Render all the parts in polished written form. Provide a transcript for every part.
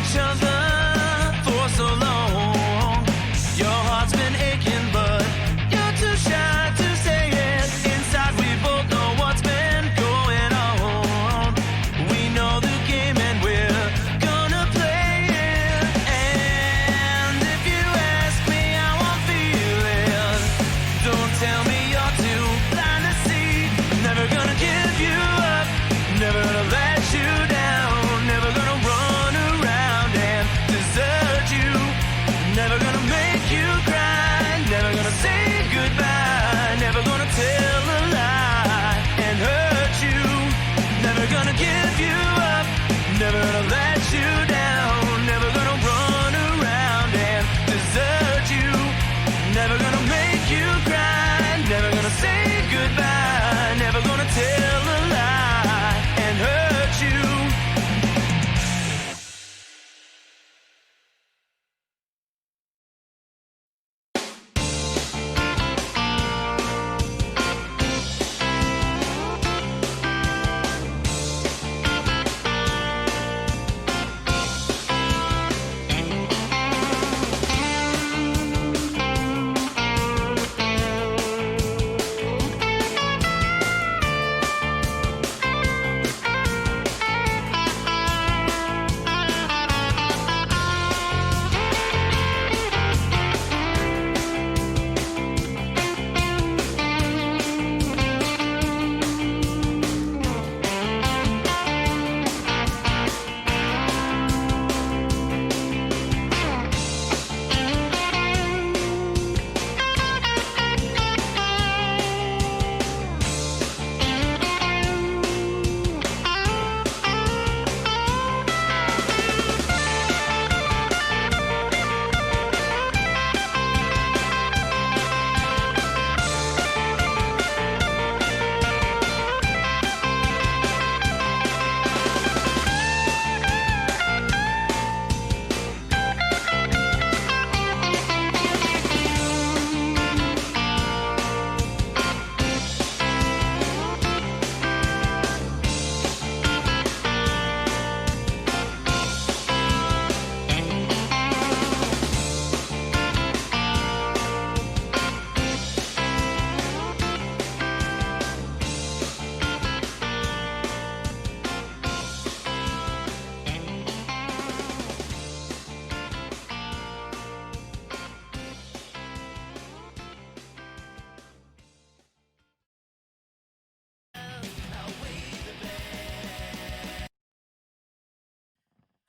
each other for so long. Your heart's been aching, but you're too shy to say it. Inside we both know what's been going on. We know the game and we're gonna play it. And if you ask me how I'm feeling, don't tell me you're too blind to see. Never gonna give you up, never gonna let you down, never gonna run around and desert you, never gonna make you cry, never gonna say goodbye, never gonna tell a lie and hurt you, never gonna give you up, never gonna let you down, never gonna run around and desert you, never gonna make you cry, never gonna say goodbye, never gonna tell a lie and hurt you.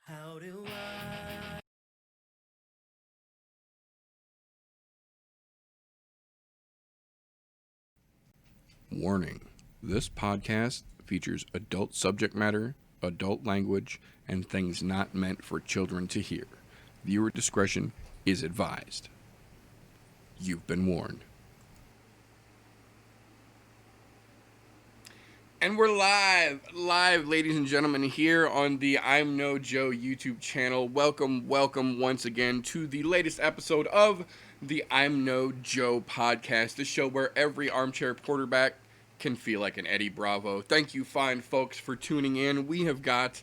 How do I? Warning: this podcast features adult subject matter, adult language, and things not meant for children to hear. Viewer discretion is advised. You've been warned. And we're live, ladies and gentlemen, here on the I'm No Joe YouTube channel. Welcome once again to the latest episode of the I'm No Joe podcast, the show where every armchair quarterback can feel like an Eddie Bravo. Thank you, fine folks, for tuning in. We have got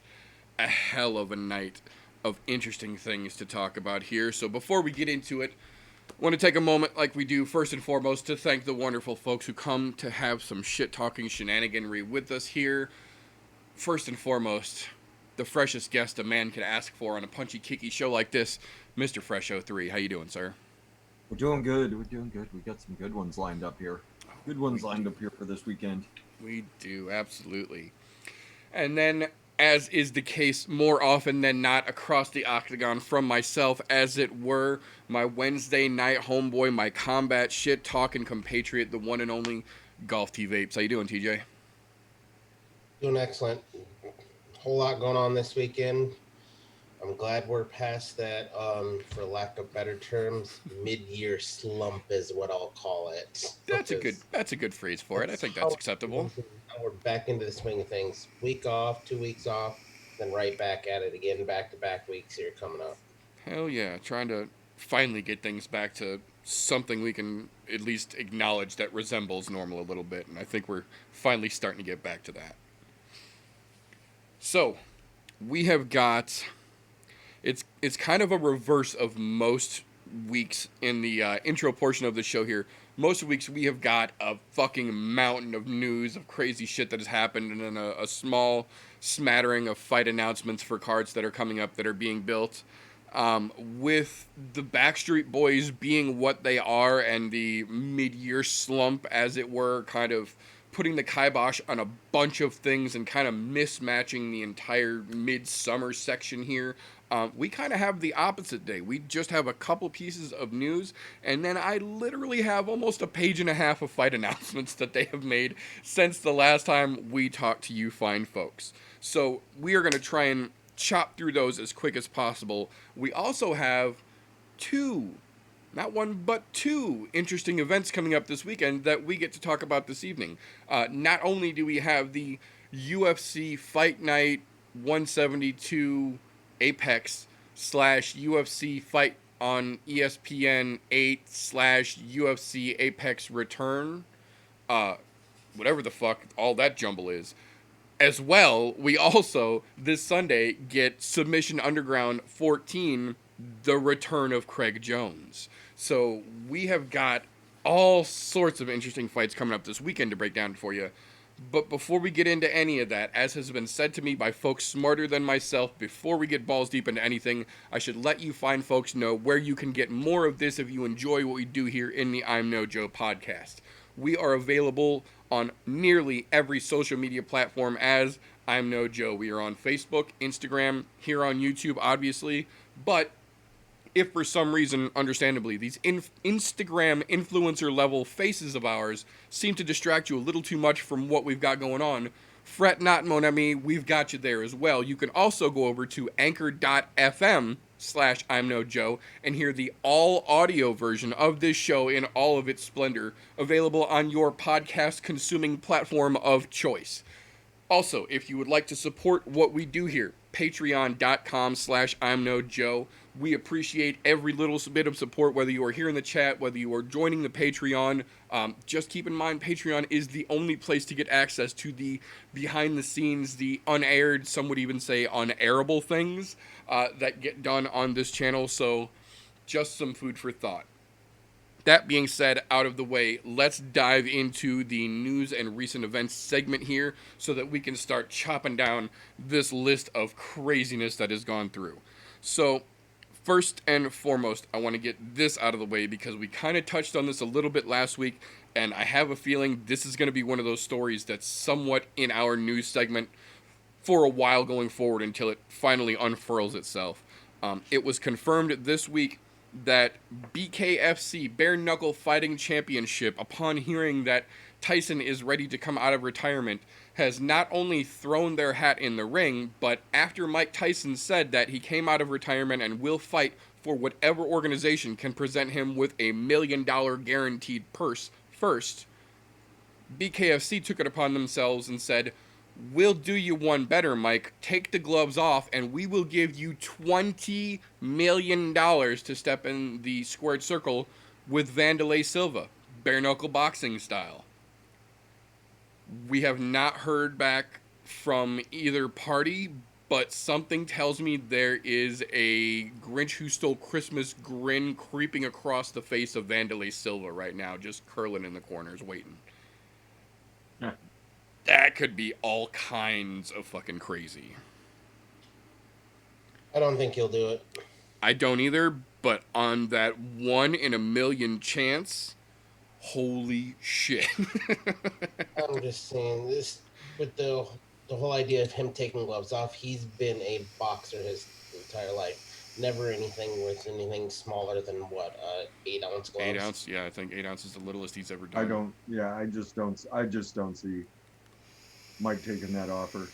a hell of a night of interesting things to talk about here. So before we get into it, I want to take a moment, like we do, first and foremost, to thank the wonderful folks who come to have some shit-talking shenaniganry with us here. First and foremost, the freshest guest a man could ask for on a punchy-kicky show like this, Mr. Fresh03. How you doing, sir? We're doing good. We got some good ones lined up here. Good ones lined up here for this weekend. We do, absolutely. And then, as is the case more often than not across the octagon from myself, as it were, my Wednesday night homeboy, my combat shit-talking compatriot, the one and only Golf T Vapes. How you doing, TJ? Doing excellent. Whole lot going on this weekend. I'm glad we're past that, for lack of better terms, mid-year slump is what I'll call it. That's a good phrase for it. I think that's acceptable. We're back into the swing of things. Week off, 2 weeks off, then right back at it again, back-to-back weeks here coming up. Hell yeah, trying to finally get things back to something we can at least acknowledge that resembles normal a little bit, and I think we're finally starting to get back to that. So, we have got... it's kind of a reverse of most weeks in the intro portion of the show here. Most weeks we have got a fucking mountain of news of crazy shit that has happened, and then a small smattering of fight announcements for cards that are coming up that are being built. With the Backstreet Boys being what they are and the mid-year slump, as it were, kind of putting the kibosh on a bunch of things and kind of mismatching the entire midsummer section here, we kind of have the opposite day. We just have a couple pieces of news, and then I literally have almost a page and a half of fight announcements that they have made since the last time we talked to you fine folks. So we are going to try and chop through those as quick as possible. We also have not one, but two interesting events coming up this weekend that we get to talk about this evening. Not only do we have the UFC Fight Night 172 Apex / UFC Fight on ESPN 8 / UFC Apex Return, whatever the fuck all that jumble is. As well, we also, this Sunday, get Submission Underground 14, The Return of Craig Jones. So we have got all sorts of interesting fights coming up this weekend to break down for you. But before we get into any of that, as has been said to me by folks smarter than myself, before we get balls deep into anything, I should let you fine folks know where you can get more of this if you enjoy what we do here in the I'm No Joe podcast. We are available on nearly every social media platform as I'm No Joe. We are on Facebook, Instagram, here on YouTube, obviously. But if for some reason, understandably, these Instagram influencer level faces of ours seem to distract you a little too much from what we've got going on, fret not, mon ami, we've got you there as well. You can also go over to anchor.fm /I'm No Joe and hear the all audio version of this show in all of its splendor, available on your podcast consuming platform of choice. Also, if you would like to support what we do here, patreon.com /I'm No Joe. We appreciate every little bit of support, whether you are here in the chat, whether you are joining the Patreon. Just keep in mind, Patreon is the only place to get access to the behind the scenes, the unaired, some would even say unairable things that get done on this channel. So just some food for thought. That being said, out of the way, let's dive into the news and recent events segment here so that we can start chopping down this list of craziness that has gone through. So first and foremost, I want to get this out of the way because we kind of touched on this a little bit last week, and I have a feeling this is going to be one of those stories that's somewhat in our news segment for a while going forward until it finally unfurls itself. It was confirmed this week that BKFC, Bare Knuckle Fighting Championship, upon hearing that Tyson is ready to come out of retirement, has not only thrown their hat in the ring, but after Mike Tyson said that he came out of retirement and will fight for whatever organization can present him with $1 million guaranteed purse first, BKFC took it upon themselves and said, "We'll do you one better, Mike. Take the gloves off, and we will give you $20 million to step in the squared circle with Vanderlei Silva, bare knuckle boxing style." We have not heard back from either party, but something tells me there is a Grinch Who Stole Christmas grin creeping across the face of Vanderlei Silva right now, just curling in the corners, waiting. That could be all kinds of fucking crazy. I don't think he'll do it. I don't either, but on that 1 in a million chance, holy shit. I'm just saying this with the whole idea of him taking gloves off. He's been a boxer his entire life. Never anything with anything smaller than 8-ounce gloves. 8 ounce, yeah, I think 8 ounces is the littlest he's ever done. I just don't see Mike taking that offer.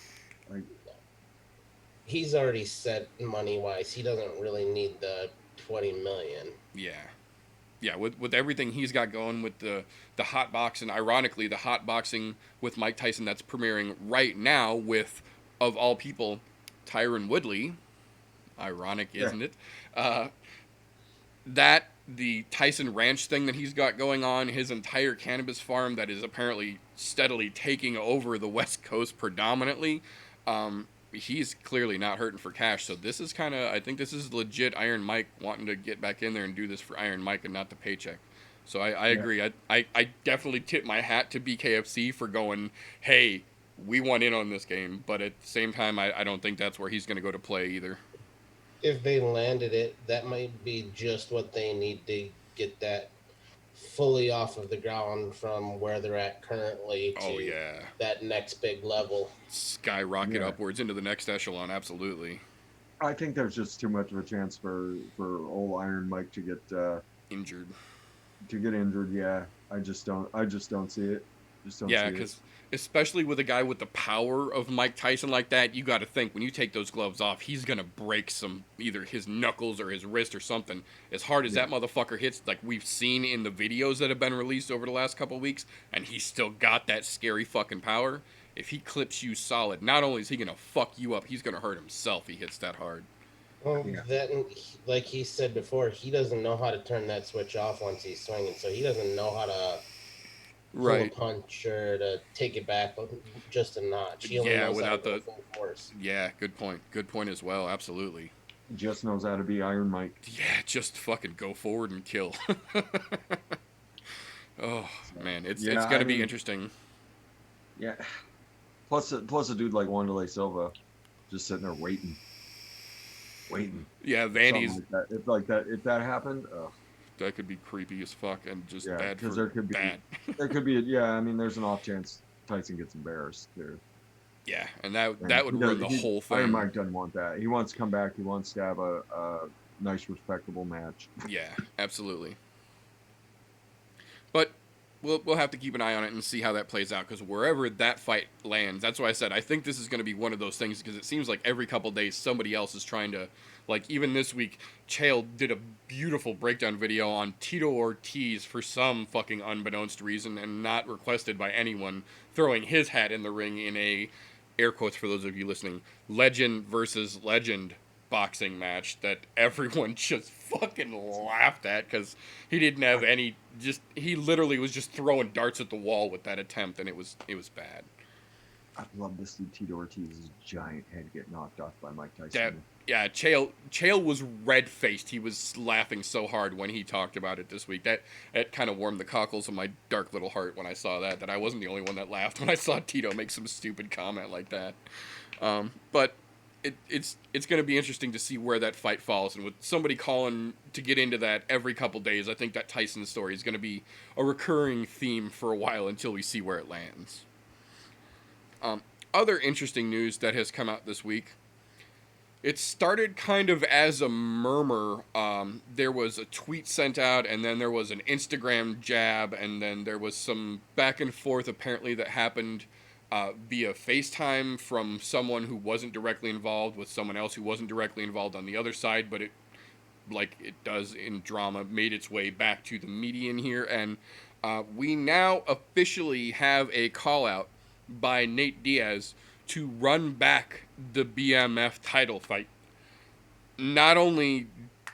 He's already set money wise. He doesn't really need the $20 million. Yeah, with everything he's got going with the hot boxing, ironically, the hot boxing with Mike Tyson that's premiering right now with, of all people, Tyron Woodley. Ironic, isn't it? That, the Tyson Ranch thing that he's got going on, his entire cannabis farm that is apparently steadily taking over the West Coast predominantly. he's clearly not hurting for cash. So this is I think this is legit Iron Mike wanting to get back in there and do this for Iron Mike and not the paycheck. So I agree. I definitely tip my hat to BKFC for going, hey, we want in on this game. But at the same time, I don't think that's where he's going to go to play either. If they landed it, that might be just what they need to get that fully off of the ground from where they're at currently to that next big level. Skyrocket upwards into the next echelon, absolutely. I think there's just too much of a chance for old Iron Mike to get injured. Yeah. I just don't see it. Yeah, because especially with a guy with the power of Mike Tyson like that, you got to think when you take those gloves off, he's gonna break either his knuckles or his wrist or something. As hard as that motherfucker hits, like we've seen in the videos that have been released over the last couple of weeks, and he's still got that scary fucking power. If he clips you solid, not only is he gonna fuck you up, he's gonna hurt himself. He hits that hard. Well, like he said before, he doesn't know how to turn that switch off once he's swinging, so he doesn't know how to pull a punch or to take it back just a notch. He only knows without the full force. Yeah, good point. Good point as well. Absolutely. Just knows how to be Iron Mike. Yeah, just fucking go forward and kill. Oh man, it's gonna be interesting. Yeah. Plus a dude like Wanderlei Silva, just sitting there waiting. Yeah, Vanny's. If that happened, that could be creepy as fuck and just bad for there could be bad. There could be I mean, there's an off chance Tyson gets embarrassed too. Yeah, and that would ruin the whole thing. Iron Mike doesn't want that. He wants to come back. He wants to have a nice, respectable match. Yeah, absolutely. But we'll have to keep an eye on it and see how that plays out, because wherever that fight lands, that's why I said I think this is going to be one of those things, because it seems like every couple days somebody else is trying to, like even this week, Chael did a beautiful breakdown video on Tito Ortiz for some fucking unbeknownst reason and not requested by anyone, throwing his hat in the ring in a, air quotes for those of you listening, legend versus legend boxing match that everyone just fucking laughed at, because he didn't have any, he literally was just throwing darts at the wall with that attempt, and it was bad. I'd love to see Tito Ortiz's giant head get knocked off by Mike Tyson. Yeah, Chael was red-faced. He was laughing so hard when he talked about it this week. That kind of warmed the cockles of my dark little heart when I saw that I wasn't the only one that laughed when I saw Tito make some stupid comment like that. But it's going to be interesting to see where that fight falls, and with somebody calling to get into that every couple days, I think that Tyson story is going to be a recurring theme for a while until we see where it lands. Other interesting news that has come out this week. It started kind of as a murmur. There was a tweet sent out, and then there was an Instagram jab, and then there was some back and forth apparently that happened via FaceTime from someone who wasn't directly involved with someone else who wasn't directly involved on the other side, but it, like it does in drama, made its way back to the median here, and we now officially have a call-out by Nate Diaz to run back the BMF title fight. Not only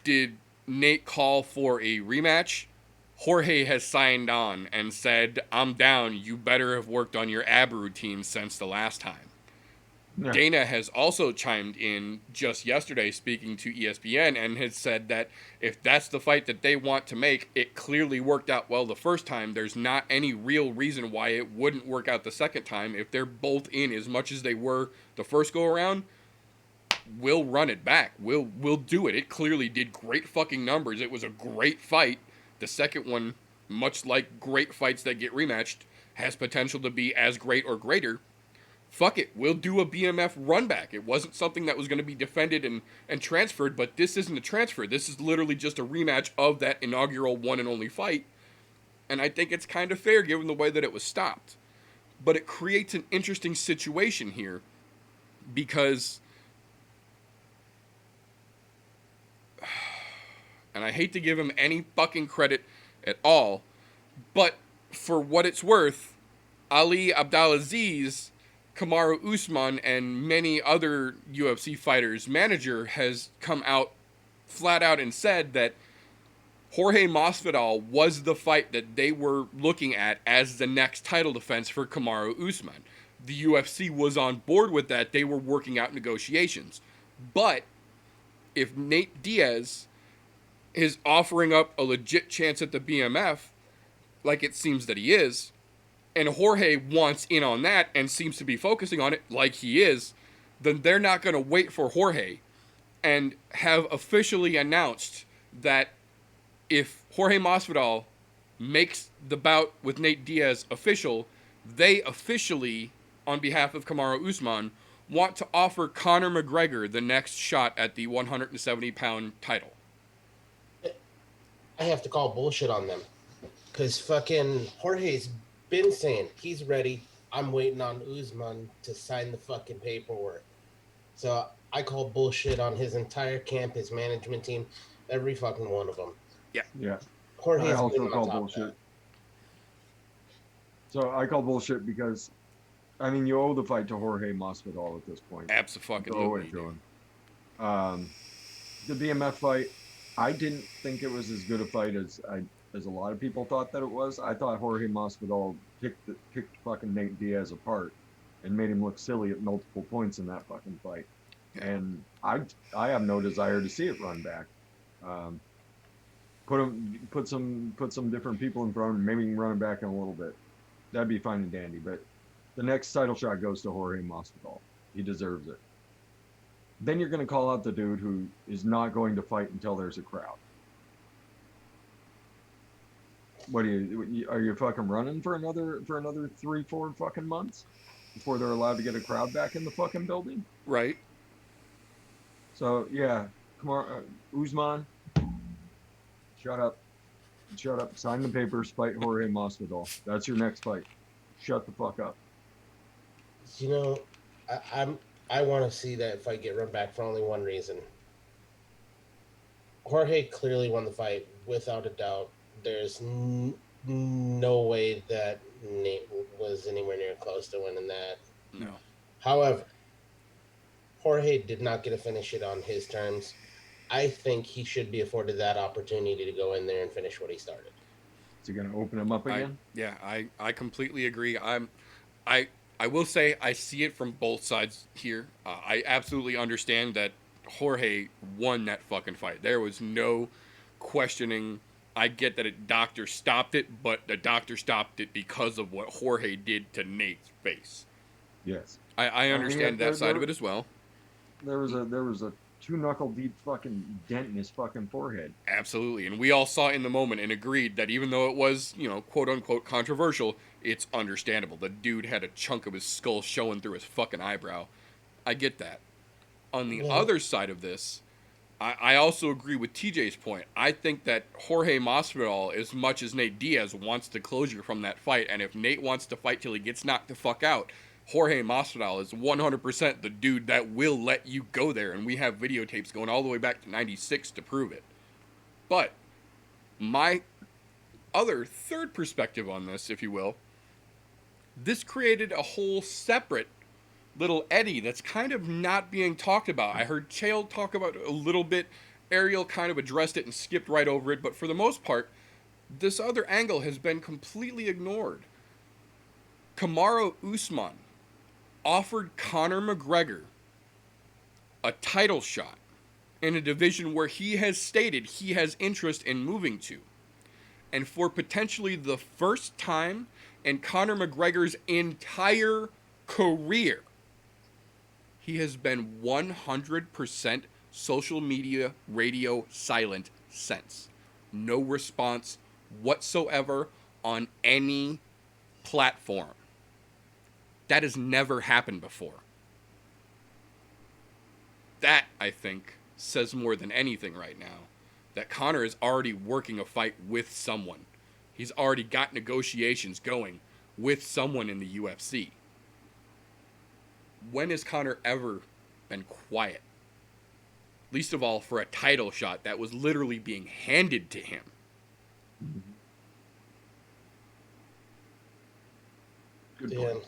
did Nate call for a rematch, Jorge has signed on and said, I'm down, you better have worked on your ab routine since the last time. Yeah. Dana has also chimed in just yesterday speaking to ESPN and has said that if that's the fight that they want to make, it clearly worked out well the first time. There's not any real reason why it wouldn't work out the second time. If they're both in as much as they were the first go around, we'll run it back. We'll do it. It clearly did great fucking numbers. It was a great fight. The second one, much like great fights that get rematched, has potential to be as great or greater. Fuck it, we'll do a BMF run back. It wasn't something that was going to be defended and transferred, but this isn't a transfer. This is literally just a rematch of that inaugural one and only fight. And I think it's kind of fair given the way that it was stopped. But it creates an interesting situation here because, and I hate to give him any fucking credit at all, but for what it's worth, Ali Abdelaziz, Kamaru Usman, and many other UFC fighters' manager has come out flat out and said that Jorge Masvidal was the fight that they were looking at as the next title defense for Kamaru Usman. the UFC was on board with that. They were working out negotiations. But if Nate Diaz is offering up a legit chance at the BMF, like it seems that he is, and Jorge wants in on that and seems to be focusing on it like he is, then they're not going to wait for Jorge and have officially announced that if Jorge Masvidal makes the bout with Nate Diaz official, they officially, on behalf of Kamaru Usman, want to offer Conor McGregor the next shot at the 170-pound title. I have to call bullshit on them. Because fucking Jorge's been saying he's ready. I'm waiting on Usman to sign the fucking paperwork. So I call bullshit on his entire camp, his management team, every fucking one of them. Yeah. Jorge's I also been on call top of bullshit. that. So I call bullshit because, I mean, you owe the fight to Jorge Masvidal at this point. Absolutely. You owe it to him. The BMF fight, I didn't think it was as good a fight as a lot of people thought that it was. I thought Jorge Masvidal kicked fucking Nate Diaz apart and made him look silly at multiple points in that fucking fight. Yeah. And I have no desire to see it run back. Put some different people in front of him, maybe he can run it back in a little bit. That'd be fine and dandy. But the next title shot goes to Jorge Masvidal. He deserves it. Then you're going to call out the dude who is not going to fight until there's a crowd. What are you fucking running for another 3-4 fucking months before they're allowed to get a crowd back in the fucking building? Right. So yeah, come on, Usman, shut up, sign the papers, fight Jorge Masvidal. That's your next fight. Shut the fuck up. You know, I want to see that fight get run back for only one reason. Jorge clearly won the fight without a doubt. There's no way that Nate was anywhere near close to winning that. No. However, Jorge did not get to finish it on his terms. I think he should be afforded that opportunity to go in there and finish what he started. Is he gonna open him up again? I completely agree. I will say I see it from both sides here. I absolutely understand that Jorge won that fucking fight. There was no questioning. I get that a doctor stopped it, but the doctor stopped it because of what Jorge did to Nate's face. Yes. I understand that side of it as well. There was a 2-knuckle deep fucking dent in his fucking forehead. Absolutely. And we all saw it in the moment and agreed that even though it was, quote unquote controversial, it's understandable. The dude had a chunk of his skull showing through his fucking eyebrow. I get that. On the other side of this, I also agree with TJ's point. I think that Jorge Masvidal, as much as Nate Diaz wants the closure from that fight, and if Nate wants to fight till he gets knocked the fuck out, Jorge Masvidal is 100% the dude that will let you go there, and we have videotapes going all the way back to 96 to prove it. But my other third perspective on this, if you will, this created a whole separate little eddy that's kind of not being talked about. I heard Chael talk about it a little bit. Ariel kind of addressed it and skipped right over it, but for the most part, this other angle has been completely ignored. Kamaru Usman offered Conor McGregor a title shot in a division where he has stated he has interest in moving to. And for potentially the first time in Conor McGregor's entire career, he has been 100% social media, radio silent since. No response whatsoever on any platform. That has never happened before. That, I think, says more than anything right now. That Conor is already working a fight with someone. He's already got negotiations going with someone in the UFC. When has Conor ever been quiet? Least of all for a title shot that was literally being handed to him. Good point.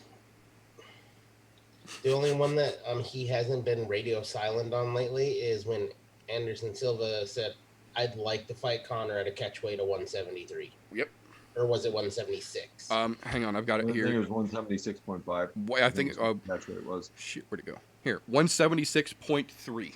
The only one that he hasn't been radio silent on lately is when Anderson Silva said, "I'd like to fight Conor at a catchweight of 173." Yep. or was it 176? Hang on, I've got I it think it here. was 176.5. I think That's what it was. shit, where'd it go? Here, 176.3.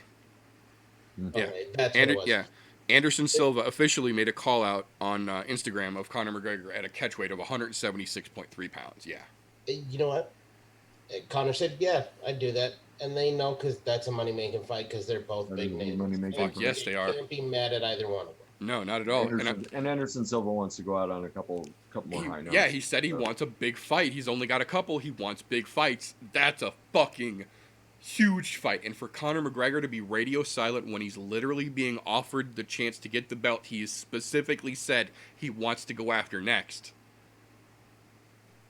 Yeah, Okay, that's what it was. Yeah. Anderson Silva officially made a call out on Instagram of Conor McGregor at a catch weight of 176.3 pounds. Yeah. You know what? Connor said, "Yeah, I'd do that," and they know because that's a money-making fight because they're both That big is a names. money-making Fuck yes, they are. You can't be mad at either one of them. No, not at all. And Anderson Silva wants to go out on a couple more high notes. Yeah, he said he wants a big fight. He's only got a couple. He wants big fights. That's a fucking huge fight. And for Conor McGregor to be radio silent when he's literally being offered the chance to get the belt he specifically said he wants to go after next,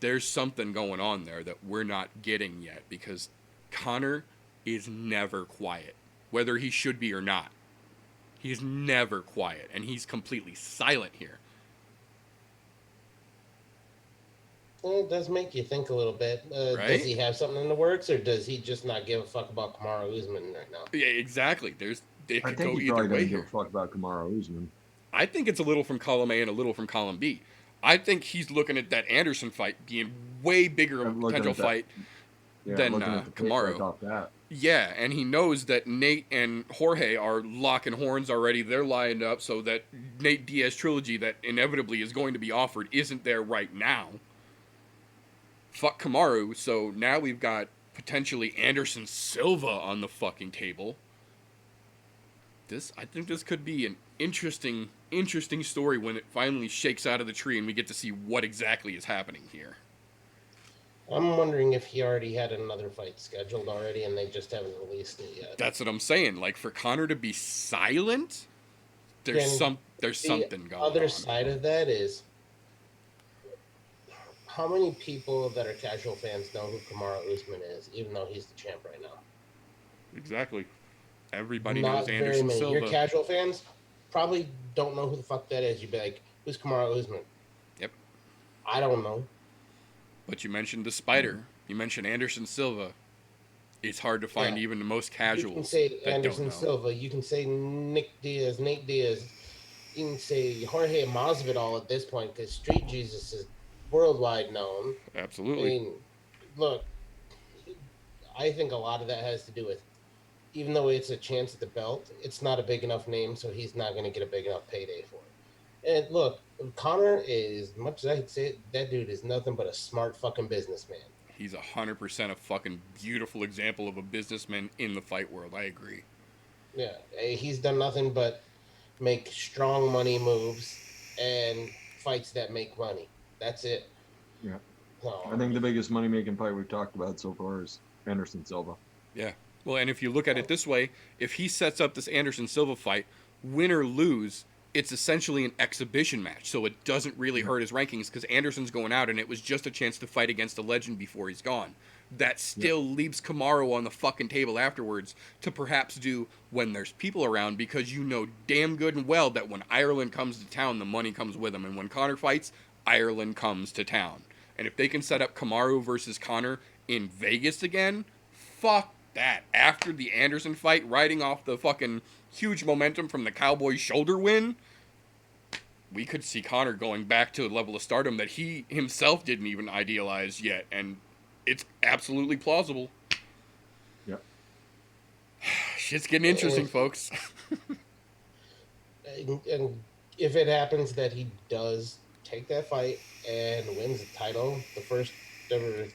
there's something going on there that we're not getting yet, because Conor is never quiet, whether he should be or not. He's never quiet, and he's completely silent here. Well, it does make you think a little bit. Right? Does he have something in the works, or does he just not give a fuck about Kamaru Usman right now? Yeah, exactly. It I could think go he either probably way doesn't give a here. fuck about Kamaru Usman. I think it's a little from column A and a little from column B. I think he's looking at that Anderson fight being way bigger of a I'm looking potential at that. fight than looking at the tape Kamaru. right off that. Yeah, and he knows that Nate and Jorge are locking horns already. They're lined up so that Nate Diaz trilogy that inevitably is going to be offered isn't there right now. Fuck Kamaru, so now we've got potentially Anderson Silva on the fucking table. I think this could be an interesting story when it finally shakes out of the tree and we get to see what exactly is happening here. I'm wondering if he already had another fight scheduled already and they just haven't released it yet. That's what I'm saying. Like, for Conor to be silent, there's something going on. The other side of that is, how many people that are casual fans know who Kamaru Usman is, even though he's the champ right now? Exactly. Everybody Not knows very Anderson many. Silva. Your casual fans probably don't know who the fuck that is. You'd be like, who's Kamaru Usman? Yep. I don't know. But you mentioned the Spider. You mentioned Anderson Silva. It's hard to find even the most You casuals can say that Anderson don't know. Silva. You can say Nate Diaz. You can say Jorge Masvidal at this point because Street Jesus is worldwide known. I Absolutely. mean, look, I think a lot of that has to do with, even though it's a chance at the belt, it's not a big enough name, so he's not going to get a big enough payday for it. And look, Conor is, much as I could say it, that dude is nothing but a smart fucking businessman. He's 100% a fucking beautiful example of a businessman in the fight world. I agree. Yeah, he's done nothing but make strong money moves and fights that make money. That's it. Yeah. So, I think the biggest money-making fight we've talked about so far is Anderson Silva. Yeah. Well, and if you look at it this way, if he sets up this Anderson Silva fight, win or lose, it's essentially an exhibition match. So it doesn't really hurt his rankings because Anderson's going out and it was just a chance to fight against a legend before he's gone. That still leaves Kamaru on the fucking table afterwards to perhaps do when there's people around, because you know damn good and well that when Ireland comes to town, the money comes with him. And when Conor fights, Ireland comes to town. And if they can set up Kamaru versus Conor in Vegas again, fuck that. After the Anderson fight, riding off the fucking huge momentum from the Cowboy shoulder win, we could see Conor going back to a level of stardom that he himself didn't even idealize yet. And it's absolutely plausible. Yep. Shit's getting interesting, folks. and if it happens that he does take that fight and wins the title, the first ever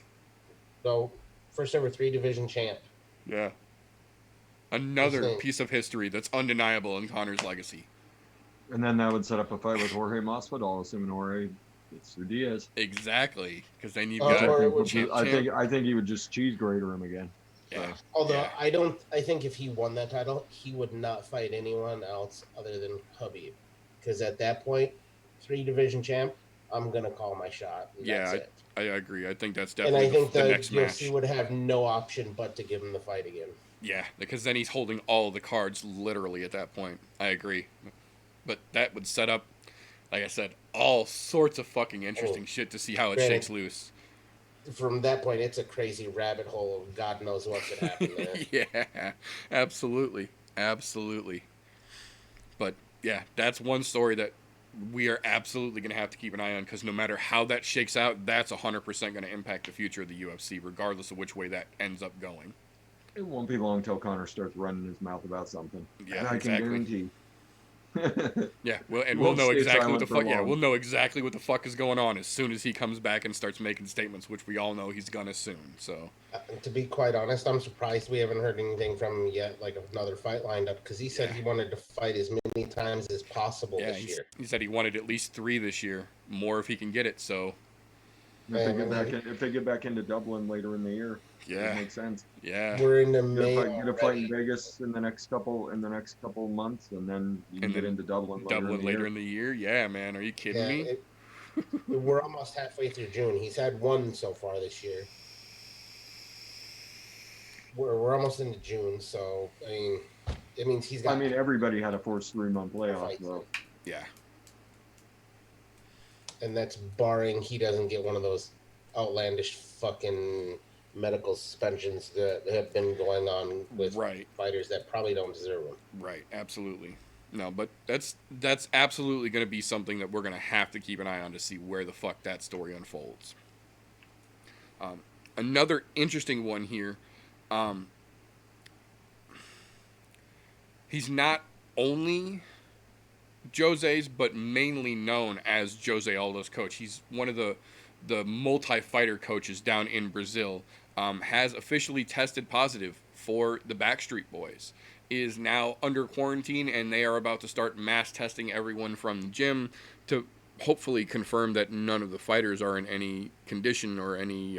3-division champ. Yeah. Another Insane. piece of history that's undeniable in Conor's legacy. And then that would set up a fight with Jorge Masvidal, assuming Jorge gets through Diaz. Exactly, because then you've Or got would champ. I think he would just cheese grater him again. Yeah. Although Yeah. I think if he won that title, he would not fight anyone else other than Khabib. Because at that point, 3-division champ, I'm going to call my shot. And that's it. I agree. I think that's And definitely I think the the next match. UFC would have no option but to give him the fight again. Yeah, because then he's holding all the cards literally at that point. I agree. But that would set up, like I said, all sorts of fucking interesting shit to see how it Granted, shakes loose. From that point, it's a crazy rabbit hole of God knows what could happen there. Yeah, absolutely. But yeah, that's one story that we are absolutely going to have to keep an eye on, because no matter how that shakes out, that's 100% going to impact the future of the UFC, regardless of which way that ends up going. It won't be long till Connor starts running his mouth about something. Yeah, and I exactly. can guarantee. Yeah, well, and He we'll won't know stay exactly what silent the for fuck. Yeah, long. we'll know exactly what the fuck is going on as soon as he comes back and starts making statements, which we all know he's gonna soon. So, To be quite honest, I'm surprised we haven't heard anything from him yet, like another fight lined up, because he said Yeah. he wanted to fight as many times as possible yeah, this year. he said he wanted at least 3 this year, more if he can get it. So, If they get back into Dublin later in the year, yeah, it makes sense. yeah, We're into Get May a fight in already. Vegas in the next couple months, and then you can And get then into Dublin later in the year. Yeah, man, are you kidding Yeah, me? we're almost halfway through June. He's had one so far this year. We're almost into June, so I mean, it means he's got. I mean, everybody had a forced 3-month layoff, fights. though. Yeah, And that's barring he doesn't get one of those outlandish fucking medical suspensions that have been going on with right. fighters that probably don't deserve them. Right, absolutely. No, but that's absolutely going to be something that we're going to have to keep an eye on to see where the fuck that story unfolds. Another interesting one here. He's not only Jose's, but mainly known as Jose Aldo's coach. He's one of the multi-fighter coaches down in Brazil. Has officially tested positive for the Backstreet Boys. Is now under quarantine, and they are about to start mass testing everyone from the gym to hopefully confirm that none of the fighters are in any condition or any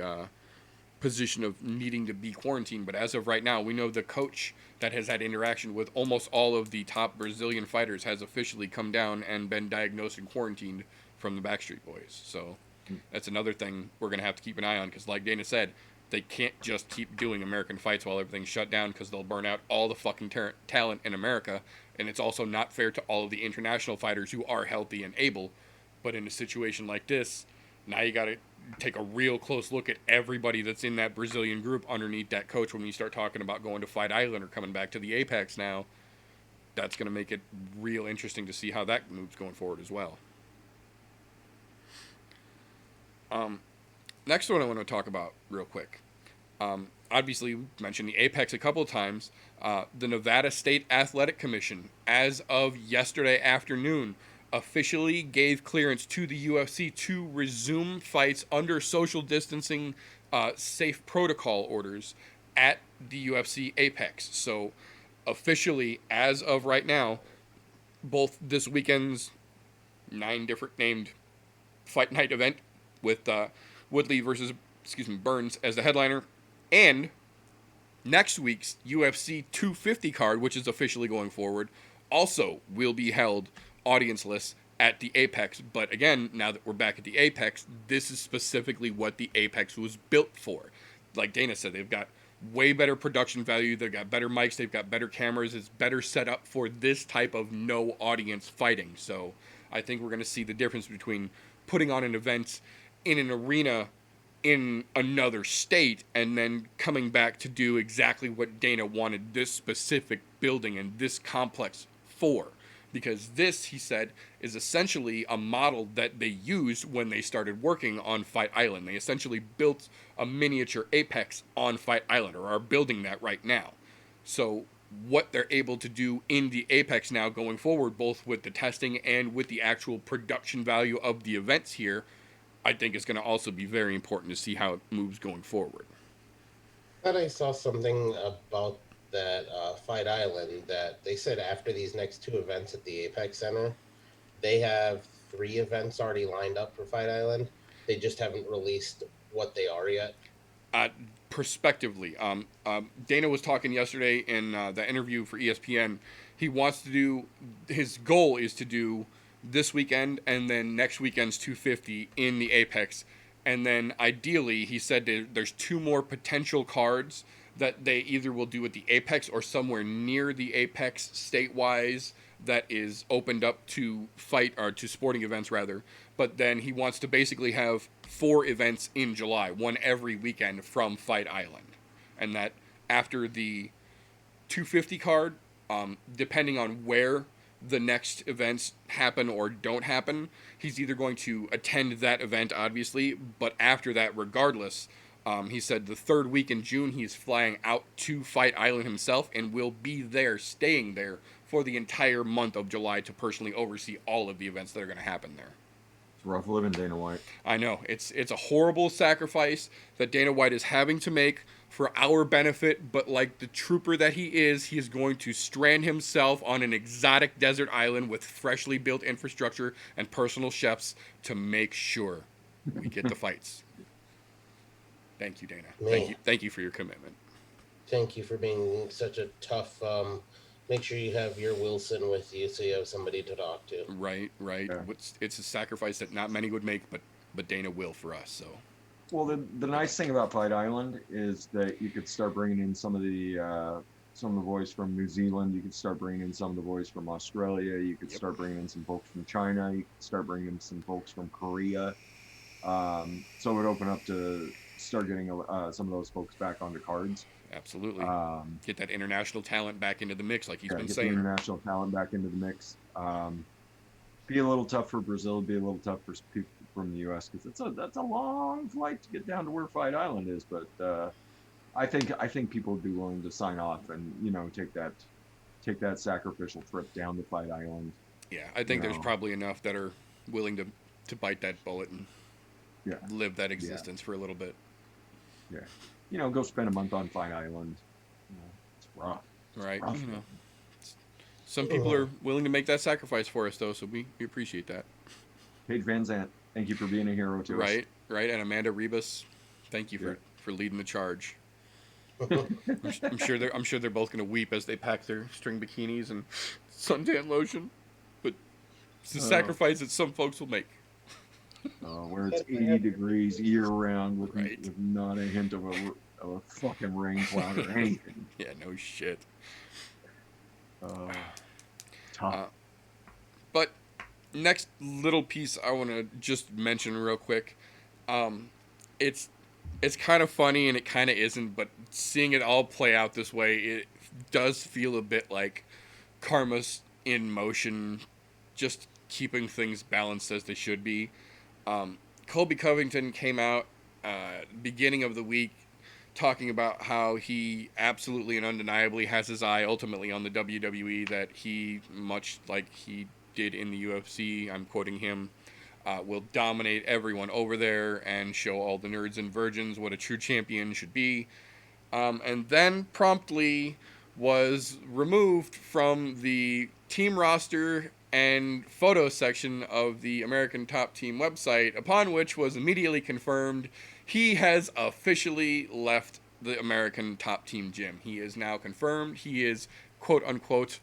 position of needing to be quarantined. But as of right now, we know the coach that has had interaction with almost all of the top Brazilian fighters has officially come down and been diagnosed and quarantined from the Backstreet Boys. So that's another thing we're going to have to keep an eye on, because like Dana said, they can't just keep doing American fights while everything's shut down, because they'll burn out all the fucking talent in America. And it's also not fair to all of the international fighters who are healthy and able. But in a situation like this, now you got to take a real close look at everybody that's in that Brazilian group underneath that coach when you start talking about going to Fight Island or coming back to the Apex now. That's going to make it real interesting to see how that moves going forward as well. Next one I want to talk about real quick. Obviously, we mentioned the Apex a couple of times. The Nevada State Athletic Commission, as of yesterday afternoon, officially gave clearance to the UFC to resume fights under social distancing safe protocol orders at the UFC Apex. So, officially, as of right now, both this weekend's 9 different named fight night event with Woodley versus Burns as the headliner, and next week's UFC 250 card, which is officially going forward, also will be held audienceless at the Apex. But again, now that we're back at the Apex, this is specifically what the Apex was built for. Like Dana said, they've got way better production value, they've got better mics, they've got better cameras, it's better set up for this type of no audience fighting. So I think we're going to see the difference between putting on an event in an arena in another state and then coming back to do exactly what Dana wanted this specific building and this complex for. Because this, he said, is essentially a model that they used when they started working on Fight Island. They essentially built a miniature Apex on Fight Island, or are building that right now. So what they're able to do in the Apex now going forward, both with the testing and with the actual production value of the events here, I think is going to also be very important to see how it moves going forward. But I saw something about that Fight Island that they said after these next 2 events at the Apex Center, they have 3 events already lined up for Fight Island. They just haven't released what they are yet. Prospectively, Dana was talking yesterday in the interview for ESPN. He wants to do, his goal is to do this weekend and then next weekend's 250 in the Apex. And then ideally, he said there's 2 more potential cards that they either will do at the Apex or somewhere near the Apex state-wise that is opened up to fight, or to sporting events rather. But then he wants to basically have 4 events in July, one every weekend from Fight Island. And that after the 250 card, depending on where the next events happen or don't happen, he's either going to attend that event, obviously, but after that, regardless, he said the third week in June, he's flying out to Fight Island himself and will be there, staying there for the entire month of July to personally oversee all of the events that are going to happen there. It's rough living, Dana White. I know. It's a horrible sacrifice that Dana White is having to make for our benefit, but like the trooper that he is going to strand himself on an exotic desert island with freshly built infrastructure and personal chefs to make sure we get the fights. Thank you, Dana. Man. Thank you for your commitment. Thank you for being such a tough. Make sure you have your Wilson with you so you have somebody to talk to. Right. Yeah. It's a sacrifice that not many would make, but Dana will for us. So. Well, the nice thing about Fight Island is that you could start bringing in some of the boys from New Zealand. You could start bringing in some of the boys from Australia. You could start bringing in some folks from China. You could start bringing in some folks from Korea. So it would open up to start getting some of those folks back onto cards. Absolutely. Get that international talent back into the mix, like he's been get saying. The international talent back into the mix. Be a little tough for Brazil. Be a little tough for people from the U.S. because that's a long flight to get down to where Fight Island is. But I think people would be willing to sign off and take that sacrificial trip down to Fight Island. Yeah, I think there's probably enough that are willing to bite that bullet and live that existence for a little bit. Yeah, go spend a month on Fight Island. It's rough. Right. Some people are willing to make that sacrifice for us, though, so we appreciate that. Paige Van Zandt, thank you for being a hero to us. Right. And Amanda Rebus, thank you for leading the charge. I'm sure they're both going to weep as they pack their string bikinis and suntan lotion, but it's a sacrifice that some folks will make. Where it's 80 degrees year round with not a hint of a fucking rain cloud or anything. Yeah, no shit. Tough. But next little piece I want to just mention real quick. It's kind of funny and it kind of isn't, but seeing it all play out this way, it does feel a bit like karma's in motion, just keeping things balanced as they should be. Colby Covington came out beginning of the week talking about how he absolutely and undeniably has his eye ultimately on the WWE, that he, much like he did in the UFC, I'm quoting him, will dominate everyone over there and show all the nerds and virgins what a true champion should be. And then promptly was removed from the team roster and photo section of the American Top Team website, upon which was immediately confirmed he has officially left the American Top Team gym. He is now confirmed. He is, quote unquote,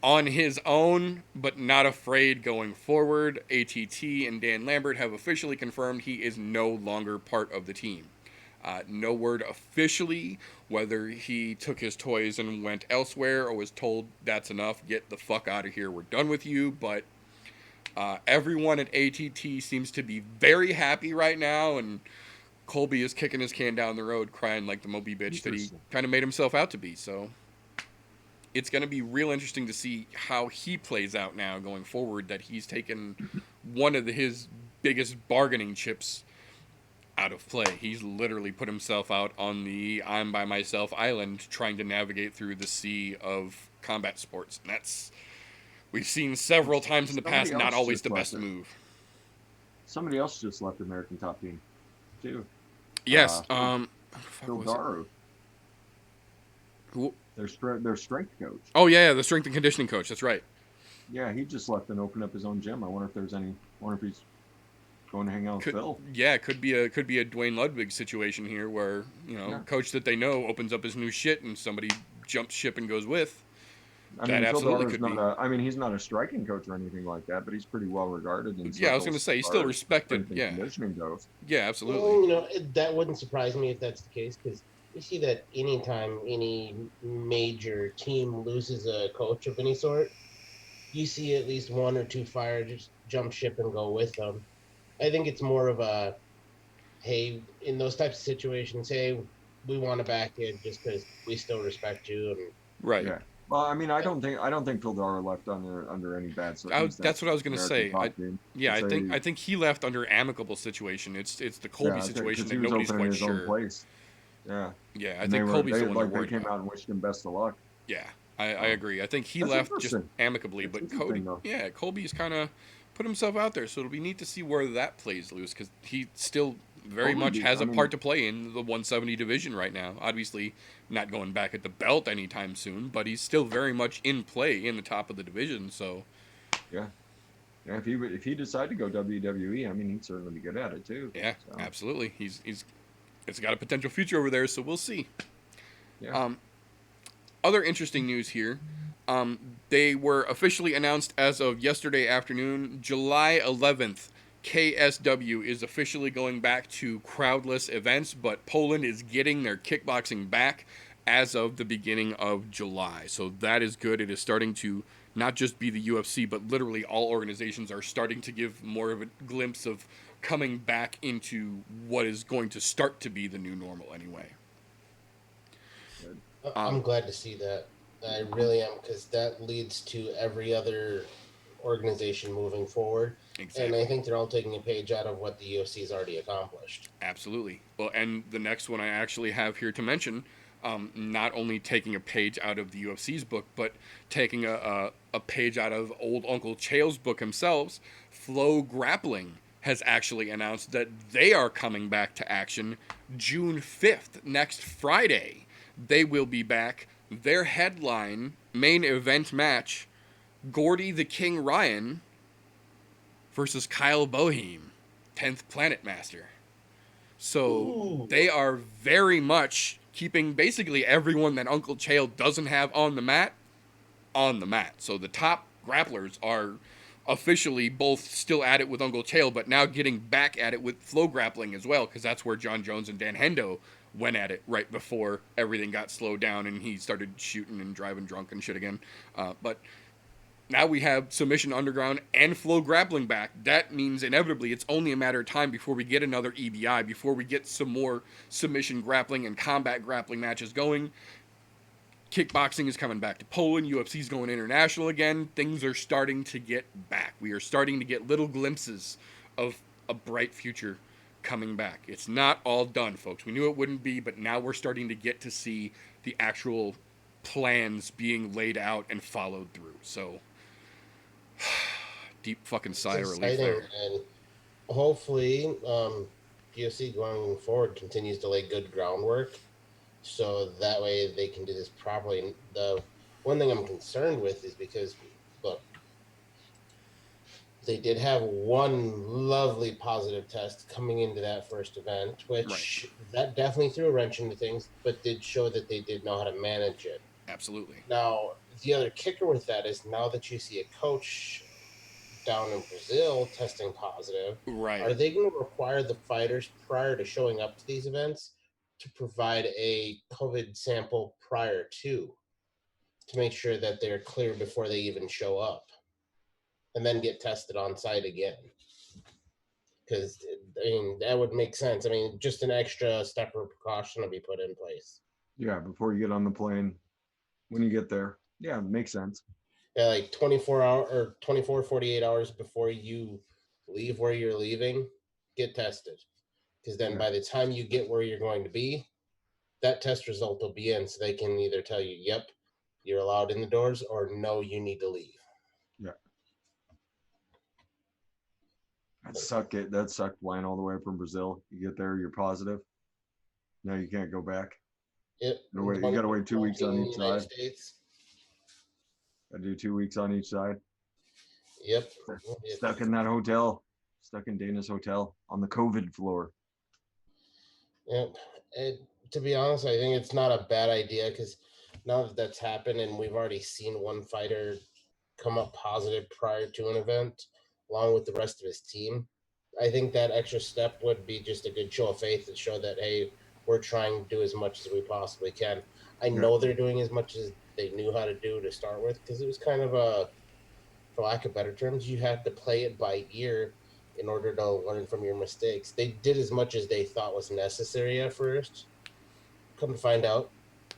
on his own, but not afraid going forward. ATT and Dan Lambert have officially confirmed he is no longer part of the team. No word officially whether he took his toys and went elsewhere or was told that's enough, get the fuck out of here, we're done with you. But everyone at ATT seems to be very happy right now, and Colby is kicking his can down the road crying like the Moby bitch that he kind of made himself out to be. So it's going to be real interesting to see how he plays out now going forward, that he's taken one of his biggest bargaining chips out of play. He's literally put himself out on the I'm by myself island trying to navigate through the sea of combat sports. And that's, we've seen several times in the past, not always the best move. Somebody else just left American Top Team, too. Yes. Phil Daru. Who? Their strength coach. Oh, yeah, the strength and conditioning coach. That's right. Yeah, he just left and opened up his own gym. I wonder if he's going to hang out with Phil. Yeah, could be a Dwayne Ludwig situation here where, coach that they know opens up his new shit and somebody jumps ship and goes with. That absolutely could be. He's not a striking coach or anything like that, but he's pretty well regarded. Yeah, I was going to say, he's still respected. Yeah. Conditioning goes. Yeah, absolutely. Well, that wouldn't surprise me if that's the case, because you see that anytime any major team loses a coach of any sort, you see at least one or two fire just jump ship and go with them. I think it's more of a, hey, in those types of situations, hey, we want to back in just because we still respect you. And right. Yeah. Well, I mean, I don't think Pildara left under any bad circumstances. That's what I was gonna American say. top team. Yeah, I'd I say, think he left under amicable situation. It's the yeah, Colby situation because he that was nobody's opening quite his own sure. place. Yeah, Yeah, I and think Colby's the one they're they worried came about. out and wished him best of luck. Yeah, I So agree. I think he that's left just interesting. amicably, It's but interesting though. Colby's kind of put himself out there, so it'll be neat to see where that plays loose because he still very much Totally. has I a part mean, to play in the 170 division right now. Obviously, not going back at the belt anytime soon, but he's still very much in play in the top of the division. So yeah, yeah. If he decided to go WWE, I mean, he'd certainly be good at it too. yeah, So absolutely, it's got a potential future over there. So we'll see. yeah, Um, Other interesting news here. They were officially announced as of yesterday afternoon, July 11th. KSW is officially going back to crowdless events, but Poland is getting their kickboxing back as of the beginning of July. So that is good. It is starting to not just be the UFC, but literally all organizations are starting to give more of a glimpse of coming back into what is going to start to be the new normal anyway. good. I'm glad to see that. I really am, because that leads to every other organization moving forward. And Exactly. I think they're all taking a page out of what the UFC has already accomplished. Absolutely. Well, and the next one I actually have here to mention, not only taking a page out of the UFC's book, but taking a page out of old Uncle Chael's book himself, Flow Grappling has actually announced that they are coming back to action June 5th, next Friday. They will be back. Their headline main event match, Gordy the King Ryan versus Kyle Boheim, 10th Planet Master. So Ooh. they are very much keeping basically everyone that Uncle Chael doesn't have on the mat on the mat. So the top grapplers are officially both still at it with Uncle Chael, but now getting back at it with Flow Grappling as well, because that's where John Jones and Dan Hendo went at it right before everything got slowed down and he started shooting and driving drunk and shit again. But now we have Submission Underground and Flow Grappling back. That means inevitably it's only a matter of time before we get another EBI, before we get some more submission grappling and combat grappling matches going. Kickboxing is coming back to Poland. UFC's going international again. Things are starting to get back. We are starting to get little glimpses of a bright future coming back. It's not all done, folks. We knew it wouldn't be, but now we're starting to get to see the actual plans being laid out and followed through. So, deep fucking sigh of relief there. And hopefully, UFC going forward continues to lay good groundwork, so that way they can do this properly. The one thing I'm concerned with is because, look, they did have one lovely positive test coming into that first event, which that definitely threw a wrench into things, but did show that they did know how to manage it. Absolutely. Now, the other kicker with that is now that you see a coach down in Brazil testing positive, Right. are they going to require the fighters prior to showing up to these events to provide a COVID sample prior to make sure that they're clear before they even show up, and then get tested on site again? Because I mean that would make sense. I mean, just an extra step of precaution to be put in place. Yeah, before you get on the plane, when you get there, yeah, it makes sense. Yeah, like 24 hour or 24, 48 hours before you leave where you're leaving, get tested. Because then by the time you get where you're going to be, that test result will be in, so they can either tell you, yep, you're allowed in the doors, or no, you need to leave. Yeah. That sucked flying all the way from Brazil. You get there, you're positive. Now you can't go back. Yep. You gotta wait 2 weeks on each side. States. Gotta do 2 weeks on each side. Yep. Stuck in that hotel. Stuck in Dana's hotel on the COVID floor. Yep. To be honest, I think it's not a bad idea, because now that that's happened and we've already seen one fighter come up positive prior to an event, along with the rest of his team, I think that extra step would be just a good show of faith to show that, hey, we're trying to do as much as we possibly can. I know they're doing as much as they knew how to do to start with, because it was kind of for lack of better terms, you had to play it by ear in order to learn from your mistakes. They did as much as they thought was necessary at first. Come to find out,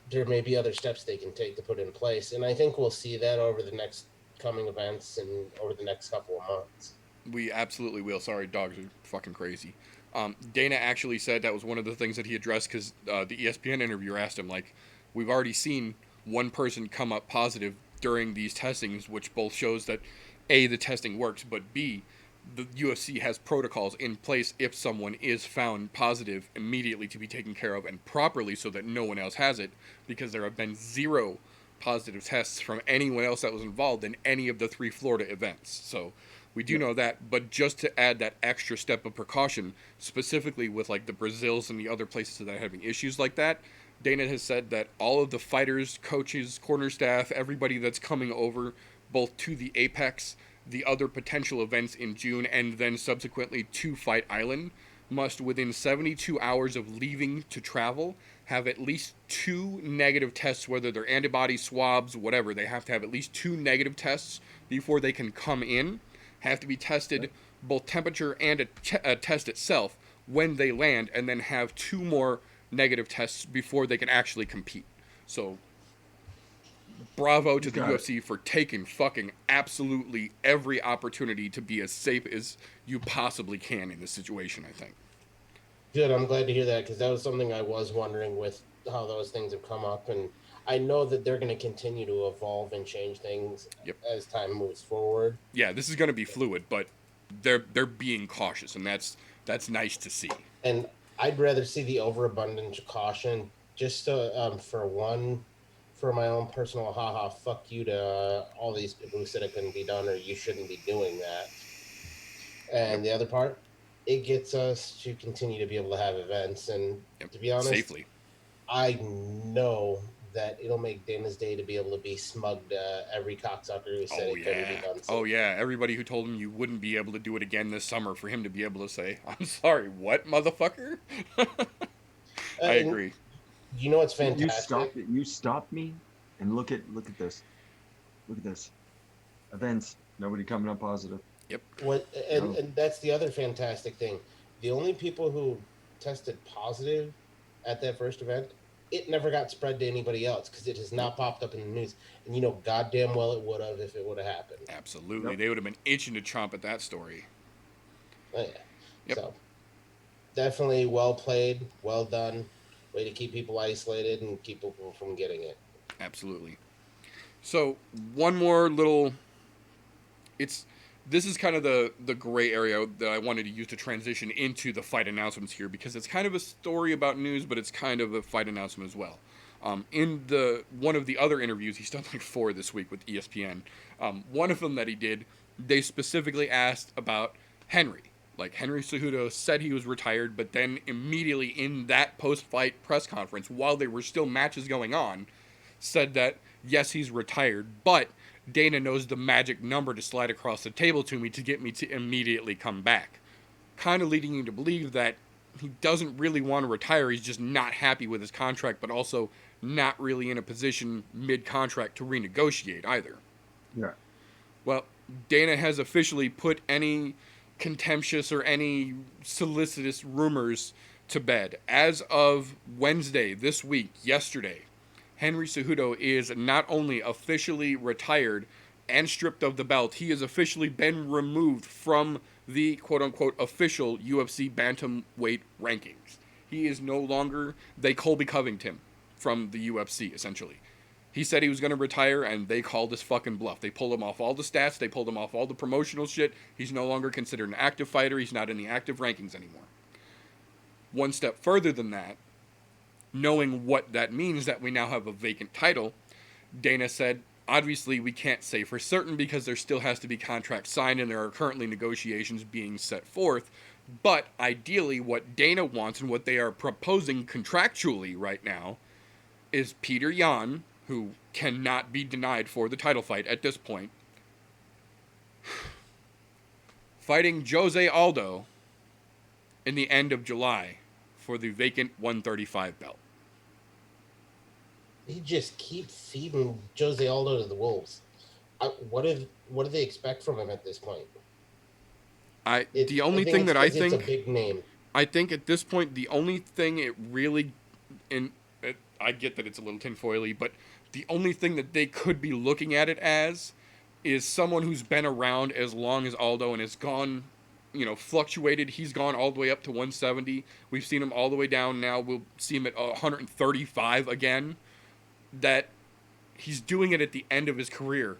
there may be other steps they can take to put in place. And I think we'll see that over the next coming events and over the next couple of months. We absolutely will. Sorry, dogs are fucking crazy. Dana actually said that was one of the things that he addressed because the ESPN interviewer asked him, like, we've already seen one person come up positive during these testings, which both shows that A, the testing works, but B, the UFC has protocols in place if someone is found positive immediately to be taken care of and properly so that no one else has it, because there have been 0 positive tests from anyone else that was involved in any of the 3 Florida events. So we do know that, but just to add that extra step of precaution, specifically with like the Brazils and the other places that are having issues like that, Dana has said that all of the fighters, coaches, corner staff, everybody that's coming over, both to the Apex, the other potential events in June, and then subsequently to Fight Island, must within 72 hours of leaving to travel have at least 2 negative tests, whether they're antibody swabs, whatever. They have to have at least 2 negative tests before they can come in. Have to be tested, both temperature and a test itself, when they land, and then have 2 more negative tests before they can actually compete. So bravo to the UFC for taking fucking absolutely every opportunity to be as safe as you possibly can in this situation, I think. Good. I'm glad to hear that, because that was something I was wondering with how those things have come up. And I know that they're going to continue to evolve and change things as time moves forward. Yeah, this is going to be fluid, but they're being cautious, and that's nice to see. And I'd rather see the overabundance of caution just to, for my own personal haha, fuck you to all these people who said it couldn't be done or you shouldn't be doing that. And the other part, it gets us to continue to be able to have events. And to be honest, safely. I know that it'll make Dana's day to be able to be smugged every cocksucker who said it couldn't be done. So. Oh, yeah. Everybody who told him you wouldn't be able to do it again this summer, for him to be able to say, I'm sorry, what, motherfucker? I agree. You know what's fantastic? You stopped me, and look at this. Look at this. Events. Nobody coming up positive. Yep. And that's the other fantastic thing. The only people who tested positive at that first event, it never got spread to anybody else because it has not popped up in the news. And you know goddamn well it would have if it would have happened. Absolutely. Yep. They would have been itching to chomp at that story. Oh, yeah. Yep. So definitely well played, well done. Way to keep people isolated and keep people from getting it. Absolutely. So one more little, this is kind of the gray area that I wanted to use to transition into the fight announcements here, because it's kind of a story about news, but it's kind of a fight announcement as well. In one of the other interviews, he's done like 4 this week with ESPN. One of them that he did, they specifically asked about Henry. Like, Henry Cejudo said he was retired, but then immediately in that post-fight press conference, while there were still matches going on, said that, yes, he's retired, but Dana knows the magic number to slide across the table to me to get me to immediately come back. Kind of leading you to believe that he doesn't really want to retire. He's just not happy with his contract, but also not really in a position mid-contract to renegotiate either. Yeah. Well, Dana has officially put any contemptuous or any solicitous rumors to bed. As of Wednesday this week, yesterday, Henry Cejudo is not only officially retired and stripped of the belt, he has officially been removed from the quote-unquote official UFC bantamweight rankings. He is no longer, they Colby Covington him from the UFC, essentially. He said he was going to retire, and they called his fucking bluff. They pulled him off all the stats. They pulled him off all the promotional shit. He's no longer considered an active fighter. He's not in the active rankings anymore. One step further than that, knowing what that means, that we now have a vacant title, Dana said, obviously we can't say for certain because there still has to be contracts signed and there are currently negotiations being set forth. But ideally, what Dana wants and what they are proposing contractually right now is Peter Yan, who cannot be denied for the title fight at this point, fighting Jose Aldo in the end of July for the vacant 135 belt. He just keeps feeding Jose Aldo to the wolves. What do they expect from him at this point? The only thing that I think, it's a big name. I think at this point the only thing it really, I get that it's a little tinfoily, but the only thing that they could be looking at it as is someone who's been around as long as Aldo and has gone, fluctuated. He's gone all the way up to 170. We've seen him all the way down now. We'll see him at 135 again. That he's doing it at the end of his career.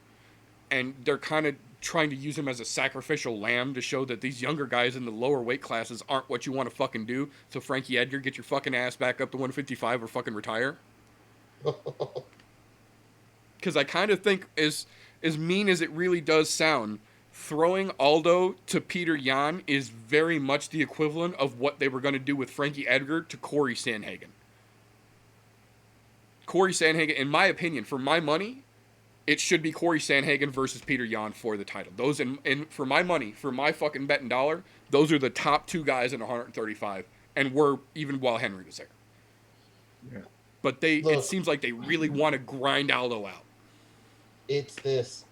And they're kind of trying to use him as a sacrificial lamb to show that these younger guys in the lower weight classes aren't what you want to fucking do. So Frankie Edgar, get your fucking ass back up to 155 or fucking retire. Because I kind of think, as mean as it really does sound, throwing Aldo to Peter Yan is very much the equivalent of what they were going to do with Frankie Edgar to Corey Sandhagen. Corey Sandhagen, in my opinion, for my money, it should be Corey Sandhagen versus Peter Yan for the title. Those, and for my money, for my fucking betting dollar, those are the top two guys in 135, and were even while Henry was there. Yeah. But it seems like they really want to grind Aldo out. It's this.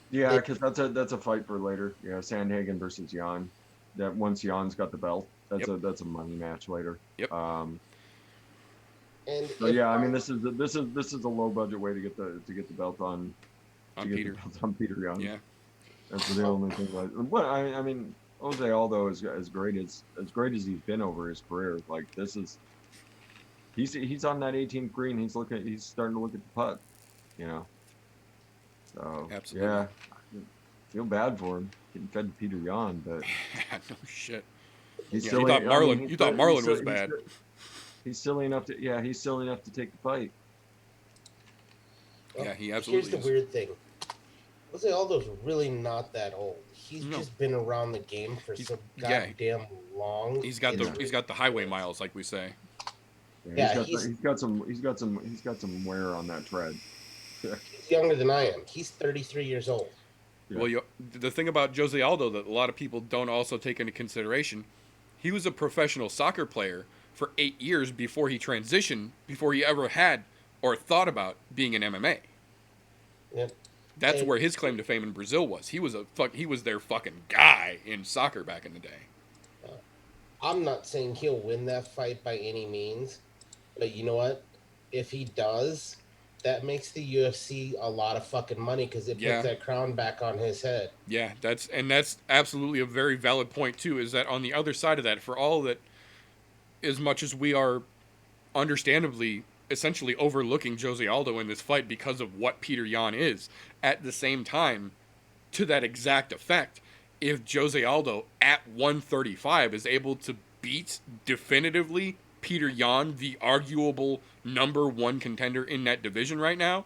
Yeah, because that's a fight for later. Yeah, Sandhagen versus Jan. That once Jan's got the belt, that's a money match later. Yep. And so yeah, I mean this is a low budget way to get the belt on Peter. The belt on Peter Yan. Yeah. That's the only thing. But I mean, Jose Aldo is as great as he's been over his career. Like this is, he's on that 18th green. He's starting to look at the putt. So absolutely. Yeah, I feel bad for him getting fed to Peter Yan, but no shit. You thought Marlon was bad. He's silly enough to take the fight. Yeah, he absolutely Here's the weird thing. Jose Aldo's really not that old. He's just been around the game for so goddamn long. He's got the highway miles, like we say. Yeah, he's got some wear on that tread. He's younger than I am. He's 33 years old. Yeah. Well, the thing about Jose Aldo that a lot of people don't also take into consideration, he was a professional soccer player for 8 years before he transitioned, before he ever had or thought about being an MMA. Yep. That's where his claim to fame in Brazil was. He was their fucking guy in soccer back in the day. I'm not saying he'll win that fight by any means, but you know what? If he does, that makes the UFC a lot of fucking money because it puts that crown back on his head. Yeah, that's absolutely a very valid point too. Is that on the other side of that, for all that, as much as we are understandably essentially overlooking Jose Aldo in this fight because of what Peter Yan is, at the same time, to that exact effect, if Jose Aldo at 135 is able to beat definitively Peter Yan, the arguable number one contender in that division right now,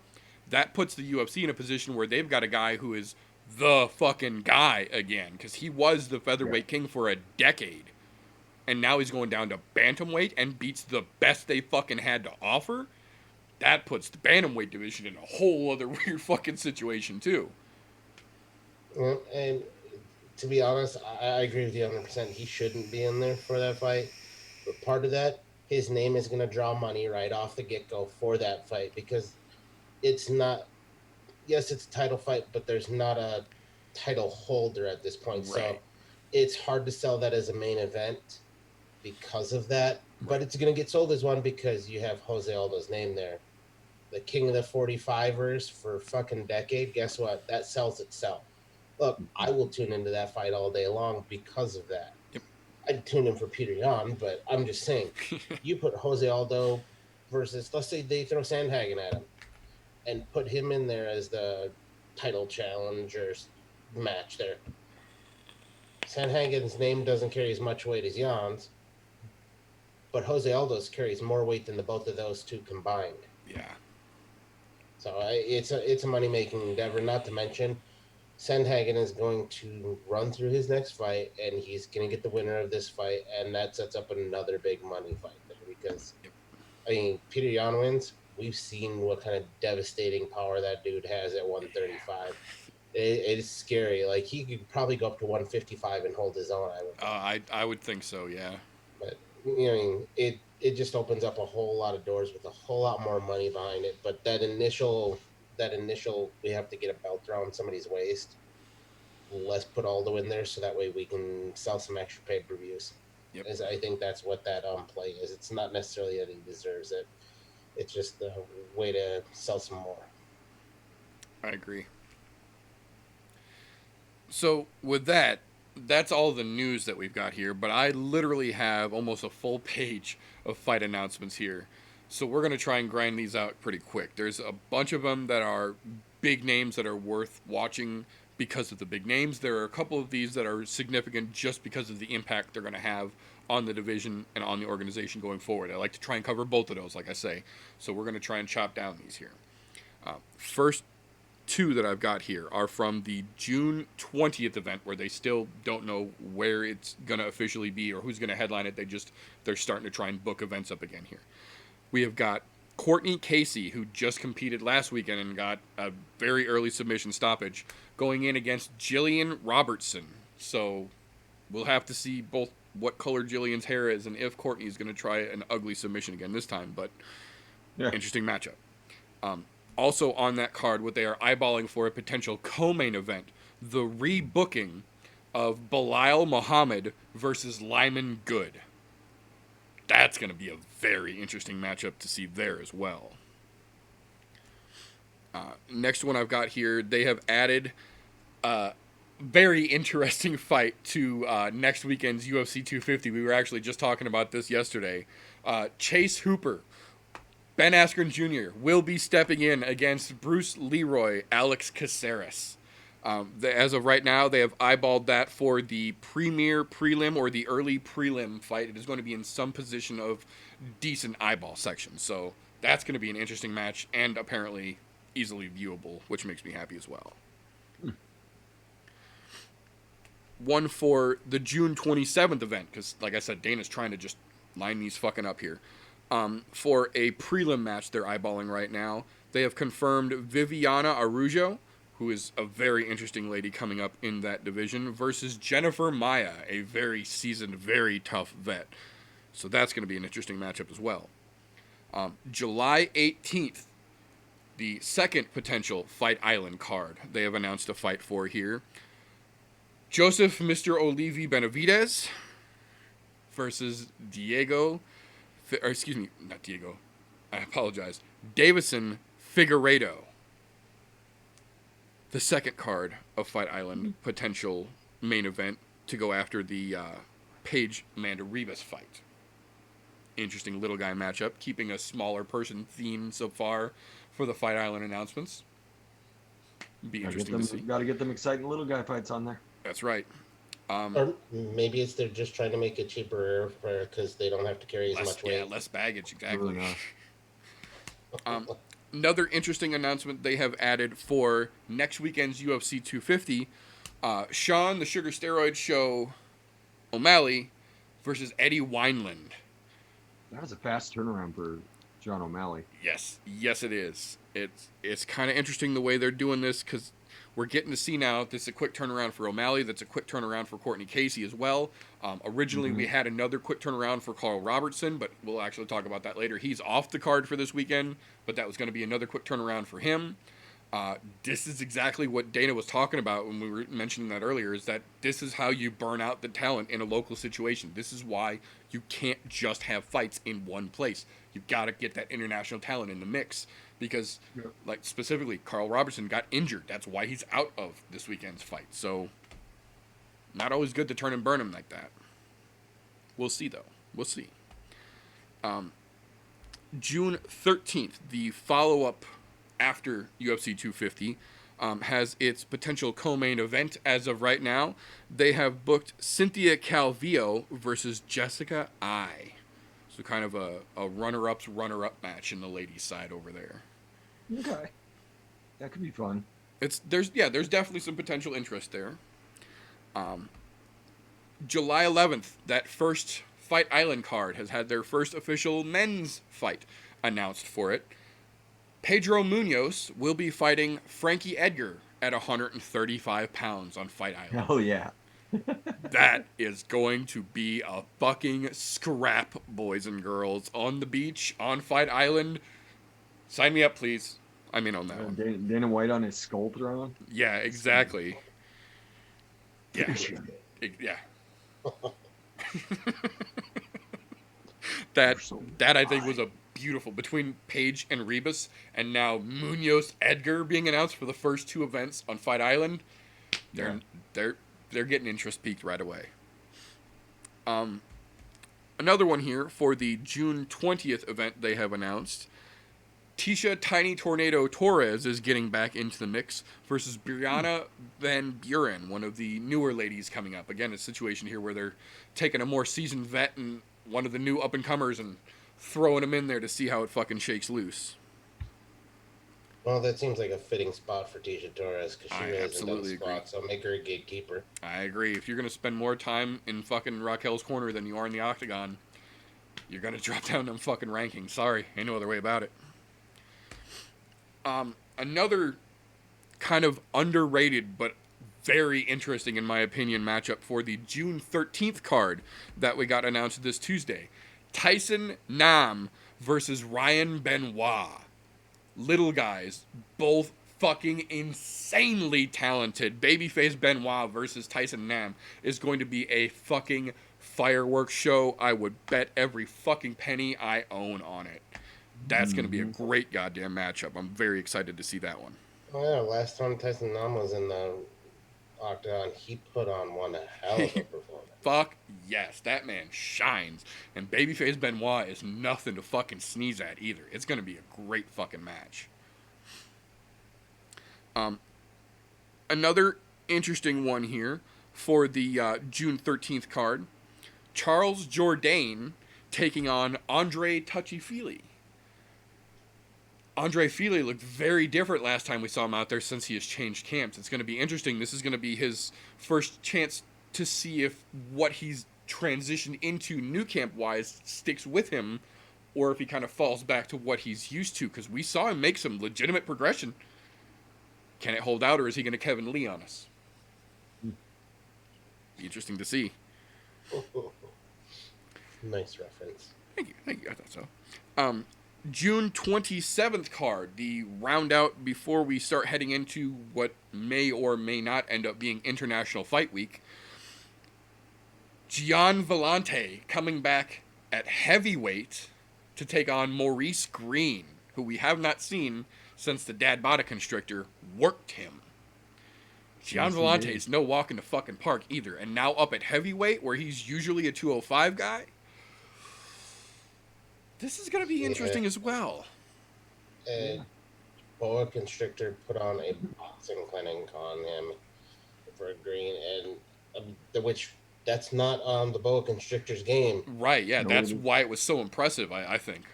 that puts the UFC in a position where they've got a guy who is the fucking guy again, because he was the featherweight king for a decade. And now he's going down to bantamweight and beats the best they fucking had to offer. That puts the bantamweight division in a whole other weird fucking situation too. And to be honest, I agree with you 100%. He shouldn't be in there for that fight. But part of that, his name is going to draw money right off the get-go for that fight because it's not... Yes, it's a title fight, but there's not a title holder at this point. Right. So it's hard to sell that as a main event because of that. But it's going to get sold as one because you have Jose Aldo's name there. The king of the 45ers for a fucking decade. Guess what? That sells itself. Look, I will tune into that fight all day long because of that. Yep. I'd tune in for Peter Yan, but I'm just saying, you put Jose Aldo versus, let's say they throw Sandhagen at him and put him in there as the title challenger match there. Sandhagen's name doesn't carry as much weight as Jan's, but Jose Aldo's carries more weight than the both of those two combined. Yeah. So it's a money-making endeavor, not to mention Sandhagen is going to run through his next fight, and he's going to get the winner of this fight, and that sets up another big money fight there because, I mean, Peter Yan wins. We've seen what kind of devastating power that dude has at 135. It is scary. Like, he could probably go up to 155 and hold his own, I would think. I would think so, yeah. But, you know, it just opens up a whole lot of doors with a whole lot more money behind it. But that initial we have to get a belt around somebody's waist. Let's put Aldo in there so that way we can sell some extra pay-per-views. Yep. I think that's what that play is. It's not necessarily that he deserves it. It's just a way to sell some more. I agree. So with that, that's all the news that we've got here. But I literally have almost a full page of fight announcements here. So we're gonna try and grind these out pretty quick. There's a bunch of them that are big names that are worth watching because of the big names. There are a couple of these that are significant just because of the impact they're gonna have on the division and on the organization going forward. I like to try and cover both of those, like I say. So we're gonna try and chop down these here. First two that I've got here are from the June 20th event, where they still don't know where it's going to officially be or who's going to headline it. They're starting to try and book events up again here. We have got Courtney Casey, who just competed last weekend and got a very early submission stoppage, going in against Jillian Robertson. So we'll have to see both what color Jillian's hair is and if Courtney is going to try an ugly submission again this time. But interesting matchup. Also on that card, what they are eyeballing for a potential co-main event, the rebooking of Bilal Muhammad versus Lyman Good. That's going to be a very interesting matchup to see there as well. Next one I've got here, they have added a very interesting fight to next weekend's UFC 250. We were actually just talking about this yesterday. Chase Hooper, Ben Askren Jr. will be stepping in against Bruce Leroy, Alex Caceres. As of right now, they have eyeballed that for the premier prelim or the early prelim fight. It is going to be in some position of decent eyeball section. So that's going to be an interesting match and apparently easily viewable, which makes me happy as well. One for the June 27th event, because like I said, Dana's trying to just line these fucking up here. For a prelim match they're eyeballing right now, they have confirmed Viviana Araujo, who is a very interesting lady coming up in that division, versus Jennifer Maya, a very seasoned, very tough vet. So that's going to be an interesting matchup as well. July 18th, the second potential Fight Island card they have announced a fight for here. Joseph Mr. Olivi Benavidez versus Davison Figueiredo. The second card of Fight Island potential main event to go after the Paige Amanda Ribas fight. Interesting little guy matchup, keeping a smaller person theme so far for the Fight Island announcements. Be interesting to see. Got to get them exciting little guy fights on there. That's right. Or maybe they're just trying to make it cheaper because they don't have to carry as much weight. Yeah, less baggage, exactly. Really Another interesting announcement they have added for next weekend's UFC 250, Sean the Sugar Steroid Show O'Malley versus Eddie Wineland. That was a fast turnaround for John O'Malley. Yes, it is. It's kind of interesting the way they're doing this because we're getting to see now this is a quick turnaround for O'Malley. That's a quick turnaround for Courtney Casey as well. Originally, we had another quick turnaround for Carl Robertson, but we'll actually talk about that later. He's off the card for this weekend, but that was going to be another quick turnaround for him. This is exactly what Dana was talking about when we were mentioning that earlier, is that this is how you burn out the talent in a local situation. This is why you can't just have fights in one place. You've got to get that international talent in the mix. Because, like, specifically, Carl Robertson got injured. That's why he's out of this weekend's fight. So, not always good to turn and burn him like that. We'll see, though. We'll see. June 13th, the follow-up after UFC 250, has its potential co-main event as of right now. They have booked Cynthia Calvillo versus Jessica Ai. So kind of a runner-up's runner-up match in the ladies' side over there. Okay. That could be fun. There's definitely some potential interest there. July 11th, that first Fight Island card has had their first official men's fight announced for it. Pedro Munoz will be fighting Frankie Edgar at 135 pounds on Fight Island. Oh, yeah. That is going to be a fucking scrap, boys and girls. On the beach, on Fight Island. Sign me up, please. I'm in on that one. Dana White on his skull throne? Yeah, exactly. Yeah. Yeah. that I think was a beautiful. Between Page and Rebus, and now Munoz Edgar being announced for the first 2 events on Fight Island, they're getting interest peaked right away. Another one here for the June 20th event they have announced. Tisha Tiny Tornado Torres is getting back into the mix versus Brianna Van Buren, one of the newer ladies coming up. Again, a situation here where they're taking a more seasoned vet and one of the new up-and-comers and throwing them in there to see how it fucking shakes loose. Well, that seems like a fitting spot for Tisha Torres because she I really hasn't done absolutely agree. spot, so make her a gatekeeper. I agree. If you're going to spend more time in fucking Raquel's corner than you are in the octagon, you're going to drop down them fucking rankings. Sorry, ain't no other way about it. Another kind of underrated but very interesting, in my opinion, matchup for the June 13th card that we got announced this Tuesday. Tyson Nam versus Ryan Benoit. Little guys, both fucking insanely talented. Babyface Benoit versus Tyson Nam is going to be a fucking fireworks show. I would bet every fucking penny I own on it. That's going to be a great goddamn matchup. I'm very excited to see that one. Oh yeah, last time Tyson Nam was in the octagon, he put on one hell of a performance. Fuck yes, that man shines. And Babyface Benoit is nothing to fucking sneeze at either. It's going to be a great fucking match. Another interesting one here for the June 13th card. Charles Jourdain taking on Andre Touchy-Feely. Andre Feely looked very different last time we saw him out there since he has changed camps. It's going to be interesting. This is going to be his first chance to see if what he's transitioned into new camp-wise sticks with him, or if he kind of falls back to what he's used to, because we saw him make some legitimate progression. Can it hold out, or is he going to Kevin Lee on us? Be interesting to see. Nice reference. Thank you. I thought so. June 27th card, the round out before we start heading into what may or may not end up being International Fight Week. Gian Vellante coming back at heavyweight to take on Maurice Green, who we have not seen since the Dad Bada Constrictor worked him. Gian Vellante is no walk in the fucking park either, and now up at heavyweight where he's usually a 205 guy. This is going to be interesting as well. Boa Constrictor put on a boxing clinic on him for Green, and which that's not the Boa Constrictor's game. Right, yeah, that's why it was so impressive, I think.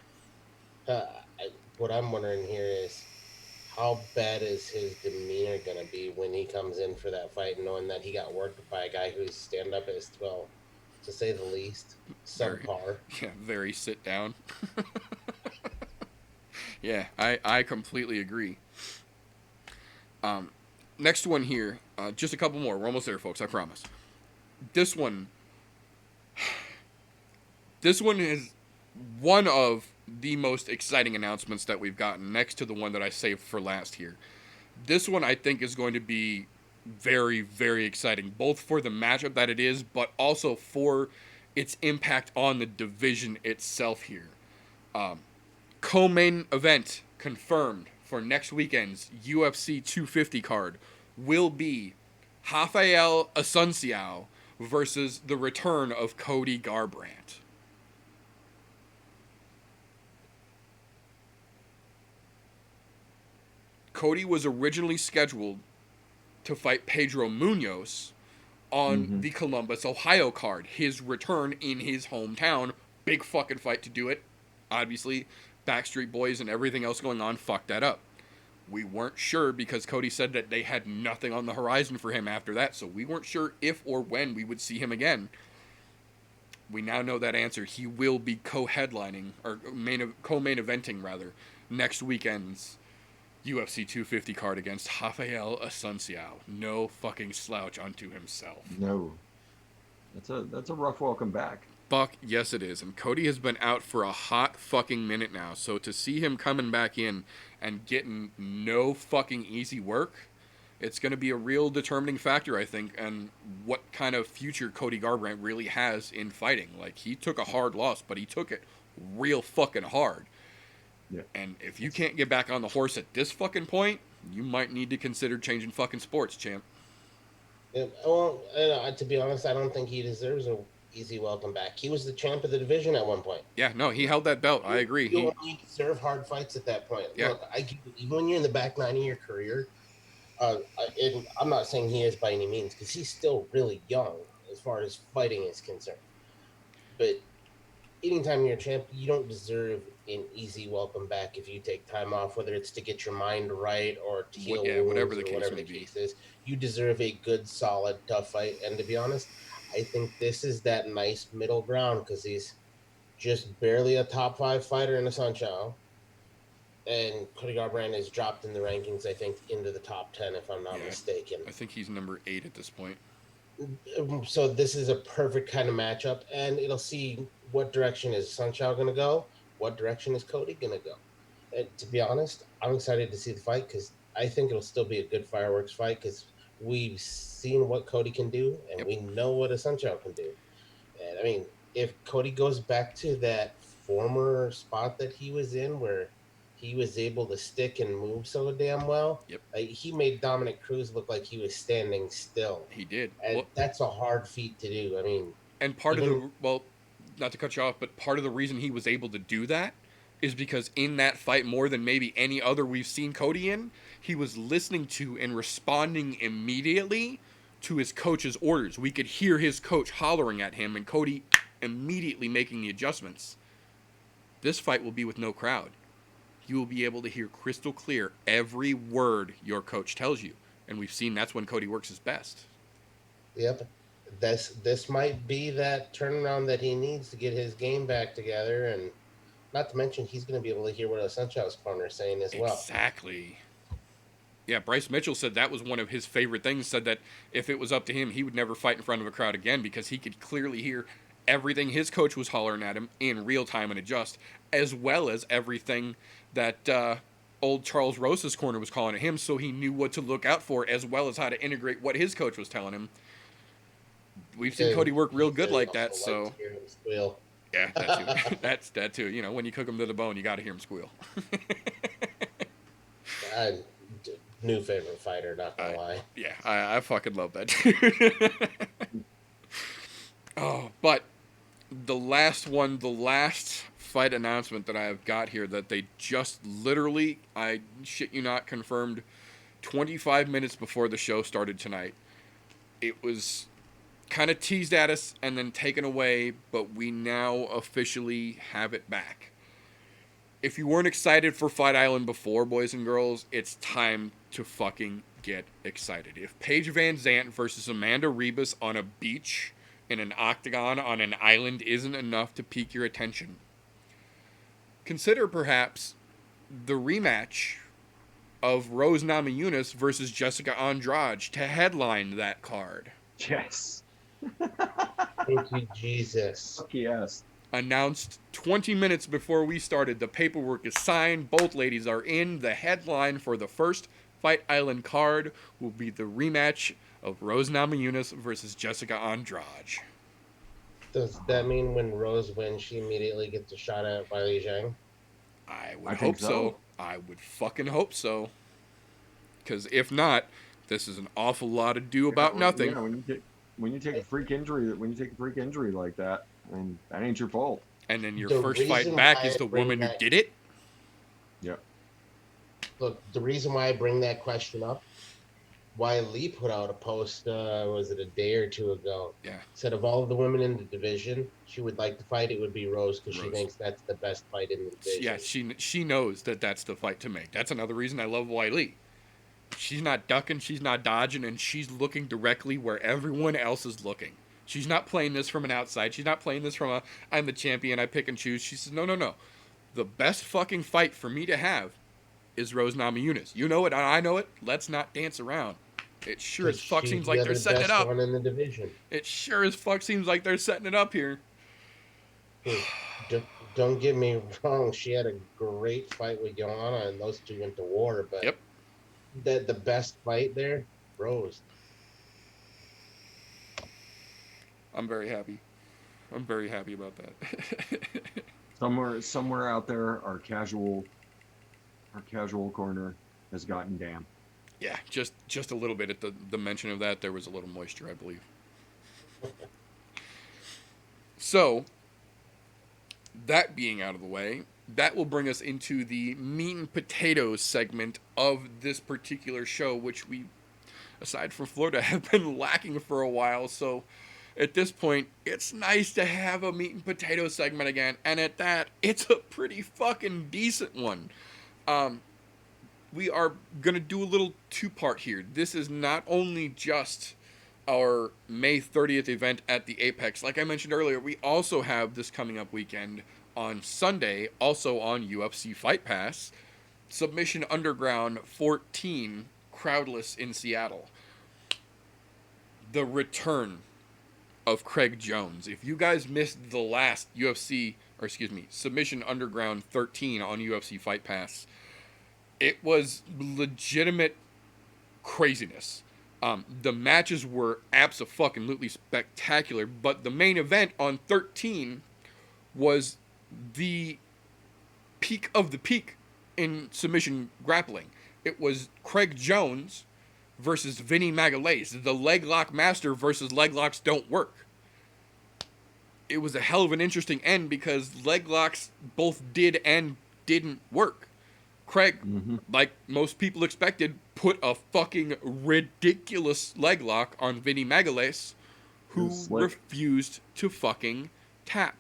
What I'm wondering here is, how bad is his demeanor going to be when he comes in for that fight, knowing that he got worked by a guy whose stand-up is, well, to say the least, subpar. Very sit down. Yeah, I completely agree. Next one here, just a couple more. We're almost there, folks, I promise. This one is one of the most exciting announcements that we've gotten, next to the one that I saved for last here. This one, I think, is going to be very, very exciting, both for the matchup that it is, but also for its impact on the division itself here. Co-main event confirmed for next weekend's UFC 250 card will be Rafael Asunciao versus the return of Cody Garbrandt. Cody was originally scheduled to fight Pedro Munoz on the Columbus, Ohio card. His return in his hometown. Big fucking fight to do it. Obviously, Backstreet Boys and everything else going on fucked that up. We weren't sure because Cody said that they had nothing on the horizon for him after that, so we weren't sure if or when we would see him again. We now know that answer. He will be co-headlining, or co-main eventing, rather, next weekend's UFC 250 card against Rafael Asunciao. No fucking slouch unto himself. No. That's a rough welcome back. Fuck, yes it is. And Cody has been out for a hot fucking minute now. So to see him coming back in and getting no fucking easy work, it's going to be a real determining factor, I think, and what kind of future Cody Garbrandt really has in fighting. Like, he took a hard loss, but he took it real fucking hard. Yeah. And if you can't get back on the horse at this fucking point, you might need to consider changing fucking sports, champ. Yeah, well, to be honest, I don't think he deserves a easy welcome back. He was the champ of the division at one point. Yeah, no, he held that belt. I agree. You only deserve hard fights at that point. Yeah. Look, even when you're in the back nine of your career, and I'm not saying he is by any means because he's still really young as far as fighting is concerned. But anytime you're a champ, you don't deserve an easy welcome back if you take time off, whether it's to get your mind right or to heal wounds whatever the or case whatever may the be. case is. You deserve a good, solid, tough fight. And to be honest, I think this is that nice middle ground because he's just barely a top 5 fighter in the Sunshine. And Cody Garbrandt is dropped in the rankings, I think, into the top 10, if I'm not mistaken. I think he's number 8 at this point. So this is a perfect kind of matchup, and it'll see what direction is Sunshine going to go, what direction is Cody going to go. And to be honest, I'm excited to see the fight because I think it'll still be a good fireworks fight because we've seen what Cody can do, and we know what a Sunshine can do. And I mean, if Cody goes back to that former spot that he was in where he was able to stick and move so damn well. He made Dominic Cruz look like he was standing still. He did. And that's a hard feat to do. I mean, and part of the, well, not to cut you off, but part of the reason he was able to do that is because in that fight, more than maybe any other we've seen Cody in, he was listening to and responding immediately to his coach's orders. We could hear his coach hollering at him and Cody immediately making the adjustments. This fight will be with no crowd. You will be able to hear crystal clear every word your coach tells you. And we've seen that's when Cody works his best. Yep. This might be that turnaround that he needs to get his game back together. And not to mention, he's going to be able to hear what a Sunshine's corner is saying as well. Exactly. Yeah, Bryce Mitchell said that was one of his favorite things, said that if it was up to him, he would never fight in front of a crowd again because he could clearly hear everything his coach was hollering at him in real time and adjust, as well as everything that old Charles Rosa's corner was calling at him, so he knew what to look out for, as well as how to integrate what his coach was telling him. We've seen Cody work real good like that, so... Yeah, that too. That's that too. You know, when you cook him to the bone, you got to hear him squeal. New favorite fighter, not gonna lie. Yeah, I fucking love that dude. Oh, but the last fight announcement that I have got here that they just literally, I shit you not, confirmed 25 minutes before the show started tonight. It was kind of teased at us and then taken away, but we now officially have it back. If you weren't excited for Fight Island before, boys and girls, it's time to fucking get excited. If Paige Van Zandt versus Amanda Ribas on a beach in an octagon on an island isn't enough to pique your attention, consider perhaps the rematch of Rose Namajunas versus Jessica Andrade to headline that card. Yes. Thank you, Jesus. Fuck yes. Announced 20 minutes before we started. The paperwork is signed. Both ladies are in. The headline for the first Fight Island card will be the rematch of Rose Namajunas versus Jessica Andrade. Does that mean when Rose wins, she immediately gets a shot at Weili Zhang? I would hope so. I would fucking hope so. Because if not, this is an awful lot of do about nothing. Yeah, when you take a freak injury like that, I mean, that ain't your fault. And then your first fight back is the woman who did it? Yep. Look, the reason why I bring that question up, why Lee put out a post, was it a day or two ago? Yeah. Said of all of the women in the division, she would like to fight, it would be Rose because she thinks that's the best fight in the division. Yeah, she knows that that's the fight to make. That's another reason I love Weili. She's not ducking, she's not dodging, and she's looking directly where everyone else is looking. She's not playing this from an outside. She's not playing this from a, I'm the champion, I pick and choose. She says, no. The best fucking fight for me to have is Rose Namajunas. You know it, I know it. Let's not dance around. It sure as fuck seems like they're setting it up. One in the division. It sure as fuck seems like they're setting it up here. Don't get me wrong. She had a great fight with Joanna, and those two went to war. But the best fight there, Rose. I'm very happy. I'm very happy about that. Somewhere out there are casual our casual corner has gotten damp. Yeah, just a little bit at the mention of that. There was a little moisture, I believe. So, that being out of the way, that will bring us into the meat and potatoes segment of this particular show, which we, aside from Florida, have been lacking for a while. So, at this point, it's nice to have a meat and potatoes segment again. And at that, it's a pretty fucking decent one. We are going to do a little two-part here. This is not only just our May 30th event at the Apex. Like I mentioned earlier, we also have this coming up weekend on Sunday, also on UFC Fight Pass, Submission Underground 14, Crowdless in Seattle. The return of Craig Jones. If you guys missed the last Submission Underground 13 on UFC Fight Pass, it was legitimate craziness. The matches were abso-fucking-lutely spectacular, but the main event on 13 was the peak of the peak in submission grappling. It was Craig Jones versus Vinny Magalhaes, the leg lock master versus leg locks don't work. It was a hell of an interesting end because leg locks both did and didn't work. Craig, like most people expected, put a fucking ridiculous leg lock on Vinny Magalhaes, who refused to fucking tap.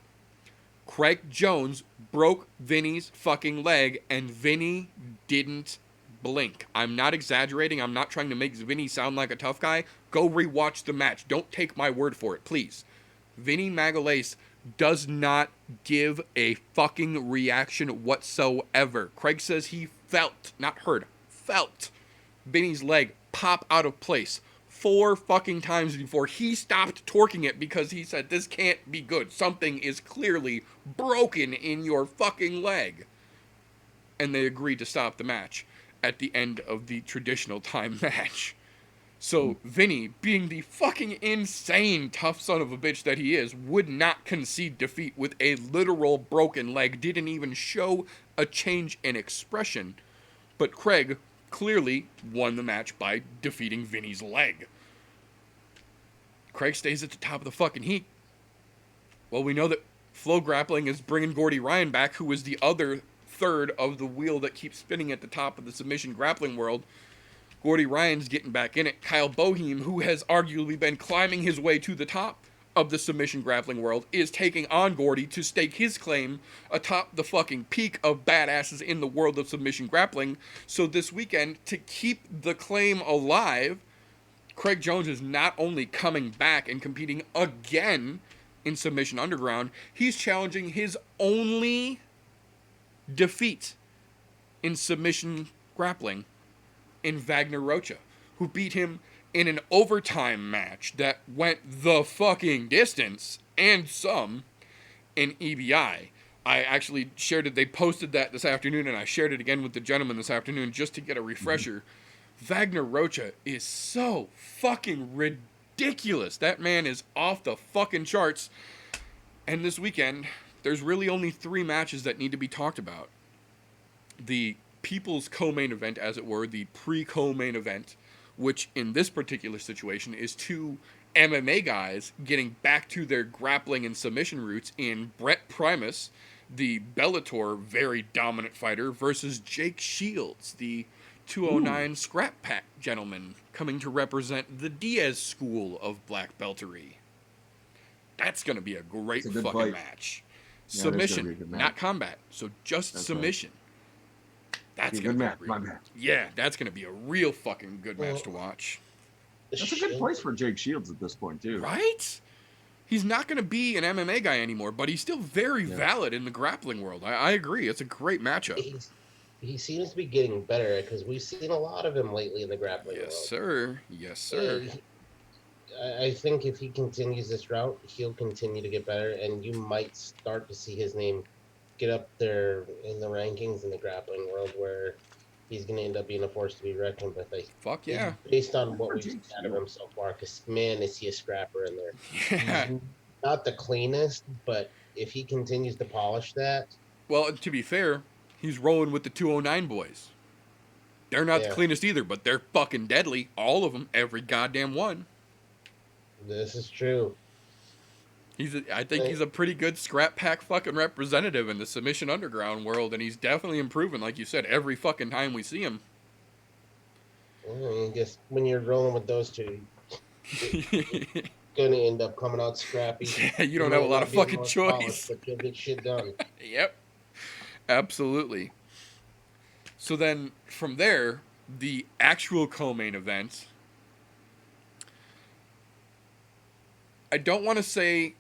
Craig Jones broke Vinny's fucking leg, and Vinny didn't blink. I'm not exaggerating. I'm not trying to make Vinny sound like a tough guy. Go rewatch the match. Don't take my word for it, please. Vinny Magalhaes does not give a fucking reaction whatsoever. Craig says he felt, not heard, felt Vinny's leg pop out of place 4 fucking times before he stopped torquing it because he said, this can't be good. Something is clearly broken in your fucking leg. And they agreed to stop the match at the end of the traditional time match. So Vinny, being the fucking insane tough son of a bitch that he is, would not concede defeat with a literal broken leg, didn't even show a change in expression. But Craig clearly won the match by defeating Vinny's leg. Craig stays at the top of the fucking heap. Well, we know that Flow Grappling is bringing Gordy Ryan back, who is the other third of the wheel that keeps spinning at the top of the submission grappling world. Gordy Ryan's getting back in it. Kyle Boehm, who has arguably been climbing his way to the top of the submission grappling world, is taking on Gordy to stake his claim atop the fucking peak of badasses in the world of submission grappling. So this weekend, to keep the claim alive, Craig Jones is not only coming back and competing again in Submission Underground, he's challenging his only defeat in submission grappling in Wagner Rocha, who beat him in an overtime match that went the fucking distance and some in EBI. I actually shared it. They posted that this afternoon, and I shared it again with the gentleman this afternoon just to get a refresher. Wagner Rocha is so fucking ridiculous. That man is off the fucking charts. And this weekend, there's really only 3 matches that need to be talked about. The People's co-main event, as it were, the pre-co-main event, which in this particular situation is 2 MMA guys getting back to their grappling and submission roots in Brett Primus, the Bellator very dominant fighter, versus Jake Shields, the 209 scrap pack gentleman, coming to represent the Diaz school of black beltery. That's going to be a great fucking match. Yeah, Submission, not combat. So just submission. Right. That's gonna be a good match. Yeah, that's gonna be a real fucking good match to watch. That's a good place for Jake Shields at this point too. Right? He's not gonna be an MMA guy anymore, but he's still very valid in the grappling world. I agree. It's a great matchup. He seems to be getting better because we've seen a lot of him lately in the grappling world. Yes, sir. Yes, sir. I think if he continues this route, he'll continue to get better, and you might start to see his name get up there in the rankings in the grappling world, where he's going to end up being a force to be reckoned with. Fuck yeah. Based on what we've seen out of him so far, because man, is he a scrapper in there. Yeah. He's not the cleanest, but if he continues to polish that. Well, to be fair, He's rolling with the 209 boys. They're not the cleanest either, but they're fucking deadly. All of them, every goddamn one. This is true. I think he's a pretty good scrap pack fucking representative in the submission underground world, and he's definitely improving, like you said, every fucking time we see him. I guess when you're rolling with those two, you're gonna end up coming out scrappy. Yeah, you don't have a lot of fucking choice. But you'll get shit done. Yep. Absolutely. So then, from there, the actual co-main event, I don't want to say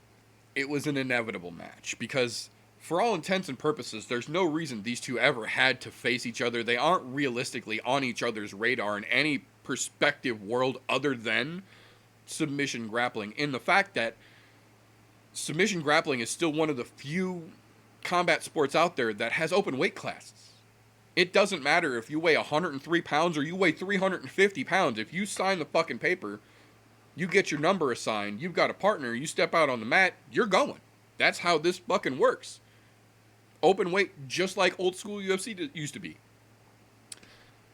it was an inevitable match, because for all intents and purposes, there's no reason these two ever had to face each other. They aren't realistically on each other's radar in any perspective world other than submission grappling, in the fact that submission grappling is still one of the few combat sports out there that has open weight classes. It doesn't matter if you weigh 103 pounds or you weigh 350 pounds. If you sign the fucking paper, you get your number assigned, you've got a partner, you step out on the mat, you're going. That's how this fucking works. Open weight, just like old school UFC used to be.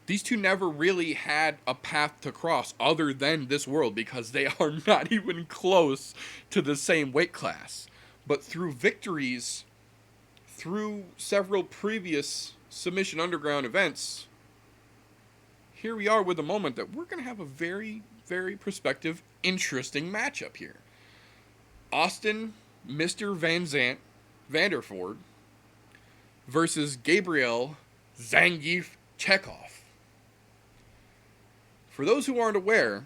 These two never really had a path to cross other than this world, because they are not even close to the same weight class. But through victories, through several previous Submission Underground events, here we are with a moment that we're going to have a very, very prospective, interesting matchup here. Austin, Mr. Van Zant, Vanderford versus Gabriel Zangief Chekhov. For those who aren't aware,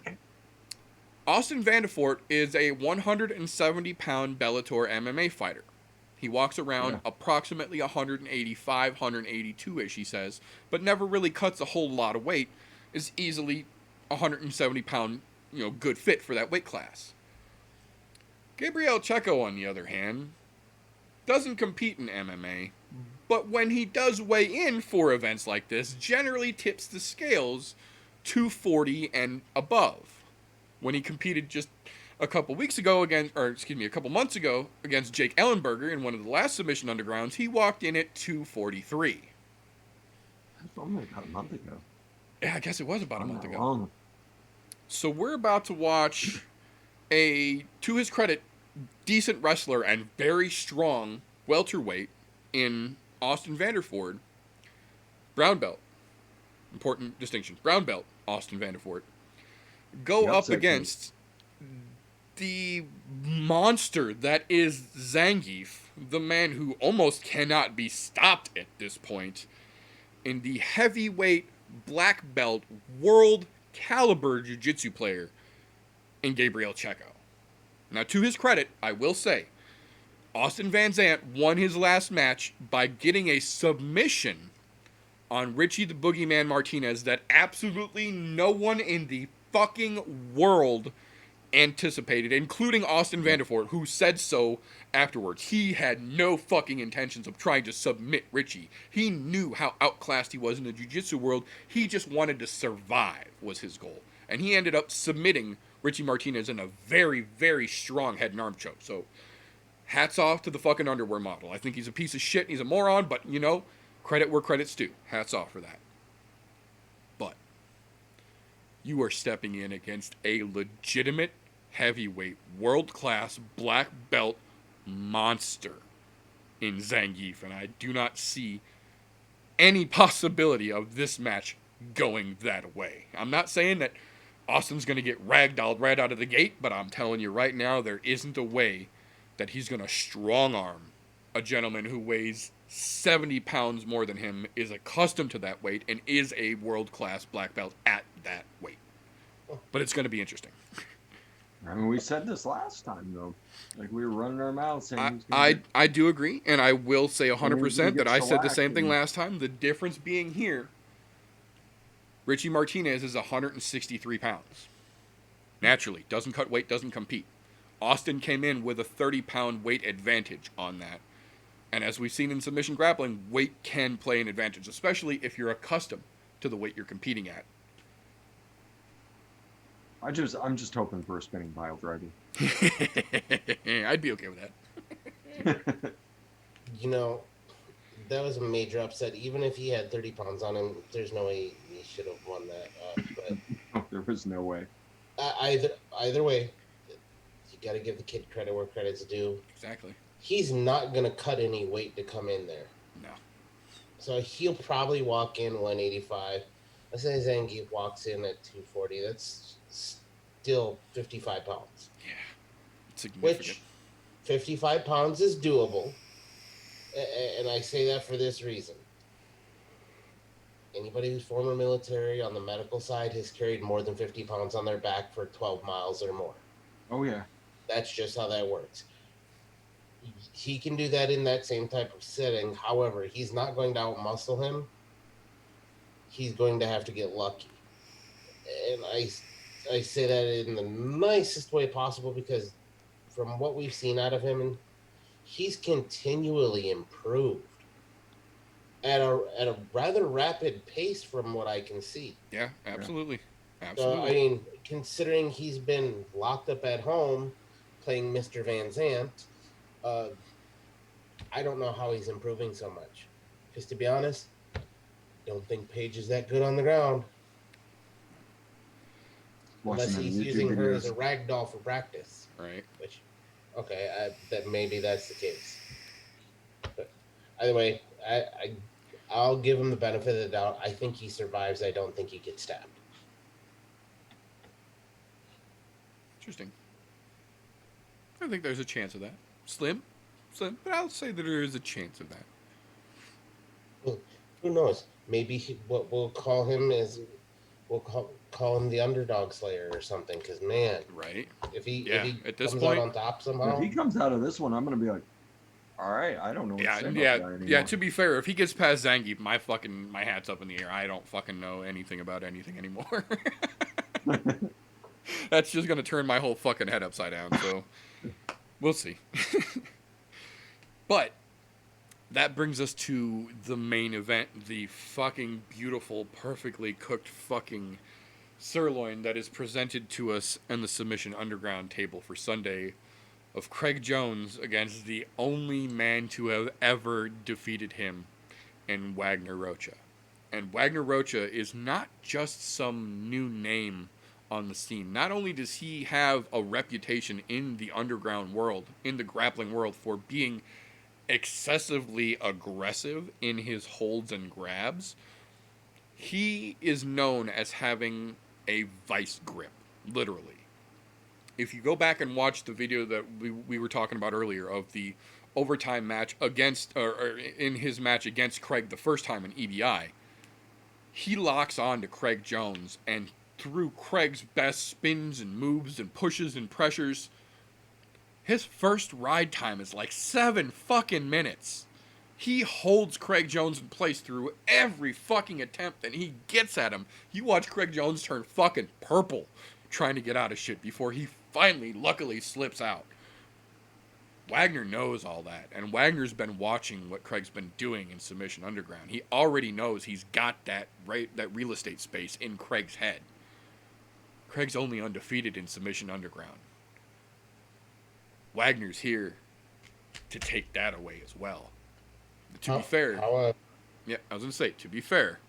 Austin Vanderford is a 170-pound Bellator MMA fighter. He walks around approximately 185, 182-ish, he says, but never really cuts a whole lot of weight. Is easily 170-pound, good fit for that weight class. Gabriel Checo, on the other hand, doesn't compete in MMA, but when he does weigh in for events like this, generally tips the scales 240 and above. When he competed just a couple months ago against Jake Ellenberger in one of the last Submission Undergrounds, he walked in at 243. That's only about a month ago. Yeah, I guess it was about a month ago. Long. So we're about to watch to his credit, decent wrestler and very strong welterweight in Austin Vanderford. Brown belt. Important distinction. Brown belt, Austin Vanderford. Go up against the monster that is Zangief, the man who almost cannot be stopped at this point, in the heavyweight black belt world caliber jiu-jitsu player in Gabriel Checo. Now, to his credit, I will say, Austin Van Zant won his last match by getting a submission on Richie the Boogeyman Martinez that absolutely no one in the fucking world anticipated, including Austin Vanderford, who said so afterwards. He had no fucking intentions of trying to submit Richie. He knew how outclassed he was in the jiu-jitsu world. He just wanted to survive, was his goal. And he ended up submitting Richie Martinez in a very, very strong head and arm choke. So, hats off to the fucking underwear model. I think he's a piece of shit and he's a moron, but, credit where credit's due. Hats off for that. But you are stepping in against a legitimate heavyweight, world-class black belt monster in Zangief, and I do not see any possibility of this match going that way. I'm not saying that Austin's going to get ragdolled right out of the gate, but I'm telling you right now, there isn't a way that he's going to strong-arm a gentleman who weighs 70 pounds more than him, is accustomed to that weight, and is a world-class black belt at that weight. But it's going to be interesting. I mean, we said this last time, though. Like, we were running our mouths saying... I do agree, and I will say 100% that I said the same thing last time. The difference being here, Richie Martinez is 163 pounds. Naturally, doesn't cut weight, doesn't compete. Austin came in with a 30-pound weight advantage on that. And as we've seen in submission grappling, weight can play an advantage, especially if you're accustomed to the weight you're competing at. I'm just hoping for a spinning pile driver. I'd be okay with that. that was a major upset. Even if he had 30 pounds on him, there's no way he should have won that. But There was no way. either way, you got to give the kid credit where credit's due. Exactly. He's not gonna cut any weight to come in there. No. So he'll probably walk in 185. Let's say Zangief walks in at 240. That's still 55 pounds. Yeah. It's significant. Which 55 pounds is doable. And I say that for this reason. Anybody who's former military on the medical side has carried more than 50 pounds on their back for 12 miles or more. Oh yeah. That's just how that works. He can do that in that same type of setting. However, he's not going to outmuscle him. He's going to have to get lucky. And I say that in the nicest way possible because from what we've seen out of him, he's continually improved at a rather rapid pace from what I can see. Yeah, absolutely. So, Absolutely. I mean, considering he's been locked up at home playing Mr. Van Zant, I don't know how he's improving so much. Because to be honest, don't think Paige is that good on the ground. Watching Unless them he's YouTube using her videos. as a rag doll for practice. Right. Which, okay, that maybe that's the case. But either way, I'll give him the benefit of the doubt. I think he survives. I don't think he gets stabbed. Interesting. I think there's a chance of that. Slim, but I'll say that there is a chance of that. Well, who knows? Maybe what we'll call him is we'll call him the underdog slayer or something. Because man, Right. if he At this comes point, out on top somehow, If he comes out of this one, I'm gonna be like, all right, I don't know what to say about that yeah. anymore. To be fair, if he gets past Zangief, my hat's up in the air. I don't fucking know anything about anything anymore. That's just gonna turn my whole fucking head upside down. So we'll see. But that brings us to the main event, the fucking beautiful, perfectly cooked fucking sirloin that is presented to us on the Submission Underground table for Sunday of Craig Jones against the only man to have ever defeated him in Wagner Rocha. And Wagner Rocha is not just some new name on the scene. Not only does he have a reputation in the underground world, in the grappling world, for being excessively aggressive in his holds and grabs, he is known as having a vice grip, literally. If you go back and watch the video that we were talking about earlier of the overtime match against, or in his match against Craig the first time in EBI, he locks on to Craig Jones, and through Craig's best spins and moves and pushes and pressures, his first ride time is like 7 fucking minutes. He holds Craig Jones in place through every fucking attempt that he gets at him. You watch Craig Jones turn fucking purple trying to get out of shit before he finally, luckily, slips out. Wagner knows all that, and Wagner's been watching what Craig's been doing in Submission Underground. He already knows he's got that real estate space in Craig's head. Craig's only undefeated in Submission Underground. Wagner's here to take that away as well. To be fair, I was going to say, to be fair,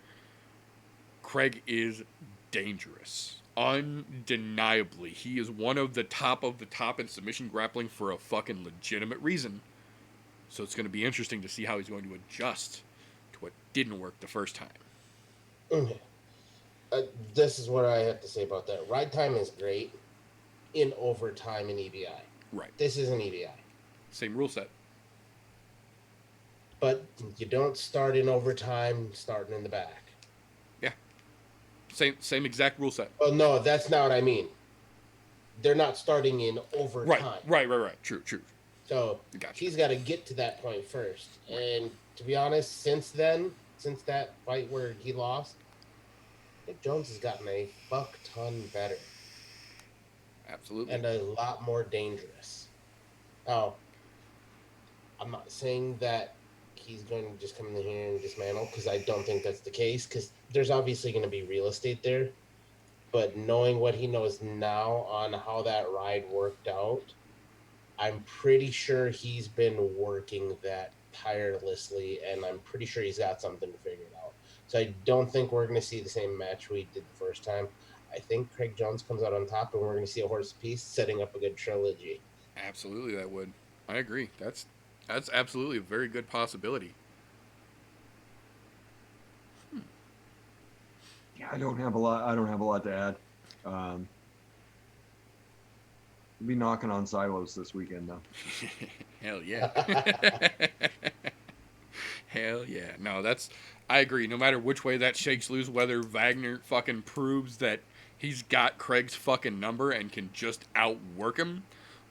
Craig is dangerous. Undeniably. He is one of the top in submission grappling for a fucking legitimate reason. So it's going to be interesting to see how he's going to adjust to what didn't work the first time. This is what I have to say about that. Ride time is great in overtime in EBI. Right. This is an EBI. Same rule set. But you don't start in overtime starting in the back. Yeah. Same exact rule set. Oh, no, that's not what I mean. They're not starting in overtime. Right. True. So Gotcha. he's got to get to that point first. And to be honest, since that fight where he lost, Nick Jones has gotten a fuck ton better. Absolutely. And a lot more dangerous. Now, I'm not saying that he's going to just come in here and dismantle, because I don't think that's the case, because there's obviously going to be real estate there. But knowing what he knows now on how that ride worked out, I'm pretty sure he's been working that tirelessly, and I'm pretty sure he's got something figured out. So I don't think we're going to see the same match we did the first time. I think Craig Jones comes out on top, and we're going to see a horse piece setting up a good trilogy. Absolutely, that would. I agree. That's absolutely a very good possibility. Yeah, I don't have a lot. I don't have a lot to add. We'll be knocking on silos this weekend, though. Hell yeah. Hell yeah. No, that's. I agree. No matter which way that shakes loose, whether Wagner fucking proves that he's got Craig's fucking number and can just outwork him,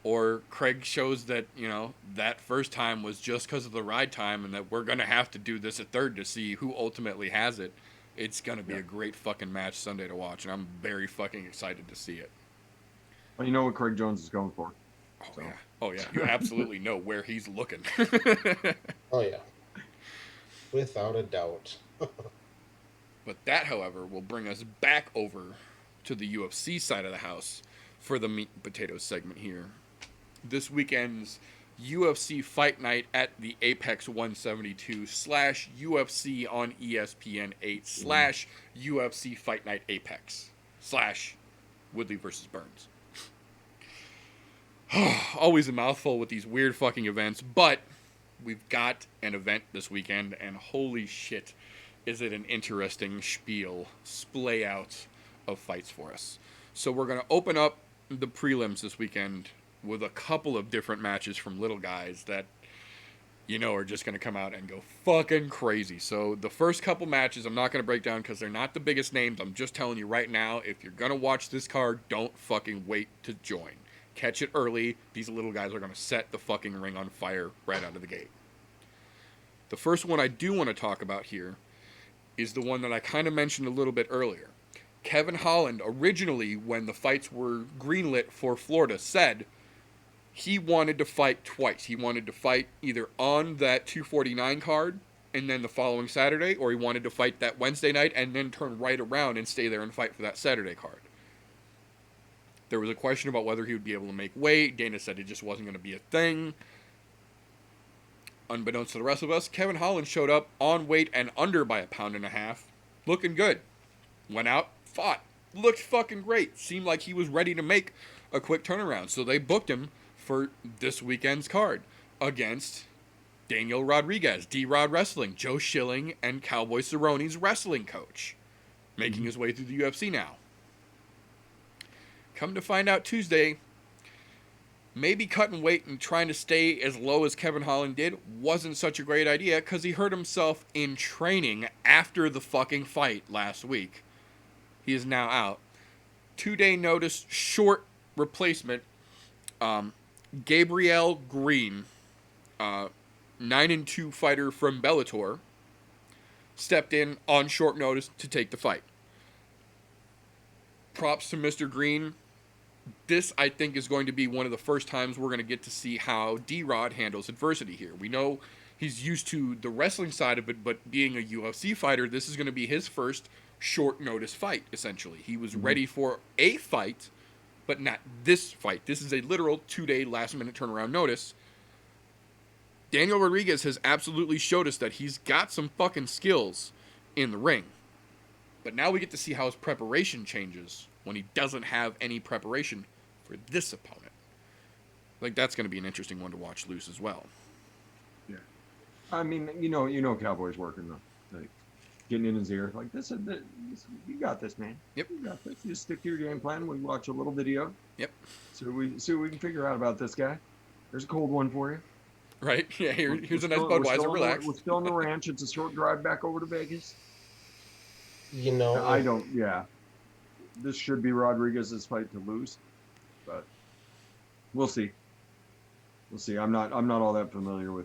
or Craig shows that, that first time was just because of the ride time and that we're going to have to do this a third to see who ultimately has it. It's going to be a great fucking match Sunday to watch, and I'm very fucking excited to see it. Well, you know what Craig Jones is going for. Oh, so. Yeah. Oh, yeah. You absolutely know where he's looking. Oh, yeah. Without a doubt. But that, however, will bring us back over to the UFC side of the house for the meat and potatoes segment here. This weekend's UFC Fight Night at the Apex 172 / UFC on ESPN 8 / UFC Fight Night Apex / Woodley versus Burns. Always a mouthful with these weird fucking events, but we've got an event this weekend, and holy shit, is it an interesting splay out of fights for us. So we're going to open up the prelims this weekend with a couple of different matches from little guys that, are just going to come out and go fucking crazy. So the first couple matches I'm not going to break down because they're not the biggest names. I'm just telling you right now, if you're going to watch this card, don't fucking wait to join. Catch it early. These little guys are going to set the fucking ring on fire right out of the gate. The first one I do want to talk about here is the one that I kind of mentioned a little bit earlier. Kevin Holland, originally, when the fights were greenlit for Florida, said he wanted to fight twice. He wanted to fight either on that 249 card and then the following Saturday, or he wanted to fight that Wednesday night and then turn right around and stay there and fight for that Saturday card. There was a question about whether he would be able to make weight. Dana said it just wasn't going to be a thing. Unbeknownst to the rest of us, Kevin Holland showed up on weight and under by 1.5 pounds, looking good. Went out, fought, looked fucking great. Seemed like he was ready to make a quick turnaround. So they booked him for this weekend's card against Daniel Rodriguez, D-Rod Wrestling, Joe Schilling, and Cowboy Cerrone's wrestling coach, making his way through the UFC now. Come to find out Tuesday, maybe cutting weight and trying to stay as low as Kevin Holland did wasn't such a great idea because he hurt himself in training after the fucking fight last week. He is now out. 2-day notice, short replacement. Gabriel Green, 9-2 fighter from Bellator, stepped in on short notice to take the fight. Props to Mr. Green. This, I think, is going to be one of the first times we're going to get to see how D-Rod handles adversity here. We know he's used to the wrestling side of it, but being a UFC fighter, this is going to be his first short notice fight, essentially. He was ready for a fight, but not this fight. This is a literal 2-day last-minute turnaround notice. Daniel Rodriguez has absolutely showed us that he's got some fucking skills in the ring. But now we get to see how his preparation changes when he doesn't have any preparation for this opponent. Like, that's going to be an interesting one to watch loose as well. Yeah. I mean, Cowboy's working though. Like, getting in his ear. Like, this, you got this, man. Yep. You got this. You just stick to your game plan. We watch a little video. Yep. So we see what we can figure out about this guy. There's a cold one for you. Right? Yeah, here's a nice Budweiser. Relax. We're still on the ranch. It's a short drive back over to Vegas. Yeah. This should be Rodriguez's fight to lose, but we'll see. I'm not all that familiar with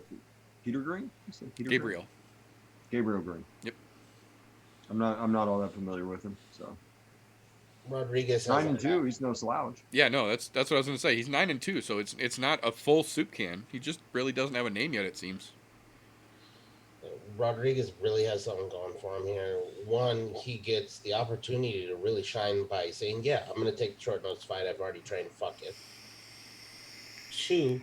Peter Green. Gabriel. Gabriel Green. Yep. I'm not all that familiar with him. So Rodriguez 9-2. He's no slouch. Yeah, no, that's what I was going to say. He's 9-2, so it's not a full soup can. He just really doesn't have a name yet, it seems. Rodriguez really has something going for him here. One, he gets the opportunity to really shine by saying, yeah, I'm going to take the short notice fight. I've already trained. Fuck it. 2,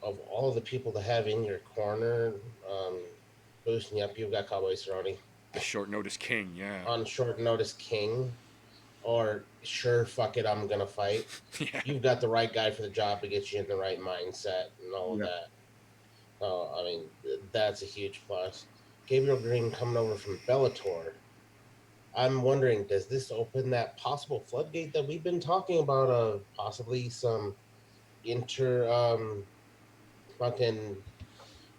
of all the people to have in your corner, boosting you up, you've got Cowboy Cerrone. The short notice king, yeah. On short notice king, or sure, fuck it, I'm gonna fight. Yeah. You've got the right guy for the job to get you in the right mindset and all of Yeah. that. Oh, I mean, that's a huge plus. Gabriel Green coming over from Bellator. I'm wondering, does this open that possible floodgate that we've been talking about of possibly some inter fucking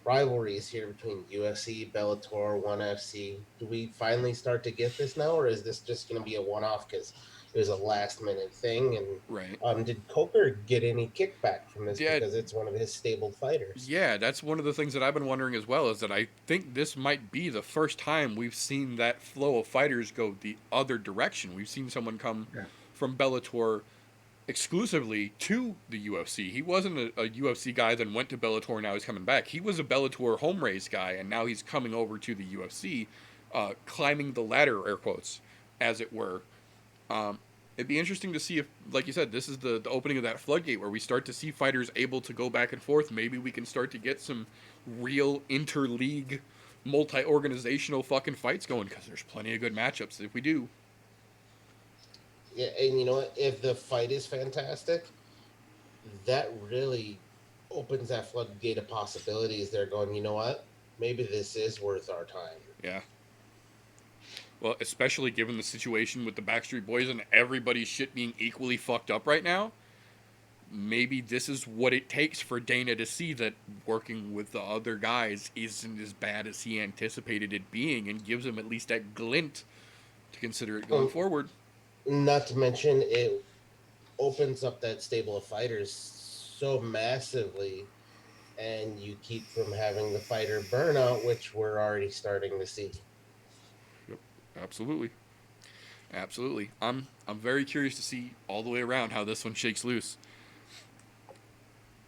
rivalries here between UFC, Bellator, ONE FC? Do we finally start to get this now, or is this just going to be a one-off because it was a last-minute thing? And Right. did Coker get any kickback from this Yeah. because it's one of his stabled fighters? Yeah, that's one of the things that I've been wondering as well, is that I think this might be the first time we've seen that flow of fighters go the other direction. We've seen someone come Yeah. from Bellator exclusively to the UFC. He wasn't a UFC guy, then went to Bellator, now he's coming back. He was a Bellator home raised guy, and now he's coming over to the UFC, climbing the ladder, air quotes, as it were. It'd be interesting to see if, like you said, this is the opening of that floodgate where we start to see fighters able to go back and forth. Maybe we can start to get some real interleague, multi-organizational fucking fights going, because there's plenty of good matchups if we do. Yeah, and you know what? If the fight is fantastic, that really opens that floodgate of possibilities. They're going, you know what? Maybe this is worth our time. Yeah. Well, especially given the situation with the Backstreet Boys and everybody's shit being equally fucked up right now, maybe this is what it takes for Dana to see that working with the other guys isn't as bad as he anticipated it being, and gives him at least that glint to consider it going forward. Not to mention, it opens up that stable of fighters so massively, and you keep from having the fighter burnout, which we're already starting to see. Yep, absolutely. Absolutely. I'm very curious to see all the way around how this one shakes loose.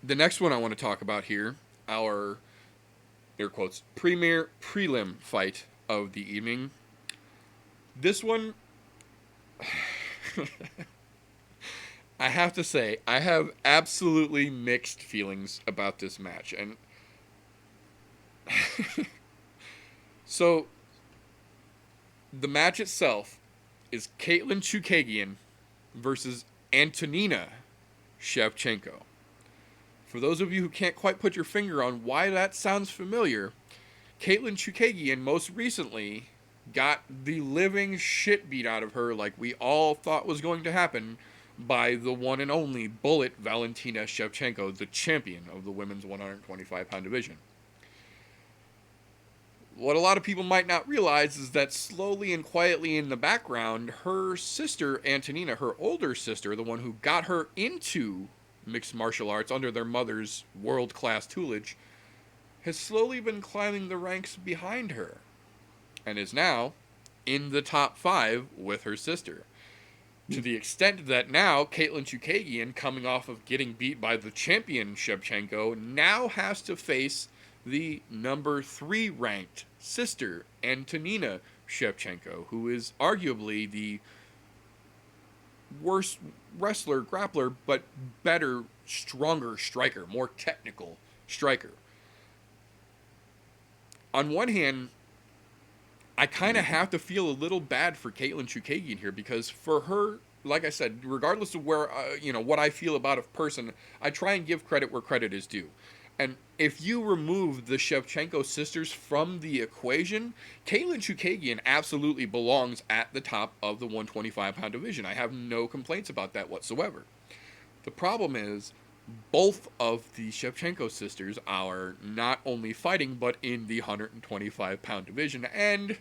The next one I want to talk about here, our, air quotes, premier prelim fight of the evening. This one, I have to say, I have absolutely mixed feelings about this match. And so, the match itself is Caitlin Chukagian versus Antonina Shevchenko. For those of you who can't quite put your finger on why that sounds familiar, Caitlin Chukagian most recently got the living shit beat out of her, like we all thought was going to happen, by the one and only Bullet Valentina Shevchenko, the champion of the women's 125-pound division. What a lot of people might not realize is that slowly and quietly in the background, her sister, Antonina, her older sister, the one who got her into mixed martial arts under their mother's world-class tutelage, has slowly been climbing the ranks behind her, and is now in the top 5 with her sister. To the extent that now Caitlin Chukagian, coming off of getting beat by the champion Shevchenko, now has to face the number 3 ranked sister, Antonina Shevchenko, who is arguably the worst wrestler, grappler, but better, stronger striker, more technical striker. On one hand, I kind of have to feel a little bad for Caitlin Chukagian here, because for her, like I said, regardless of where, what I feel about a person, I try and give credit where credit is due. And if you remove the Shevchenko sisters from the equation, Caitlin Chukagian absolutely belongs at the top of the 125-pound division. I have no complaints about that whatsoever. The problem is, both of the Shevchenko sisters are not only fighting, but in the 125-pound division and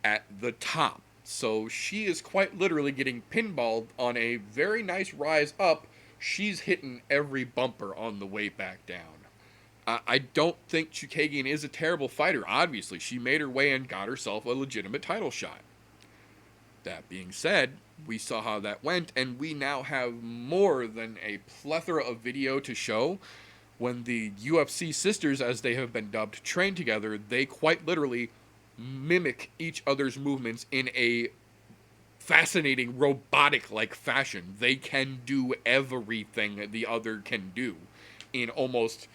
at the top. So she is quite literally getting pinballed on a very nice rise up. She's hitting every bumper on the way back down. I don't think Chukagian is a terrible fighter. Obviously, she made her way and got herself a legitimate title shot. That being said, we saw how that went, and we now have more than a plethora of video to show. When the UFC sisters, as they have been dubbed, train together, they quite literally mimic each other's movements in a fascinating, robotic-like fashion. They can do everything the other can do in almost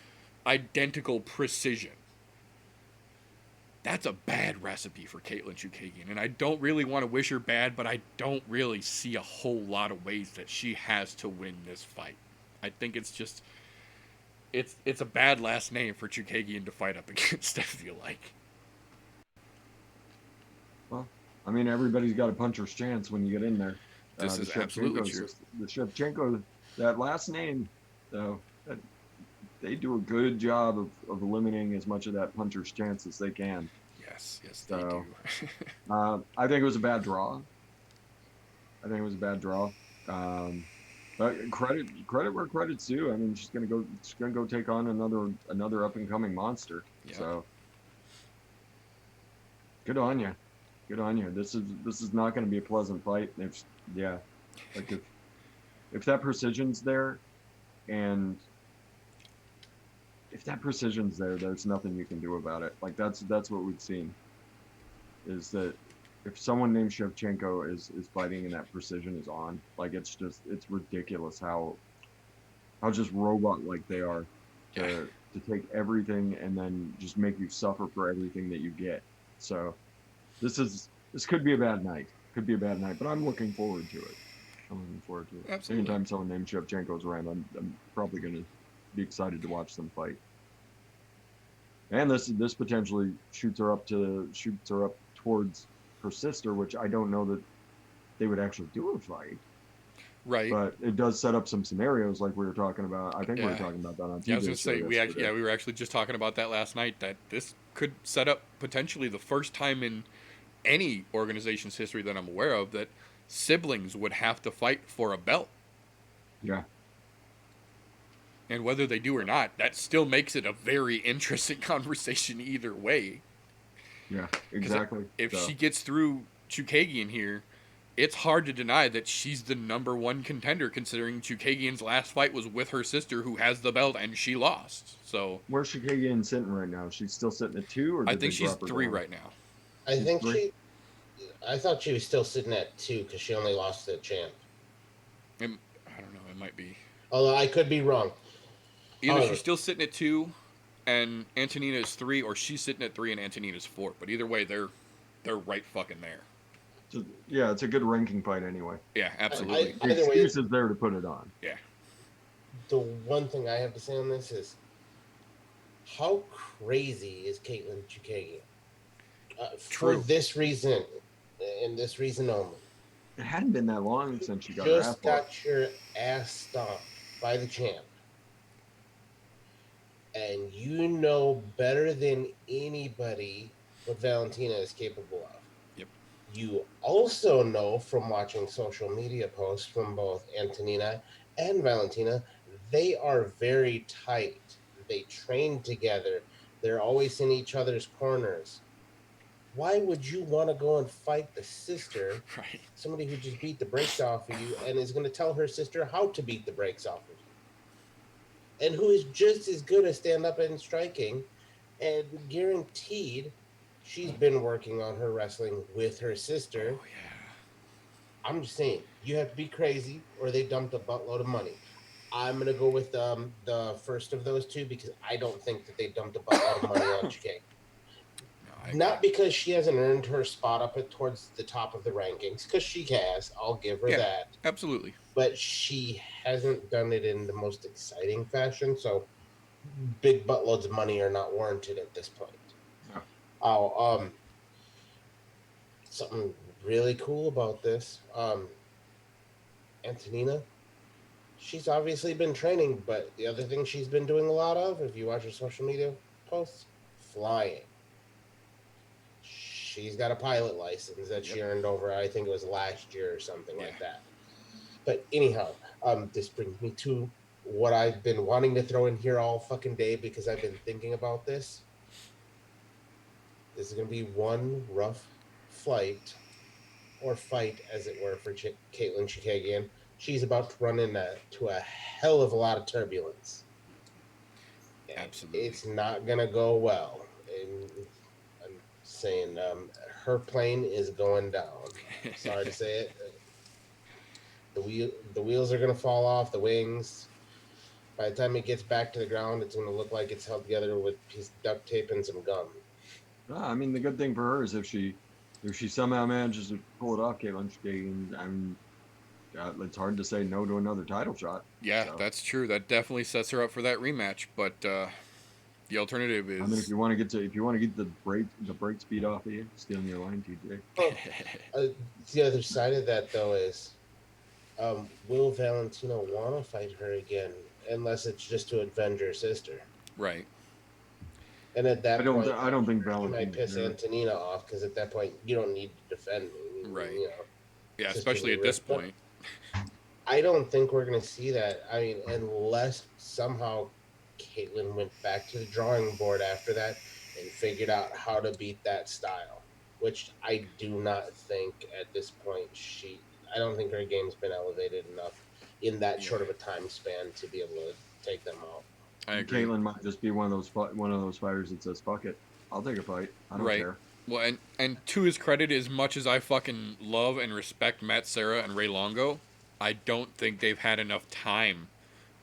identical precision. That's a bad recipe for Caitlin Chukagian, and I don't really want to wish her bad, but I don't really see a whole lot of ways that she has to win this fight. I think it's just it's a bad last name for Chukagian to fight up against, I feel like. Well, I mean, everybody's got a puncher's chance when you get in there. This is absolutely true. The Shevchenko, that last name, though, they do a good job of eliminating as much of that puncher's chance as they can. Yes, they So, do. I think it was a bad draw. But credit where credit's due. I mean, she's gonna go take on another up and coming monster. Yeah. So good on you. Good on you. This is not going to be a pleasant fight. If that precision's there, and if that precision's there, there's nothing you can do about it. Like that's what we've seen. Is that if someone named Shevchenko is fighting and that precision is on, like it's ridiculous how just robot like they are to take everything and then just make you suffer for everything that you get. So this could be a bad night. But I'm looking forward to it. Absolutely. Anytime someone named Shevchenko's around, I'm probably going to be excited to watch them fight. And this potentially shoots her up towards her sister, which I don't know that they would actually do a fight. Right. But it does set up some scenarios like we were talking about. I think we were talking about that on TV. Yeah, I was going to say we were actually just talking about that last night, that this could set up potentially the first time in any organization's history that I'm aware of that siblings would have to fight for a belt. Yeah. And whether they do or not, that still makes it a very interesting conversation either way. Yeah, exactly. If she gets through Chukagian here, it's hard to deny that she's the number one contender, considering Chukagian's last fight was with her sister, who has the belt, and she lost. So where's Chukagian sitting right now? She's still sitting at 2, or I think she's 3 right now. I thought she was still sitting at 2 because she only lost to the champ. I don't know. It might be. Although I could be wrong. Either she's still sitting at 2, and Antonina is 3, or she's sitting at 3 and Antonina's 4. But either way, they're right fucking there. Yeah, it's a good ranking fight anyway. Yeah, absolutely. The excuse is there to put it on. Yeah. The one thing I have to say on this is, how crazy is Caitlin Chukagian? For this reason, and this reason only. It hadn't been that long since she got her ass Just got your ass stomped by the champ. And you know better than anybody what Valentina is capable of. Yep. You also know from watching social media posts from both Antonina and Valentina, they are very tight. They train together. They're always in each other's corners. Why would you want to go and fight the sister, Right. somebody who just beat the brakes off of you and is going to tell her sister how to beat the brakes off of you? And who is just as good at stand-up and striking, and guaranteed she's been working on her wrestling with her sister. Oh, yeah. I'm just saying, you have to be crazy or they dumped a buttload of money. I'm going to go with the first of those two because I don't think that they dumped a buttload of money on Chikane. Not because she hasn't earned her spot up towards the top of the rankings, because she has. I'll give her that. Absolutely. But she hasn't done it in the most exciting fashion, so big buttloads of money are not warranted at this point. No. Something really cool about this. Antonina, she's obviously been training, but the other thing she's been doing a lot of, if you watch her social media posts, flying. She's got a pilot license that she earned over, I think it was last year or something like that. But anyhow, this brings me to what I've been wanting to throw in here all fucking day because I've been thinking about this. This is going to be one rough fight, as it were, for Caitlin Chukagian. She's about to run into a hell of a lot of turbulence. Absolutely. It's not going to go well. And I'm saying her plane is going down. Sorry to say it. The wheels are going to fall off the wings. By the time it gets back to the ground, it's going to look like it's held together with a piece of duct tape and some gum. I mean, the good thing for her is if she somehow manages to pull it off, Caitlin, it's hard to say no to another title shot. Yeah, So, that's true. That definitely sets her up for that rematch. But the alternative is. I mean, if you want to get the break speed off of you, stay on your line, TJ. The other side of that, though, is will Valentino want to fight her again? Unless it's just to avenge her sister. Right. And at that point, I don't think she might Valentino piss Antonina off because at that point, you don't need to defend me. Right. You know, Yeah, especially at this point. I don't think we're going to see that. I mean, unless somehow Caitlyn went back to the drawing board after that and figured out how to beat that style, which I do not think at this point I don't think her game's been elevated enough in that short of a time span to be able to take them out. I agree. Caitlyn might just be one of those fighters that says, "Fuck it, I'll take a fight. I don't care." Well, and to his credit, as much as I fucking love and respect Matt Serra and Ray Longo, I don't think they've had enough time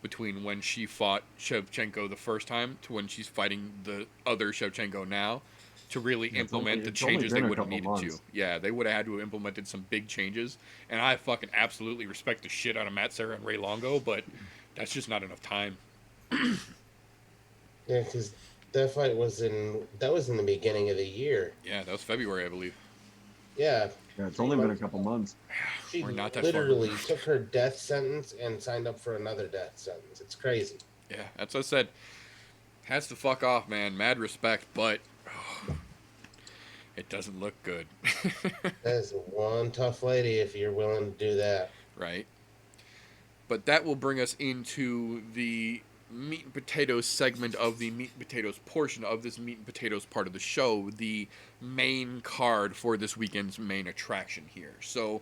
between when she fought Shevchenko the first time to when she's fighting the other Shevchenko now to really implement the changes they would have needed to. Yeah, they would have had to have implemented some big changes. And I fucking absolutely respect the shit out of Matt Serra and Ray Longo, but that's just not enough time. Yeah, because that fight was in the beginning of the year. Yeah, that was February, I believe. Yeah. Yeah, it's only been a couple months. She We're not that literally far. took her death sentence and signed up for another death sentence. It's crazy. Yeah, that's what I said. Has to fuck off, man. Mad respect, but it doesn't look good. That is one tough lady if you're willing to do that. Right. But that will bring us into the meat and potatoes segment of the meat and potatoes portion of this meat and potatoes part of the show, the main card for this weekend's main attraction here. So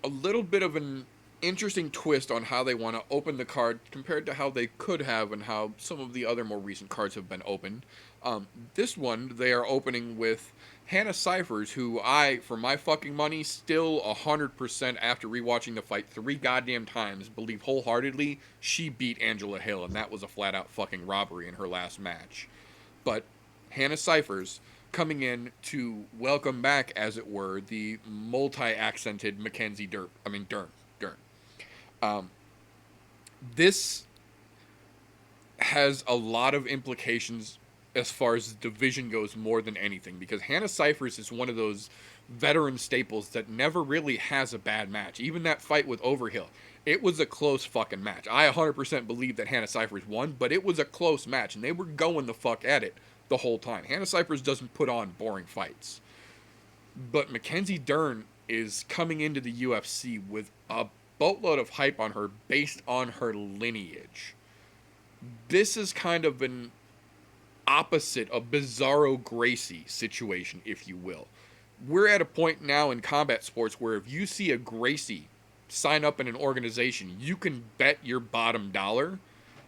a little bit of an interesting twist on how they want to open the card compared to how they could have and how some of the other more recent cards have been opened. This one, they are opening with Hannah Cyphers, who I, for my fucking money, still 100% after rewatching the fight 3 goddamn times, believe wholeheartedly she beat Angela Hill, and that was a flat-out fucking robbery in her last match. But Hannah Cyphers coming in to welcome back, as it were, the multi-accented Mackenzie Dern. This has a lot of implications as far as the division goes more than anything, because Hannah Cyphers is one of those veteran staples that never really has a bad match. Even that fight with Overhill, it was a close fucking match. I 100% believe that Hannah Cyphers won, but it was a close match, and they were going the fuck at it the whole time. Hannah Cyphers doesn't put on boring fights. But Mackenzie Dern is coming into the UFC with a boatload of hype on her based on her lineage. This is kind of an opposite, a Bizarro Gracie situation, if you will. We're at a point now in combat sports where if you see a Gracie sign up in an organization, you can bet your bottom dollar,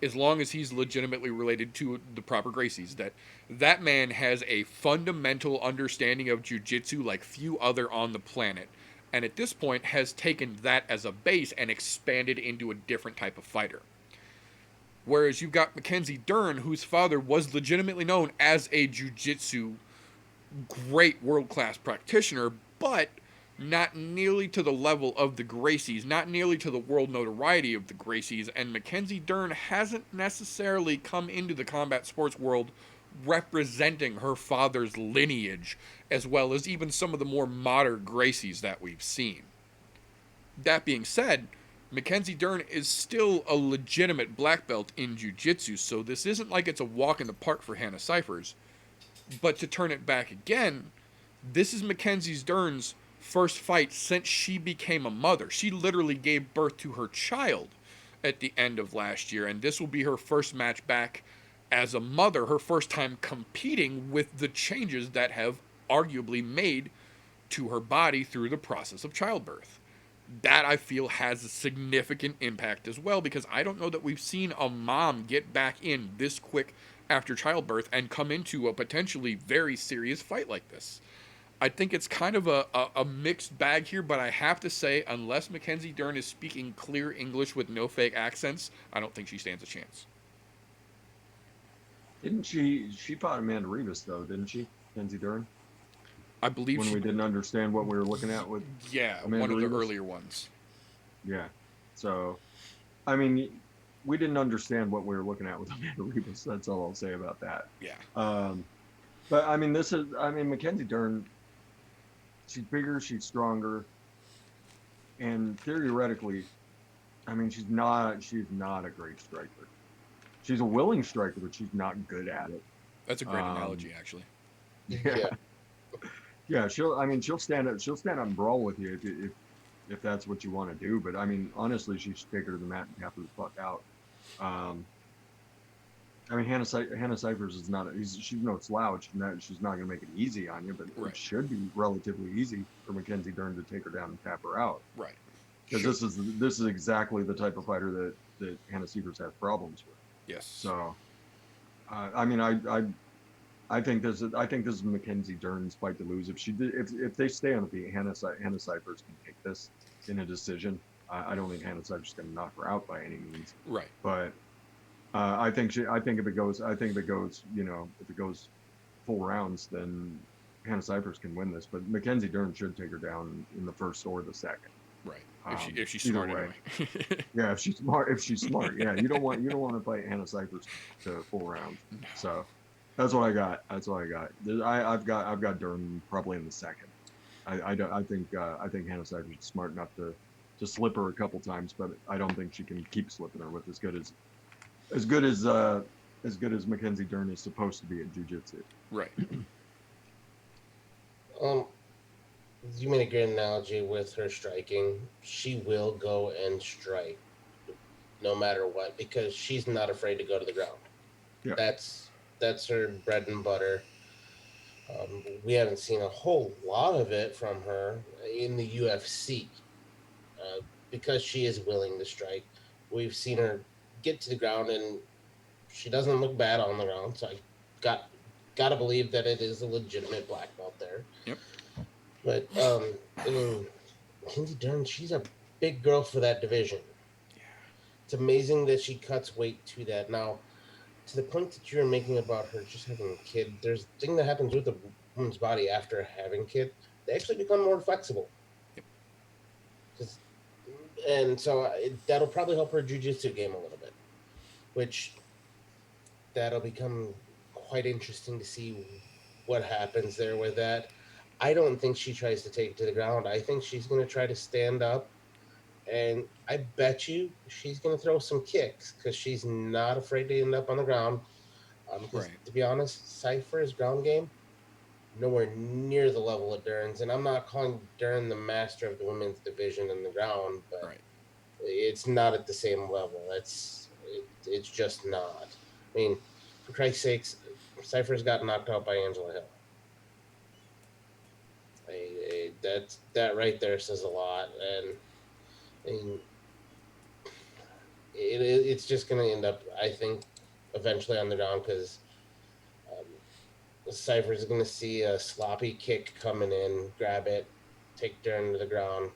as long as he's legitimately related to the proper Gracies, that man has a fundamental understanding of jiu-jitsu like few other on the planet, and at this point has taken that as a base and expanded into a different type of fighter. Whereas you've got Mackenzie Dern, whose father was legitimately known as a jiu-jitsu great world-class practitioner, but not nearly to the level of the Gracies, not nearly to the world notoriety of the Gracies, and Mackenzie Dern hasn't necessarily come into the combat sports world representing her father's lineage, as well as even some of the more modern Gracies that we've seen. That being said, Mackenzie Dern is still a legitimate black belt in jiu-jitsu, so this isn't like it's a walk in the park for Hannah Cyphers. But to turn it back again, this is Mackenzie Dern's first fight since she became a mother. She literally gave birth to her child at the end of last year, and this will be her first match back as a mother, her first time competing with the changes that have arguably made to her body through the process of childbirth. That, I feel, has a significant impact as well, because I don't know that we've seen a mom get back in this quick after childbirth and come into a potentially very serious fight like this. I think it's kind of a mixed bag here, but I have to say, unless Mackenzie Dern is speaking clear English with no fake accents, I don't think she stands a chance. Didn't she fought Amanda Rivas though, didn't she? Kenzie Dern? I believe When she, we didn't understand what we were looking at with yeah, Amanda one of the Rivas? earlier ones. Yeah. So, I mean, we didn't understand what we were looking at with Amanda Rivas. That's all I'll say about that. Yeah, But I mean, Mackenzie Dern, she's bigger, she's stronger, and theoretically, I mean, she's not a great striker. She's a willing striker, but she's not good at it. that's a great Um, analogy, actually. Yeah, yeah. She'll stand up and brawl with you if that's what you want to do. But I mean, honestly, she should take her to the mat and tap her the fuck out. Um, I mean, Hannah Cyphers is not. She's no slouch. She's not going to make it easy on you, but Right. it should be relatively easy for Mackenzie Dern to take her down and tap her out. Right. Because Sure. this is exactly the type of fighter that Hannah Cyphers has problems with. Yes. So, I mean, I think this is Mackenzie Dern's fight to lose. If they stay on the feet, Hannah Cyphers can take this in a decision. I don't think Hannah Cyphers is going to knock her out by any means. Right. But I think if it goes, if it goes full rounds, then Hannah Cyphers can win this. But Mackenzie Dern should take her down in the first or the second. Right. If she's either smart way. anyway. Yeah, if she's smart. Yeah, you don't want to fight Hannah Cyphers to full rounds. No. So that's what I got. I've got Dern probably in the second. I think Hannah Cyphers is smart enough to slip her a couple times, but I don't think she can keep slipping her with as good as Mackenzie Dern is supposed to be at jiu-jitsu. Right. You made a great analogy with her striking. She will go and strike no matter what because she's not afraid to go to the ground. Yeah. That's her bread and butter. We haven't seen a whole lot of it from her in the UFC because she is willing to strike. We've seen her get to the ground and she doesn't look bad on the ground. So I got to believe that it is a legitimate black belt there. Yep. But I mean, Mackenzie Dern, she's a big girl for that division. Yeah. It's amazing that she cuts weight to that. Now, to the point that you're making about her just having a kid, there's a thing that happens with the woman's body after having a kid. They actually become more flexible. Yep. And so that'll probably help her jiu-jitsu game a little bit, which that'll become quite interesting to see what happens there with that. I don't think she tries to take it to the ground. I think she's going to try to stand up, and I bet you she's going to throw some kicks because she's not afraid to end up on the ground. Right. To be honest, Cypher's ground game, nowhere near the level of Dern's, and I'm not calling Dern the master of the women's division in the ground, but Right. it's not at the same level. It's just not. I mean, for Christ's sakes, Cypher's got knocked out by Angela Hill. That right there says a lot, and I mean, it's just going to end up, I think, eventually on the ground because Cypher's going to see a sloppy kick coming in, grab it, take Dern to the ground,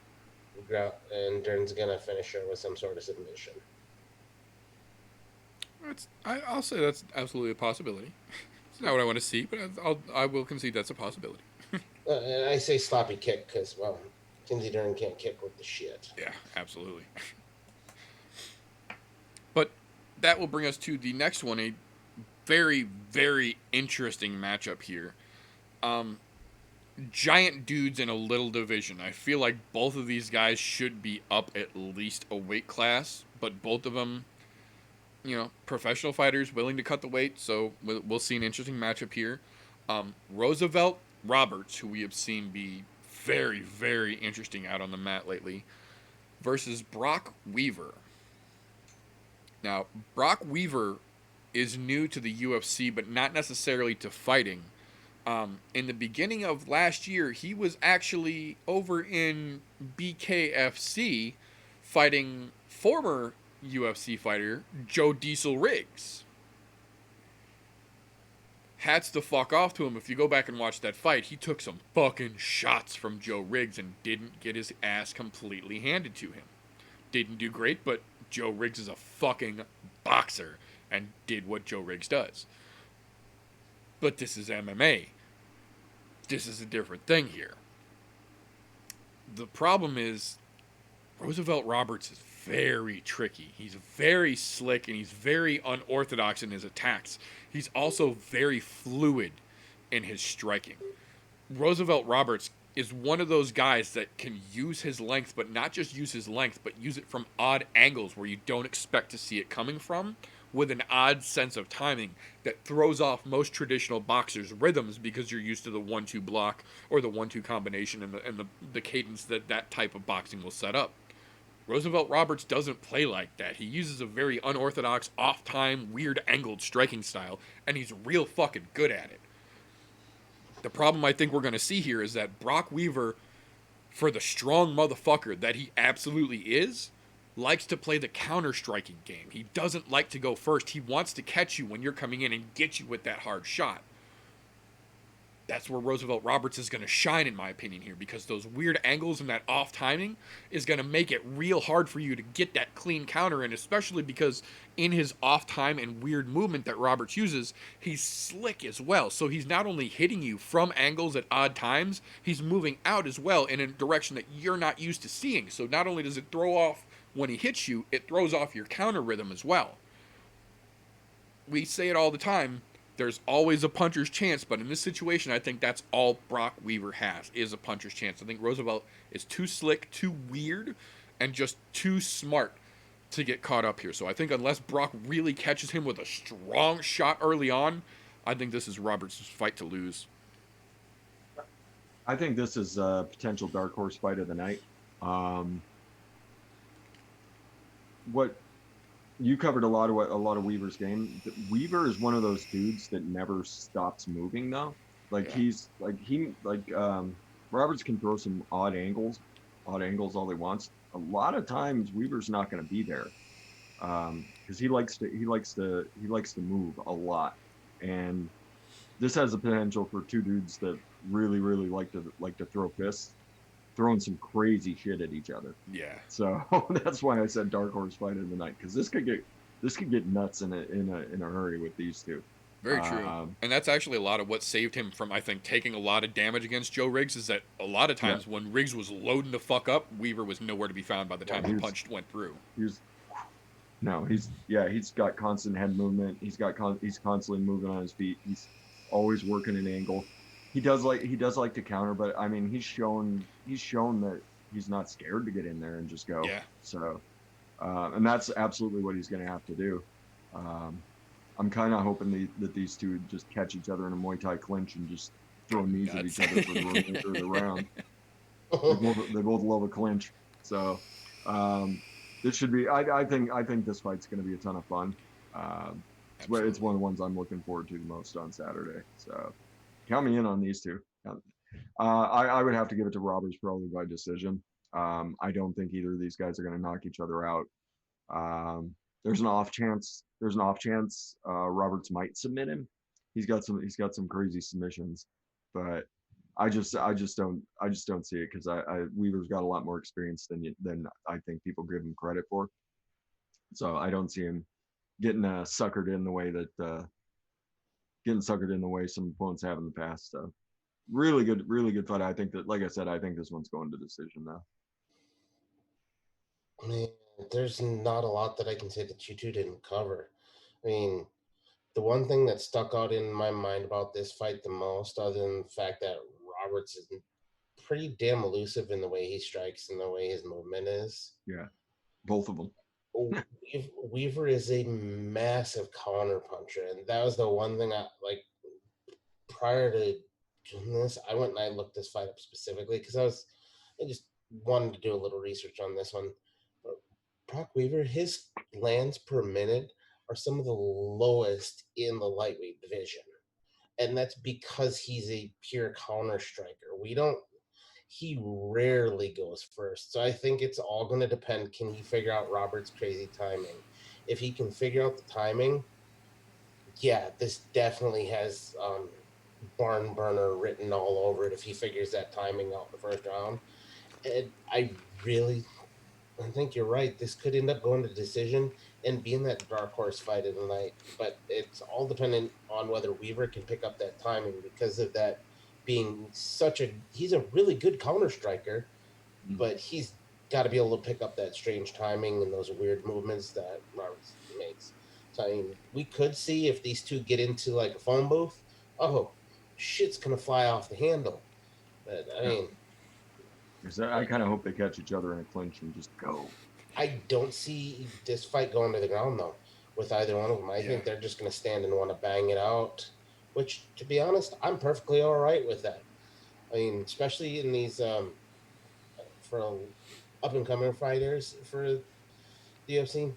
and Dern's going to finish her with some sort of submission. I'll say that's absolutely a possibility. It's not what I want to see, but I will concede that's a possibility. And I say sloppy kick because, well, Kinsey Dern can't kick with the shit. Yeah, absolutely. But that will bring us to the next one, a very, very interesting matchup here. Giant dudes in a little division. I feel like both of these guys should be up at least a weight class, but both of them, professional fighters willing to cut the weight, so we'll see an interesting matchup here. Roosevelt Roberts, who we have seen be very, very interesting out on the mat lately, versus Brock Weaver. Now, Brock Weaver is new to the UFC, but not necessarily to fighting. In the beginning of last year, he was actually over in BKFC fighting former UFC fighter Joe Diesel Riggs. hats the fuck off to him. If you go back and watch that fight, he took some fucking shots from Joe Riggs and didn't get his ass completely handed to him. Didn't do great, but Joe Riggs is a fucking boxer and did what Joe Riggs does. But this is MMA. This is a different thing here. The problem is Roosevelt Roberts is very tricky. He's very slick and he's very unorthodox in his attacks. He's also very fluid in his striking. Roosevelt Roberts is one of those guys that can use his length, but not just use his length, but use it from odd angles where you don't expect to see it coming from, with an odd sense of timing that throws off most traditional boxers' rhythms because you're used to the 1-2 block or the 1-2 combination and the cadence that that type of boxing will set up. Roosevelt Roberts doesn't play like that. He uses a very unorthodox, off-time, weird angled striking style, and he's real fucking good at it. The problem I think we're going to see here is that Brock Weaver, for the strong motherfucker that he absolutely is, likes to play the counter-striking game. He doesn't like to go first. He wants to catch you when you're coming in and get you with that hard shot. That's where Roosevelt Roberts is going to shine, in my opinion, here, because those weird angles and that off timing is going to make it real hard for you to get that clean counter, and especially because in his off time and weird movement that Roberts uses, he's slick as well. So he's not only hitting you from angles at odd times, he's moving out as well in a direction that you're not used to seeing. So not only does it throw off when he hits you, it throws off your counter rhythm as well. We say it all the time. There's always a puncher's chance, but in this situation, I think that's all Brock Weaver has, is a puncher's chance. I think Roosevelt is too slick, too weird, and just too smart to get caught up here. So I think unless Brock really catches him with a strong shot early on, I think this is Roberts' fight to lose. I think this is a potential dark horse fight of the night. What you covered a lot of Weaver's game. Weaver is one of those dudes that never stops moving though. Like Roberts can throw some odd angles all he wants. A lot of times Weaver's not going to be there because he likes to move a lot, and this has the potential for two dudes that really like to throw fists, throwing some crazy shit at each other. Yeah. So that's why I said dark horse fight of the night, because this could get nuts in a hurry with these two. Very true. And that's actually a lot of what saved him from, I think, taking a lot of damage against Joe Riggs, is that a lot of times when Riggs was loading the fuck up, Weaver was nowhere to be found by the time the punch went through. He's got constant head movement. He's constantly moving on his feet. He's always working an angle. He does like to counter, but I mean, he's shown that he's not scared to get in there and just go. Yeah. So, and that's absolutely what he's going to have to do. I'm kind of hoping that these two just catch each other in a Muay Thai clinch and just throw knees at each other for the remainder of the round. They both love a clinch. So, this should be. I think this fight's going to be a ton of fun. It's one of the ones I'm looking forward to the most on Saturday. So, count me in on these two. I would have to give it to Roberts probably by decision. I don't think either of these guys are going to knock each other out. There's an off chance Roberts might submit him. He's got some crazy submissions, but I just don't see it, because Weaver's got a lot more experience than I think people give him credit for. So I don't see him getting suckered in the way some opponents have in the past. So really good fight. I think that, like I said, I think this one's going to decision now. I mean, there's not a lot that I can say that you two didn't cover. I mean, the one thing that stuck out in my mind about this fight the most, other than the fact that Roberts is pretty damn elusive in the way he strikes and the way his movement is. Yeah, both of them. Weaver is a massive counter puncher, and that was the one thing I like. Prior to doing this, I went and I looked this fight up specifically because I just wanted to do a little research on this one. But Brock Weaver, his lands per minute are some of the lowest in the lightweight division, and that's because he's a pure counter striker. He rarely goes first. So I think it's all going to depend. Can he figure out Robert's crazy timing? If he can figure out the timing, yeah, this definitely has barn burner written all over it if he figures that timing out in the first round. And really I think you're right. This could end up going to decision and being that dark horse fight of the night. But it's all dependent on whether Weaver can pick up that timing because of that being he's a really good counter striker, but he's got to be able to pick up that strange timing and those weird movements that Roberts makes. So I mean, we could see if these two get into like a phone booth. Oh, shit's gonna fly off the handle. But I Yeah. mean, 'Cause I kind of hope they catch each other in a clinch and just go. I don't see this fight going to the ground though with either one of them. I think they're just gonna stand and want to bang it out. Which, to be honest, I'm perfectly all right with that. I mean, especially in these for up and coming fighters for the UFC.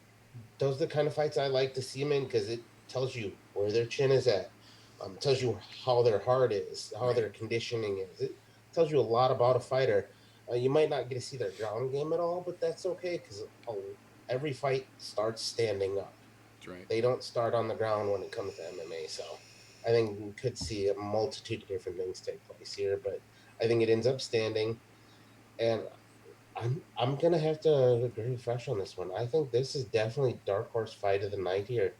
Those are the kind of fights I like to see them in because it tells you where their chin is at. It tells you how their heart is, how their conditioning is. It tells you a lot about a fighter. You might not get to see their ground game at all, but that's okay because every fight starts standing up. That's right. They don't start on the ground when it comes to MMA. So I think we could see a multitude of different things take place here, but I think it ends up standing. And I'm gonna have to agree with Fresh on this one. I think this is definitely dark horse fight of the night here,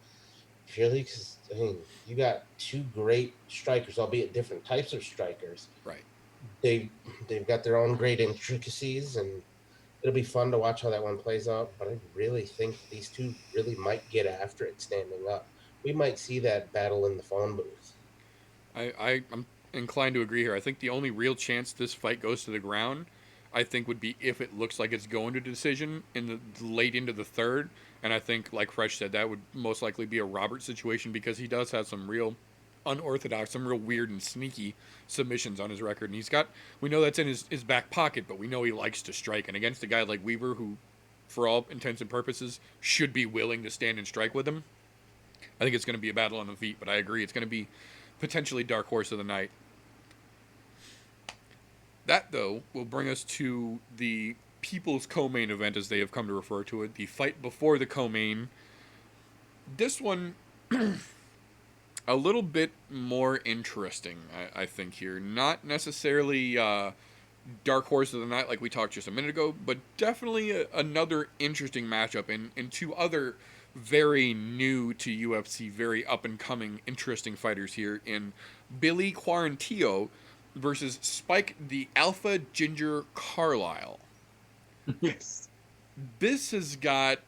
purely because I mean you got two great strikers, albeit different types of strikers. Right. They've got their own great intricacies, and it'll be fun to watch how that one plays out. But I really think these two really might get after it standing up. We might see that battle in the phone booth. I'm inclined to agree here. I think the only real chance this fight goes to the ground, I think, would be if it looks like it's going to decision in the late into the third. And I think, like Fresh said, that would most likely be a Robert situation because he does have some real unorthodox, some real weird and sneaky submissions on his record. And we know that's in his back pocket, but we know he likes to strike. And against a guy like Weaver, who, for all intents and purposes, should be willing to stand and strike with him, I think it's going to be a battle on the feet. But I agree, it's going to be potentially dark horse of the night. That, though, will bring us to the People's Co-Main event, as they have come to refer to it, the fight before the Co-Main. This one, a little bit more interesting, I think, here. Not necessarily dark horse of the night like we talked just a minute ago, but definitely another interesting matchup and two other very new to UFC, very up-and-coming, interesting fighters here in Billy Quarantillo versus Spike the Alpha Ginger Carlisle. Yes. This has got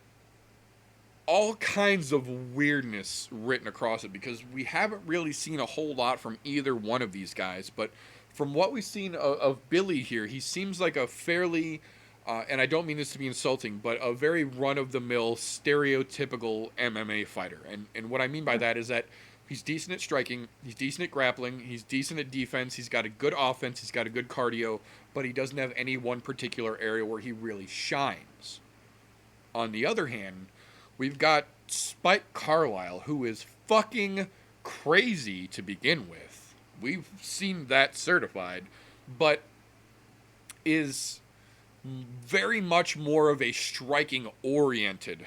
all kinds of weirdness written across it because we haven't really seen a whole lot from either one of these guys. But from what we've seen of Billy here, he seems like a fairly, and I don't mean this to be insulting, but a very run-of-the-mill, stereotypical MMA fighter. And what I mean by that is that he's decent at striking, he's decent at grappling, he's decent at defense, he's got a good offense, he's got a good cardio, but he doesn't have any one particular area where he really shines. On the other hand, we've got Spike Carlisle, who is fucking crazy to begin with. We've seen that certified, but is very much more of a striking-oriented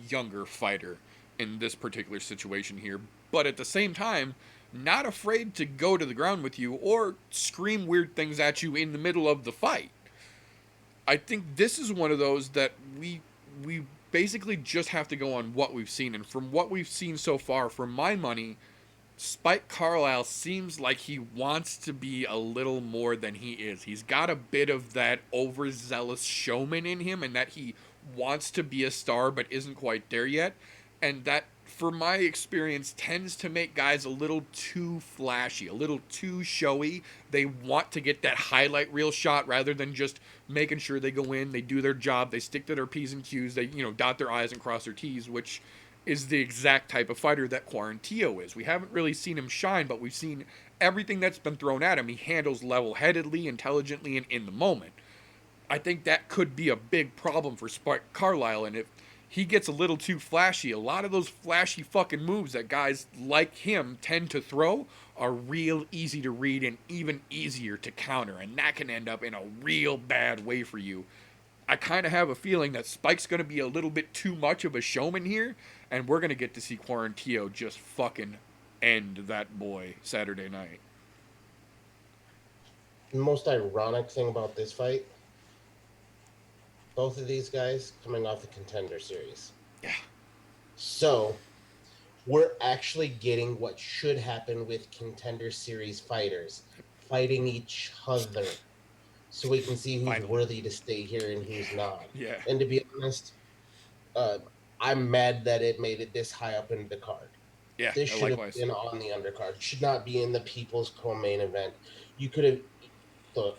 younger fighter in this particular situation here. But at the same time, not afraid to go to the ground with you or scream weird things at you in the middle of the fight. I think this is one of those that we basically just have to go on what we've seen. And from what we've seen so far, for my money, Spike Carlisle seems like he wants to be a little more than he is. He's got a bit of that overzealous showman in him, and that he wants to be a star but isn't quite there yet. And that, for my experience, tends to make guys a little too flashy, a little too showy. They want to get that highlight reel shot rather than just making sure they go in, they do their job, they stick to their P's and Q's, they, dot their I's and cross their T's, which is the exact type of fighter that Quarantillo is. We haven't really seen him shine, but we've seen everything that's been thrown at him. He handles level-headedly, intelligently, and in the moment. I think that could be a big problem for Spike Carlisle, and if he gets a little too flashy, a lot of those flashy fucking moves that guys like him tend to throw are real easy to read and even easier to counter, and that can end up in a real bad way for you. I kind of have a feeling that Spike's going to be a little bit too much of a showman here, And we're going to get to see Quarantillo just fucking end that boy Saturday night. The most ironic thing about this fight, both of these guys coming off the Contender Series. Yeah. So we're actually getting what should happen with Contender Series fighters fighting each other, so we can see who's Finally. worthy to stay here and who's not. Yeah. And to be honest, I'm mad that it made it this high up in the card. Yeah, This should have likewise. been on the undercard. It should not be in the People's Co-Main event. You could have,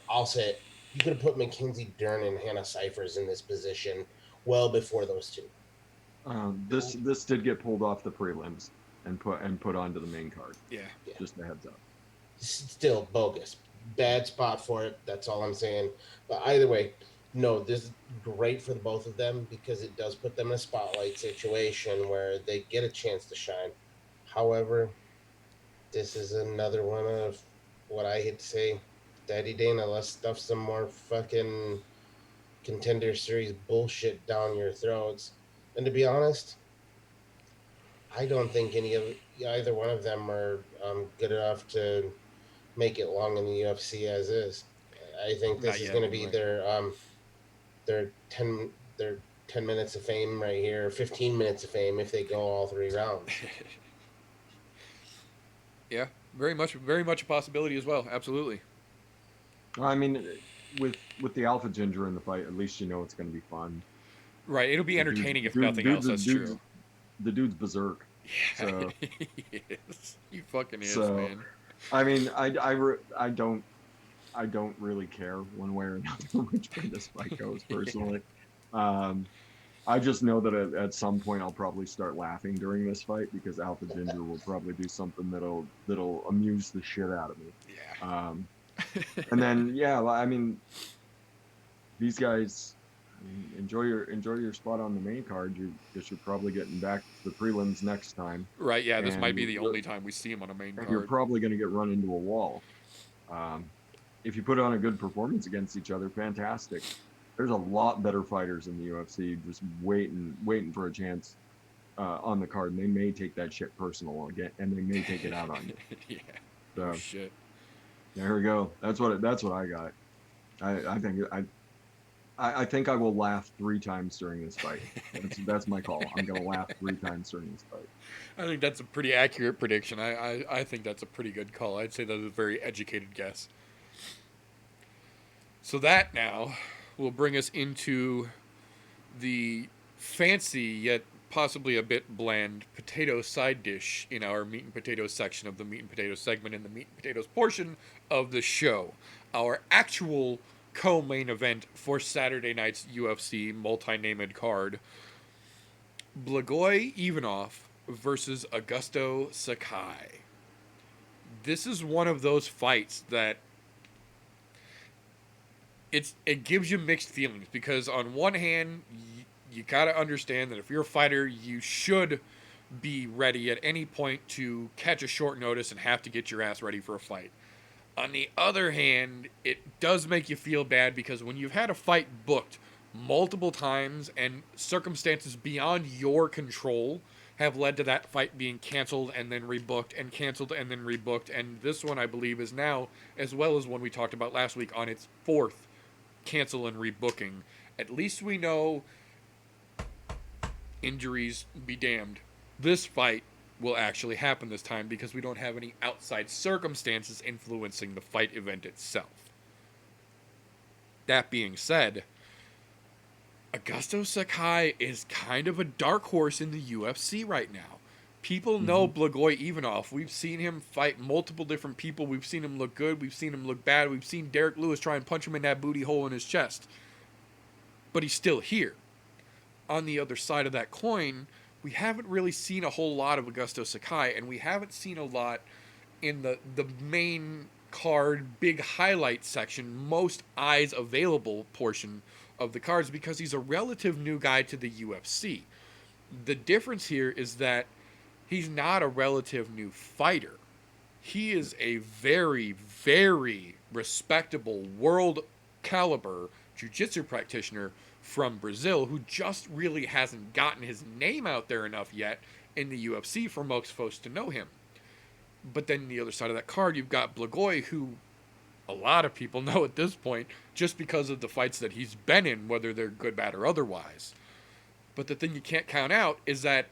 I'll say it, you could have put Mackenzie Dern and Hannah Cyphers in this position well before those two. This did get pulled off the prelims and put onto the main card. Yeah. Just a heads up. Still bogus. Bad spot for it. That's all I'm saying. But either way, no, this is great for the both of them because it does put them in a spotlight situation where they get a chance to shine. However, this is another one of what I hate to say. Daddy Dana, let's stuff some more fucking Contender Series bullshit down your throats. And to be honest, I don't think either one of them are good enough to make it long in the UFC as is. I think this is going to be their 10 minutes of fame right here, 15 minutes of fame if they go all 3 rounds. Yeah, very much a possibility as well. Absolutely. I mean, with the Alpha Ginger in the fight, at least you know it's going to be fun. Right, it'll be entertaining if nothing else. That's true. The dude's berserk. Yeah, So, he is. He fucking is, so, man. I mean, I don't really care one way or another which way this fight goes personally. I just know that at some point I'll probably start laughing during this fight because Alpha Ginger will probably do something that'll amuse the shit out of me. Yeah. And then I mean, these guys, enjoy your spot on the main card. You're probably getting back to the prelims next time. Right. Yeah. This And might be the only time we see him on a main card. You're probably going to get run into a wall. If you put on a good performance against each other, fantastic. There's a lot better fighters in the UFC just waiting for a chance on the card, and they may take that shit personal again, and they may take it out on you. Yeah. So, Oh, shit. there we go. That's what I got. I think I will laugh 3 times during this fight. That's my call. I'm gonna laugh 3 times during this fight. I think that's a pretty accurate prediction. I think that's a pretty good call. I'd say that's a very educated guess. So that now will bring us into the fancy yet possibly a bit bland potato side dish in our meat and potatoes section of the meat and potatoes segment in the meat and potatoes portion of the show. Our actual co-main event for Saturday night's UFC multi-named card. Blagoy Ivanov versus Augusto Sakai. This is one of those fights that it gives you mixed feelings because on one hand, you gotta understand that if you're a fighter, you should be ready at any point to catch a short notice and have to get your ass ready for a fight. On the other hand, it does make you feel bad because when you've had a fight booked multiple times and circumstances beyond your control have led to that fight being canceled and then rebooked and canceled and then rebooked, and this one I believe is now, as well as one we talked about last week, on its 4th cancel and rebooking. At least we know, injuries be damned, this fight will actually happen this time because we don't have any outside circumstances influencing the fight event itself. That being said, Augusto Sakai is kind of a dark horse in the UFC right now. People know Blagoy Ivanov. We've seen him fight multiple different people. We've seen him look good. We've seen him look bad. We've seen Derek Lewis try and punch him in that booty hole in his chest. But he's still here. On the other side of that coin, we haven't really seen a whole lot of Augusto Sakai, and we haven't seen a lot in the main card, big highlight section, most eyes available portion of the cards because he's a relative new guy to the UFC. The difference here is that he's not a relative new fighter. He is a very, very respectable world caliber jiu-jitsu practitioner from Brazil, who just really hasn't gotten his name out there enough yet in the UFC for most folks to know him. But then the other side of that card, you've got Blagoy, who a lot of people know at this point just because of the fights that he's been in, whether they're good, bad, or otherwise. But the thing you can't count out is that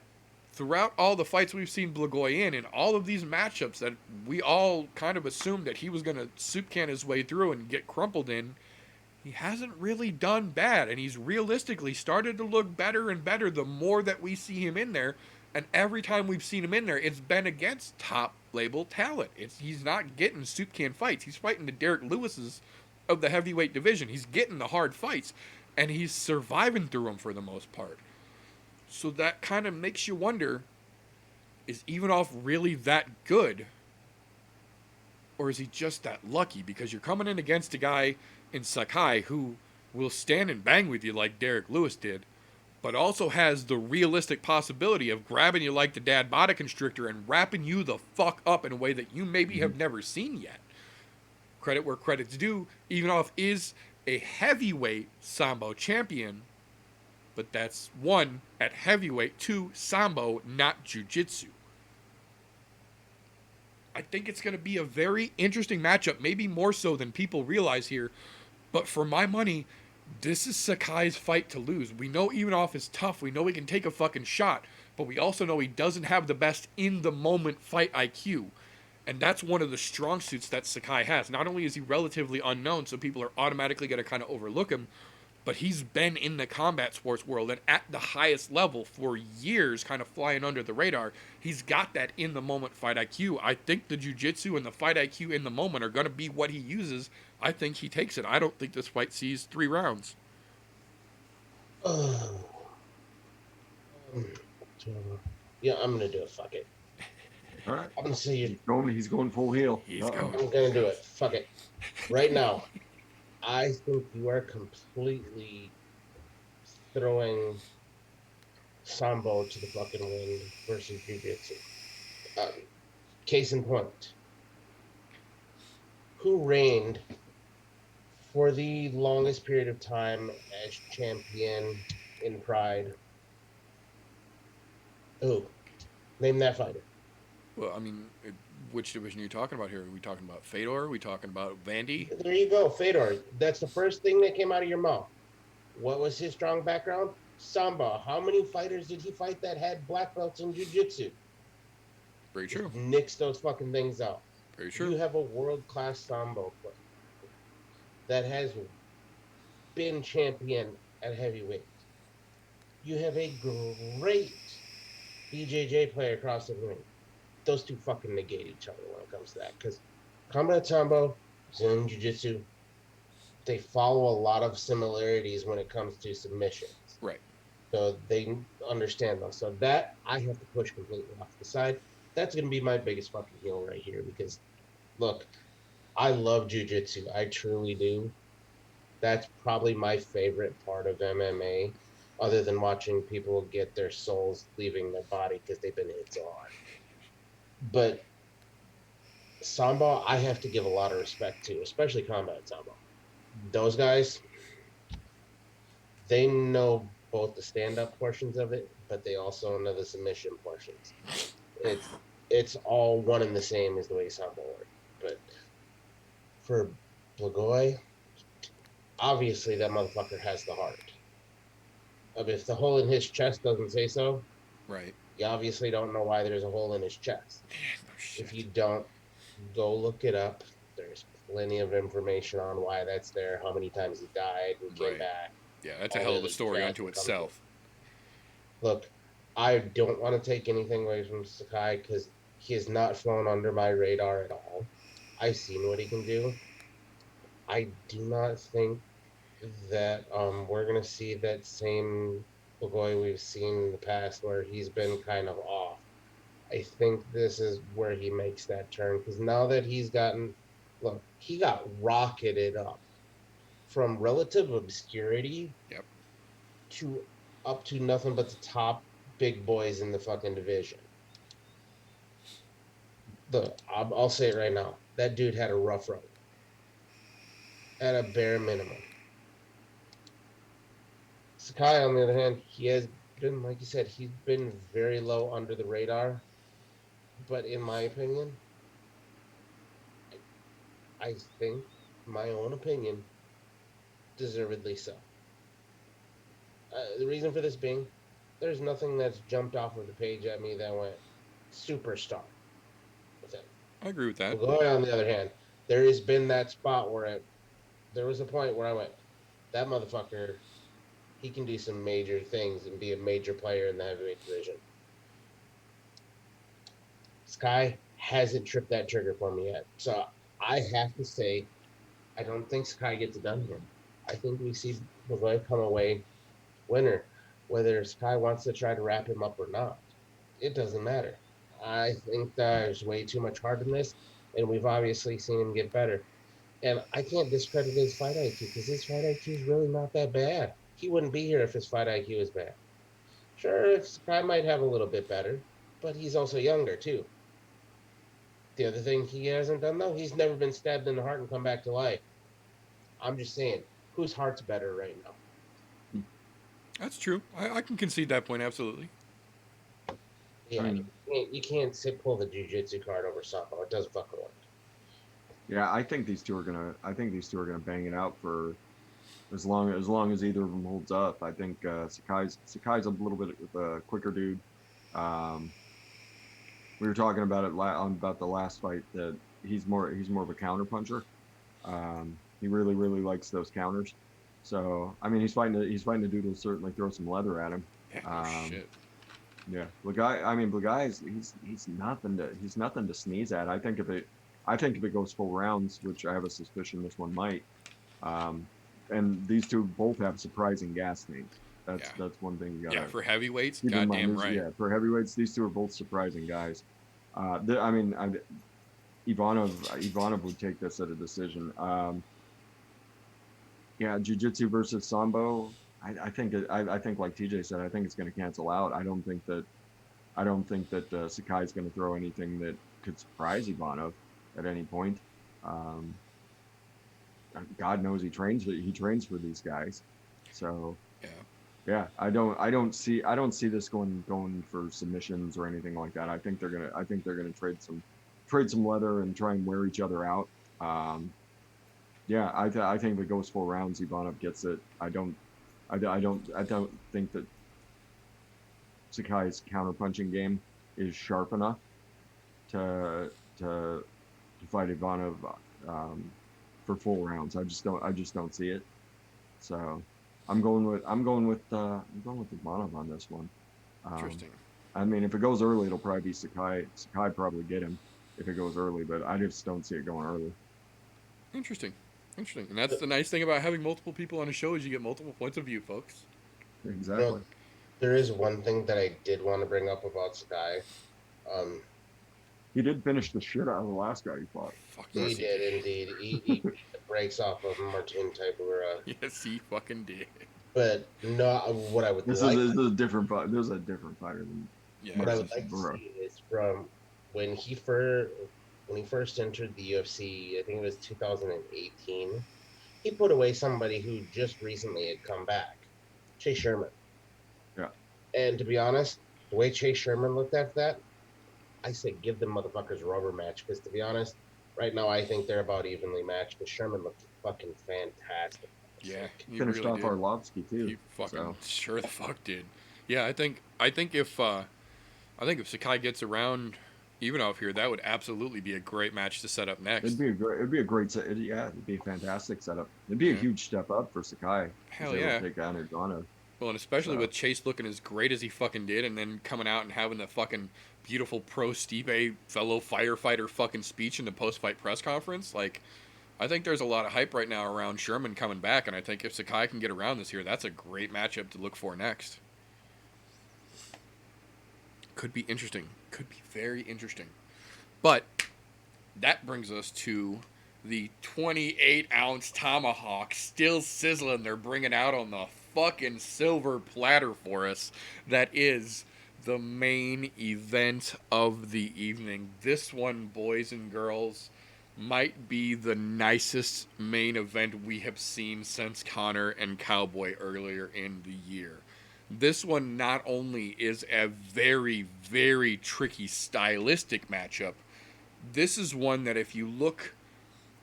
throughout all the fights we've seen Blagoy in all of these matchups that we all kind of assumed that he was going to soup can his way through and get crumpled in, he hasn't really done bad. And he's realistically started to look better and better the more that we see him in there. And every time we've seen him in there, it's been against top label talent. He's not getting soup can fights. He's fighting the Derek Lewis's of the heavyweight division. He's getting the hard fights, and he's surviving through them for the most part. So that kind of makes you wonder, is Ivanov really that good? Or is he just that lucky? Because you're coming in against a guy in Sakai who will stand and bang with you like Derek Lewis did, but also has the realistic possibility of grabbing you like the dad body constrictor and wrapping you the fuck up in a way that you maybe have never seen yet. Credit where credit's due, Ivanov is a heavyweight Sambo champion, but that's one, at heavyweight, two, Sambo, not jiu-jitsu. I think it's going to be a very interesting matchup, maybe more so than people realize here, but for my money, this is Sakai's fight to lose. We know Ivanov is tough, we know he can take a fucking shot, but we also know he doesn't have the best in-the-moment fight IQ. And that's one of the strong suits that Sakai has. Not only is he relatively unknown, so people are automatically going to kind of overlook him, but he's been in the combat sports world and at the highest level for years, kind of flying under the radar. He's got that in-the-moment fight IQ. I think the jiu-jitsu and the fight IQ in the moment are going to be what he uses. I think he takes it. I don't think this fight sees 3 rounds. Yeah, I'm going to do it. Fuck it. All right. I'm going to say you. He's going full heel. He's going. I'm going to do it. Fuck it. Right now, I think you are completely throwing Sambo to the fucking wind versus Jiu-Jitsu. Case in point, who reigned for the longest period of time as champion in Pride? Who? Name that fighter. Well, I mean, which division are you talking about here? Are we talking about Fedor? Are we talking about Vandy? There you go, Fedor. That's the first thing that came out of your mouth. What was his strong background? Sambo. How many fighters did he fight that had black belts in jiu-jitsu? Very true. Nix those fucking things out. Very true. You have a world-class Sambo player that has been champion at heavyweight. You have a great BJJ player across the ring. Those two fucking negate each other when it comes to that. Because combat Sambo, Zone Jiu-Jitsu, they follow a lot of similarities when it comes to submissions. Right. So they understand those. So that I have to push completely off the side. That's going to be my biggest fucking heel right here. Because, look, I love Jiu-Jitsu. I truly do. That's probably my favorite part of MMA, other than watching people get their souls leaving their body because they've been hit so hard. But Sambo, I have to give a lot of respect to, especially combat Sambo. Those guys, they know both the stand-up portions of it, but they also know the submission portions. It's all one and the same is the way Sambo works. But for Blagoy, obviously that motherfucker has the heart. If the hole in his chest doesn't say so, right, you obviously don't know why there's a hole in his chest. If you don't, go look it up. There's plenty of information on why that's there, how many times he died and came back. Yeah, that's a hell of a story unto itself. Look, I don't want to take anything away from Sakai because he has not flown under my radar at all. I've seen what he can do. I do not think that we're going to see that same Blagoy we've seen in the past where he's been kind of off. I think this is where he makes that turn because now that he's gotten, look, he got rocketed up from relative obscurity to up to nothing but the top big boys in the fucking division. Look, I'll say it right now. That dude had a rough road. At a bare minimum. Sakai, on the other hand, he has been, like you said, he's been very low under the radar. But in my opinion, I think, my own opinion, deservedly so. The reason for this being, there's nothing that's jumped off of the page at me that went superstar with him. I agree with that. Goy, on the other hand, there has been that spot where there was a point where I went, that motherfucker, he can do some major things and be a major player in the heavyweight division. Sky hasn't tripped that trigger for me yet. So I have to say, I don't think Sky gets it done here. I think we see Magoy come away winner. Whether Sky wants to try to wrap him up or not, it doesn't matter. I think there's way too much heart in this, and we've obviously seen him get better. And I can't discredit his fight IQ because his fight IQ is really not that bad. He wouldn't be here if his fight IQ was bad. Sure, Sky might have a little bit better, but he's also younger too. The other thing he hasn't done though, he's never been stabbed in the heart and come back to life. I'm just saying, whose heart's better right now? That's true. I can concede that point, absolutely. Yeah, you can't pull the jiu-jitsu card over Sambo. It doesn't fucking work. Yeah, I think these two are gonna bang it out for as long as either of them holds up. I think Sakai's a little bit of a quicker dude. We were talking about it about the last fight that he's more of a counter puncher. He really likes those counters. So I mean, he's fighting a dude who'll certainly throw some leather at him. Yeah, shit. Yeah, he's nothing to sneeze at. I think if it goes full rounds, which I have a suspicion this one might, and these two both have surprising gas tanks. That's one thing you got. Yeah, for heavyweights, keep in mind. goddamn right. Yeah, for heavyweights, these two are both surprising guys. Ivanov would take this at a decision. Yeah, jiu-jitsu versus sambo. I think like TJ said, I think it's going to cancel out. I don't think that Sakai's going to throw anything that could surprise Ivanov at any point. God knows he trains for these guys. So yeah, I don't see this going for submissions or anything like that. I think they're gonna trade some leather and try and wear each other out. Yeah, I think if it goes 4 rounds, Ivanov gets it. I don't think that Sakai's counterpunching game is sharp enough to fight Ivanov for 4 rounds. I just don't see it. So I'm going with Ivanov on this one. Interesting. I mean, if it goes early, it'll probably be Sakai. Sakai probably get him if it goes early, but I just don't see it going early. Interesting. And that's the nice thing about having multiple people on a show is you get multiple points of view, folks. Exactly. You know, there is one thing that I did want to bring up about Sakai. He did finish the shit out of the last guy he fought. Fuck He yes, did indeed. He breaks off of Martin Tybura. Yes, he fucking did. But no, what I would This like. is a different fight. There's a different fighter than. Yeah. What I would like to see is from when he first entered the UFC. I think it was 2018. He put away somebody who just recently had come back, Chase Sherman. Yeah. And to be honest, the way Chase Sherman looked at that, I said give them motherfuckers a rubber match. Because to be honest, right now I think they're about evenly matched. But Sherman looked fucking fantastic. Yeah, he Finished really off did. Arlovsky too. He fucking so. sure the fuck did. Yeah, I think if Sakai gets around Ivanov here, that would absolutely be a great match to set up next. It'd be a great set. It'd be a fantastic setup. It'd be a huge step up for Sakai. Hell yeah. Take on Ivanov. Well, and especially with Chase looking as great as he fucking did, and then coming out and having the fucking beautiful pro Stipe fellow firefighter fucking speech in the post-fight press conference. Like, I think there's a lot of hype right now around Sherman coming back, and I think if Sakai can get around this year, that's a great matchup to look for next. Could be interesting. Could be very interesting. But that brings us to the 28-ounce tomahawk, still sizzling. They're bringing out on the fucking silver platter for us. That is the main event of the evening. This one, boys and girls, might be the nicest main event we have seen since Connor and Cowboy earlier in the year. This one not only is a very, very tricky stylistic matchup, this is one that if you look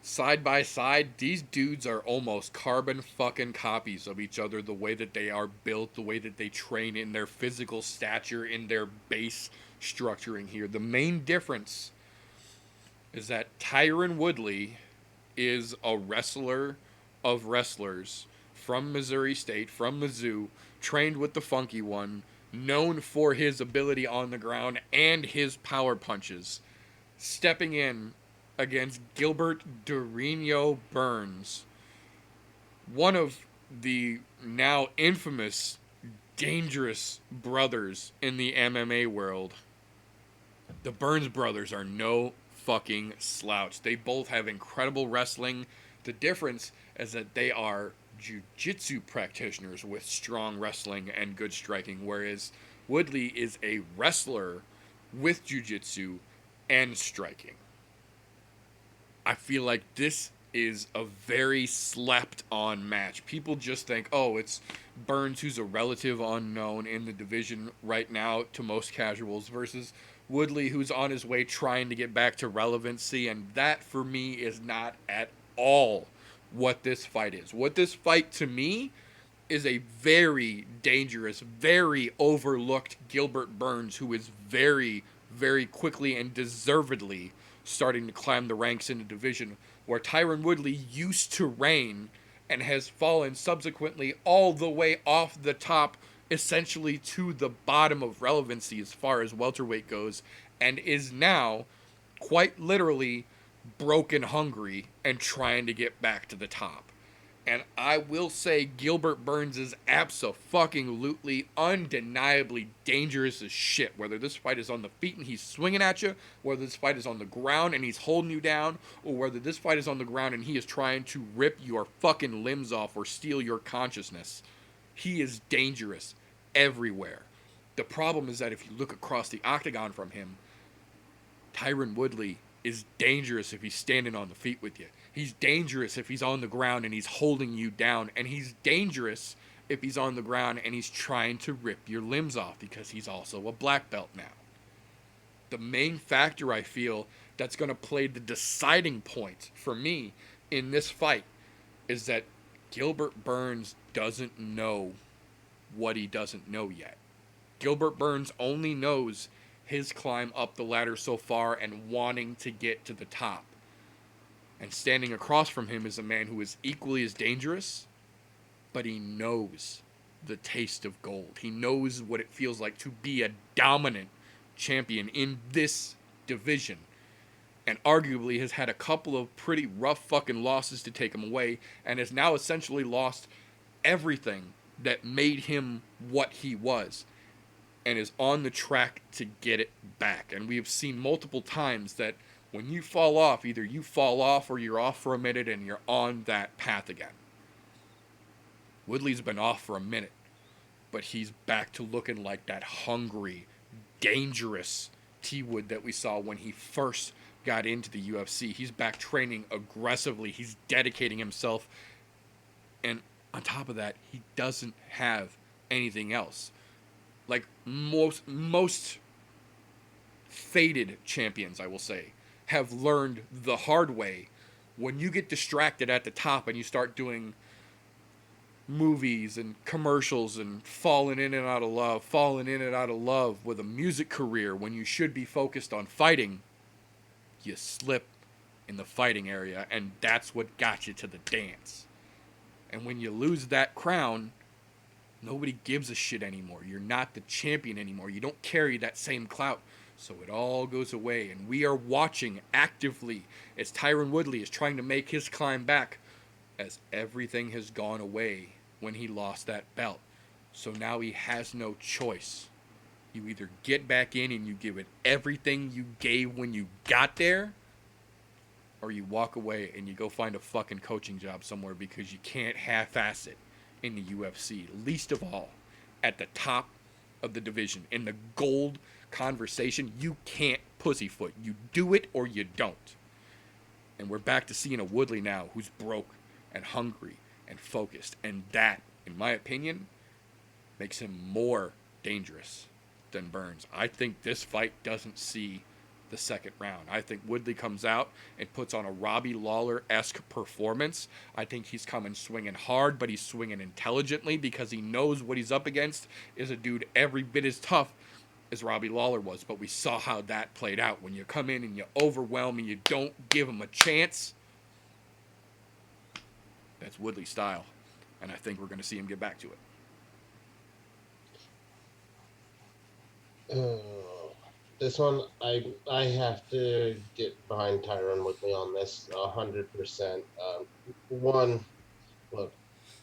side by side, these dudes are almost carbon fucking copies of each other. The way that they are built, the way that they train, in their physical stature, in their base structuring here. The main difference is that Tyron Woodley is a wrestler of wrestlers from Missouri State, from Mizzou, trained with the Funky One, known for his ability on the ground and his power punches, stepping in against Gilbert Dorino Burns, one of the now infamous, dangerous brothers in the MMA world. The Burns brothers are no fucking slouch. They both have incredible wrestling. The difference is that they are jiu-jitsu practitioners with strong wrestling and good striking, whereas Woodley is a wrestler with jiu-jitsu and striking. I feel like this is a very slept on match. People just think, oh, it's Burns, who's a relative unknown in the division right now to most casuals, versus Woodley, who's on his way trying to get back to relevancy. And that, for me, is not at all what this fight is. What this fight, to me, is a very dangerous, very overlooked Gilbert Burns, who is very, very quickly and deservedly starting to climb the ranks in the division, where Tyron Woodley used to reign and has fallen subsequently all the way off the top, essentially to the bottom of relevancy as far as welterweight goes, and is now quite literally broken hungry and trying to get back to the top. And I will say Gilbert Burns is abso-fucking-lutely, undeniably dangerous as shit. Whether this fight is on the feet and he's swinging at you, whether this fight is on the ground and he's holding you down, or whether this fight is on the ground and he is trying to rip your fucking limbs off or steal your consciousness. He is dangerous everywhere. The problem is that if you look across the octagon from him, Tyron Woodley is dangerous if he's standing on the feet with you. He's dangerous if he's on the ground and he's holding you down. And he's dangerous if he's on the ground and he's trying to rip your limbs off, because he's also a black belt now. The main factor, I feel, that's going to play the deciding point for me in this fight is that Gilbert Burns doesn't know what he doesn't know yet. Gilbert Burns only knows his climb up the ladder so far and wanting to get to the top. And standing across from him is a man who is equally as dangerous, but he knows the taste of gold. He knows what it feels like to be a dominant champion in this division. And arguably has had a couple of pretty rough fucking losses to take him away, and has now essentially lost everything that made him what he was, and is on the track to get it back. And we have seen multiple times that when you fall off, either you fall off or you're off for a minute and you're on that path again. Woodley's been off for a minute, but he's back to looking like that hungry, dangerous T-Wood that we saw when he first got into the UFC. He's back training aggressively. He's dedicating himself. And on top of that, he doesn't have anything else. Like most faded champions, I will say, have learned the hard way. When you get distracted at the top and you start doing movies and commercials and falling in and out of love with a music career when you should be focused on fighting, you slip in the fighting area, and that's what got you to the dance. And when you lose that crown, nobody gives a shit anymore. You're not the champion anymore. You don't carry that same clout. So it all goes away. And we are watching actively as Tyron Woodley is trying to make his climb back, as everything has gone away when he lost that belt. So now he has no choice. You either get back in and you give it everything you gave when you got there, or you walk away and you go find a fucking coaching job somewhere, because you can't half-ass it in the UFC. Least of all at the top of the division. In the gold conversation, you can't pussyfoot. You do it or you don't. And we're back to seeing a Woodley now who's broke and hungry and focused. And that, in my opinion, makes him more dangerous than Burns. I think this fight doesn't see the second round. I think Woodley comes out and puts on a Robbie Lawler-esque performance. I think he's coming swinging hard, but he's swinging intelligently because he knows what he's up against is a dude every bit as tough as Robbie Lawler was. But we saw how that played out. When you come in and you overwhelm and you don't give him a chance, that's Woodley style. And I think we're going to see him get back to it. This one, I have to get behind Tyron Woodley on this 100%. One, look,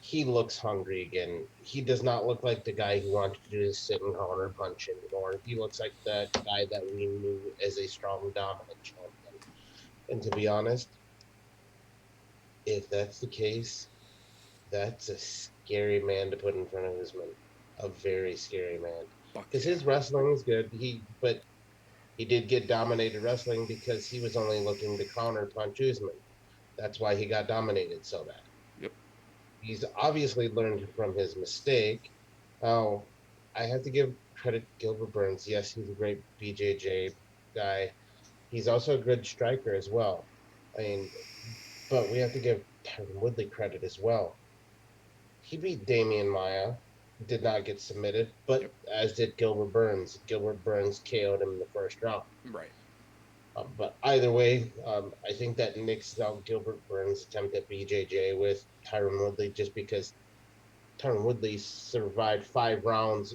he looks hungry again. He does not look like the guy who wanted to do sit and counter punch anymore. He looks like that guy that we knew as a strong, dominant champion. And to be honest, if that's the case, that's a scary man to put in front of Usman. A very scary man. Because his wrestling is good. But he did get dominated wrestling because he was only looking to counter punch Usman. That's why he got dominated so bad. Yep. He's obviously learned from his mistake. Now, I have to give credit to Gilbert Burns. Yes, he's a great BJJ guy. He's also a good striker as well. I mean, but we have to give Tyron Woodley credit as well. He beat Damian Maia, did not get submitted, but as did Gilbert Burns. Gilbert Burns KO'd him in the first round. Right. But either way, I think that nixes out Gilbert Burns' attempt at BJJ with Tyron Woodley just because Tyron Woodley survived 5 rounds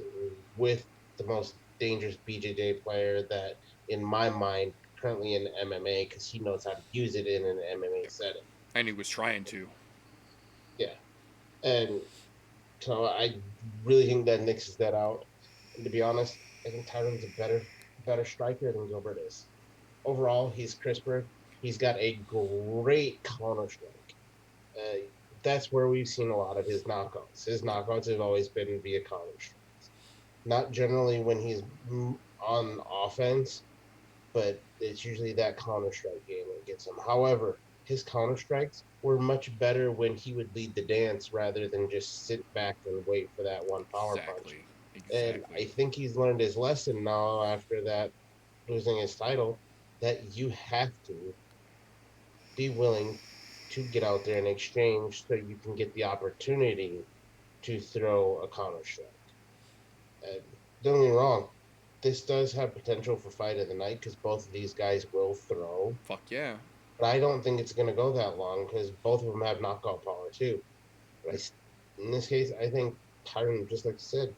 with the most dangerous BJJ player that, in my mind, currently in MMA because he knows how to use it in an MMA setting. And he was trying to. Yeah. And so I really think that nixes that out. And to be honest, I think Tyron's a better striker than Gilbert is. Overall, he's crisper. He's got a great counter strike. That's where we've seen a lot of his knockouts. His knockouts have always been via counter strikes. Not generally when he's on offense, but it's usually that counter strike game that gets him. However, his counter strikes were much better when he would lead the dance rather than just sit back and wait for that one power punch. And I think he's learned his lesson now after that losing his title, that you have to be willing to get out there and exchange so you can get the opportunity to throw a counter strike. Don't get me wrong, this does have potential for fight of the night because both of these guys will throw. Fuck yeah. But I don't think it's going to go that long because both of them have knockout power too. But in this case, I think Tyron, just like you said,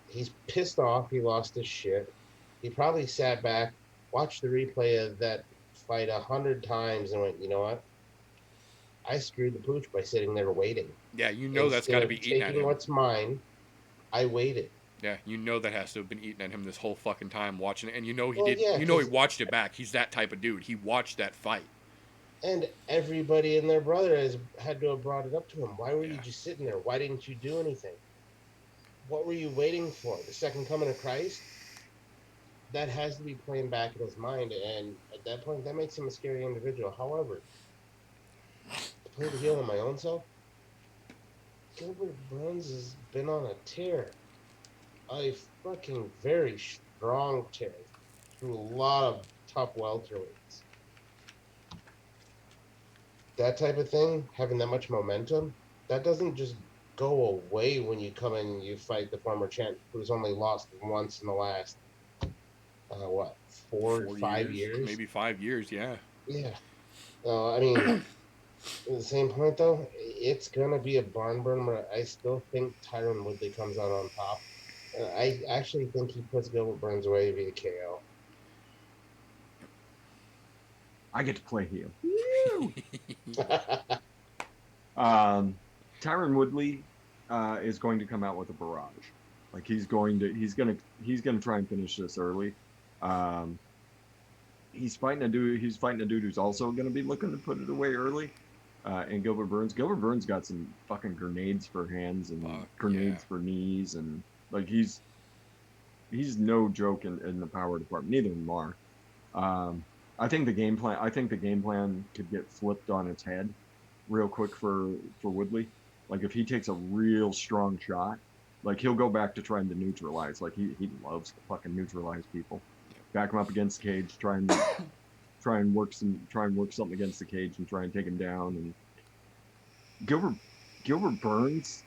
he's pissed off. He lost his shit. He probably sat back, watched the replay of that fight 100 times and went, you know what? I screwed the pooch by sitting there waiting. Yeah, you know that's got to be eating at him. What's mine, I waited. Yeah, you know that has to have been eating at him this whole fucking time watching it. And you know he did. Yeah, you know he watched it back. He's that type of dude. He watched that fight. And everybody and their brother has had to have brought it up to him. Why were you just sitting there? Why didn't you do anything? What were you waiting for? The second coming of Christ? That has to be playing back in his mind. And at that point, that makes him a scary individual. However, to play the heel on my own self, Gilbert Burns has been on a tear. A fucking very strong tear through a lot of tough welterweights. That type of thing, having that much momentum, that doesn't just go away when you come in and you fight the former champ who's only lost once in the last, 5 years? Maybe 5 years, yeah. Yeah. I mean, at the same point, though, it's going to be a barn burner. I still think Tyron Woodley comes out on top. I actually think he puts Gilbert Burns away via KO. I get to play heel. Tyron Woodley is going to come out with a barrage. Like he's gonna try and finish this early. He's fighting a dude who's also gonna be looking to put it away early. And Gilbert Burns got some fucking grenades for hands and grenades for knees, and like he's no joke in the power department. Neither of them are. I think the game plan. I think the game plan could get flipped on its head real quick for Woodley. Like if he takes a real strong shot, like he'll go back to trying to neutralize. Like he loves to fucking neutralize people. Back him up against the cage, try and work something against the cage and try and take him down. And Gilbert Burns,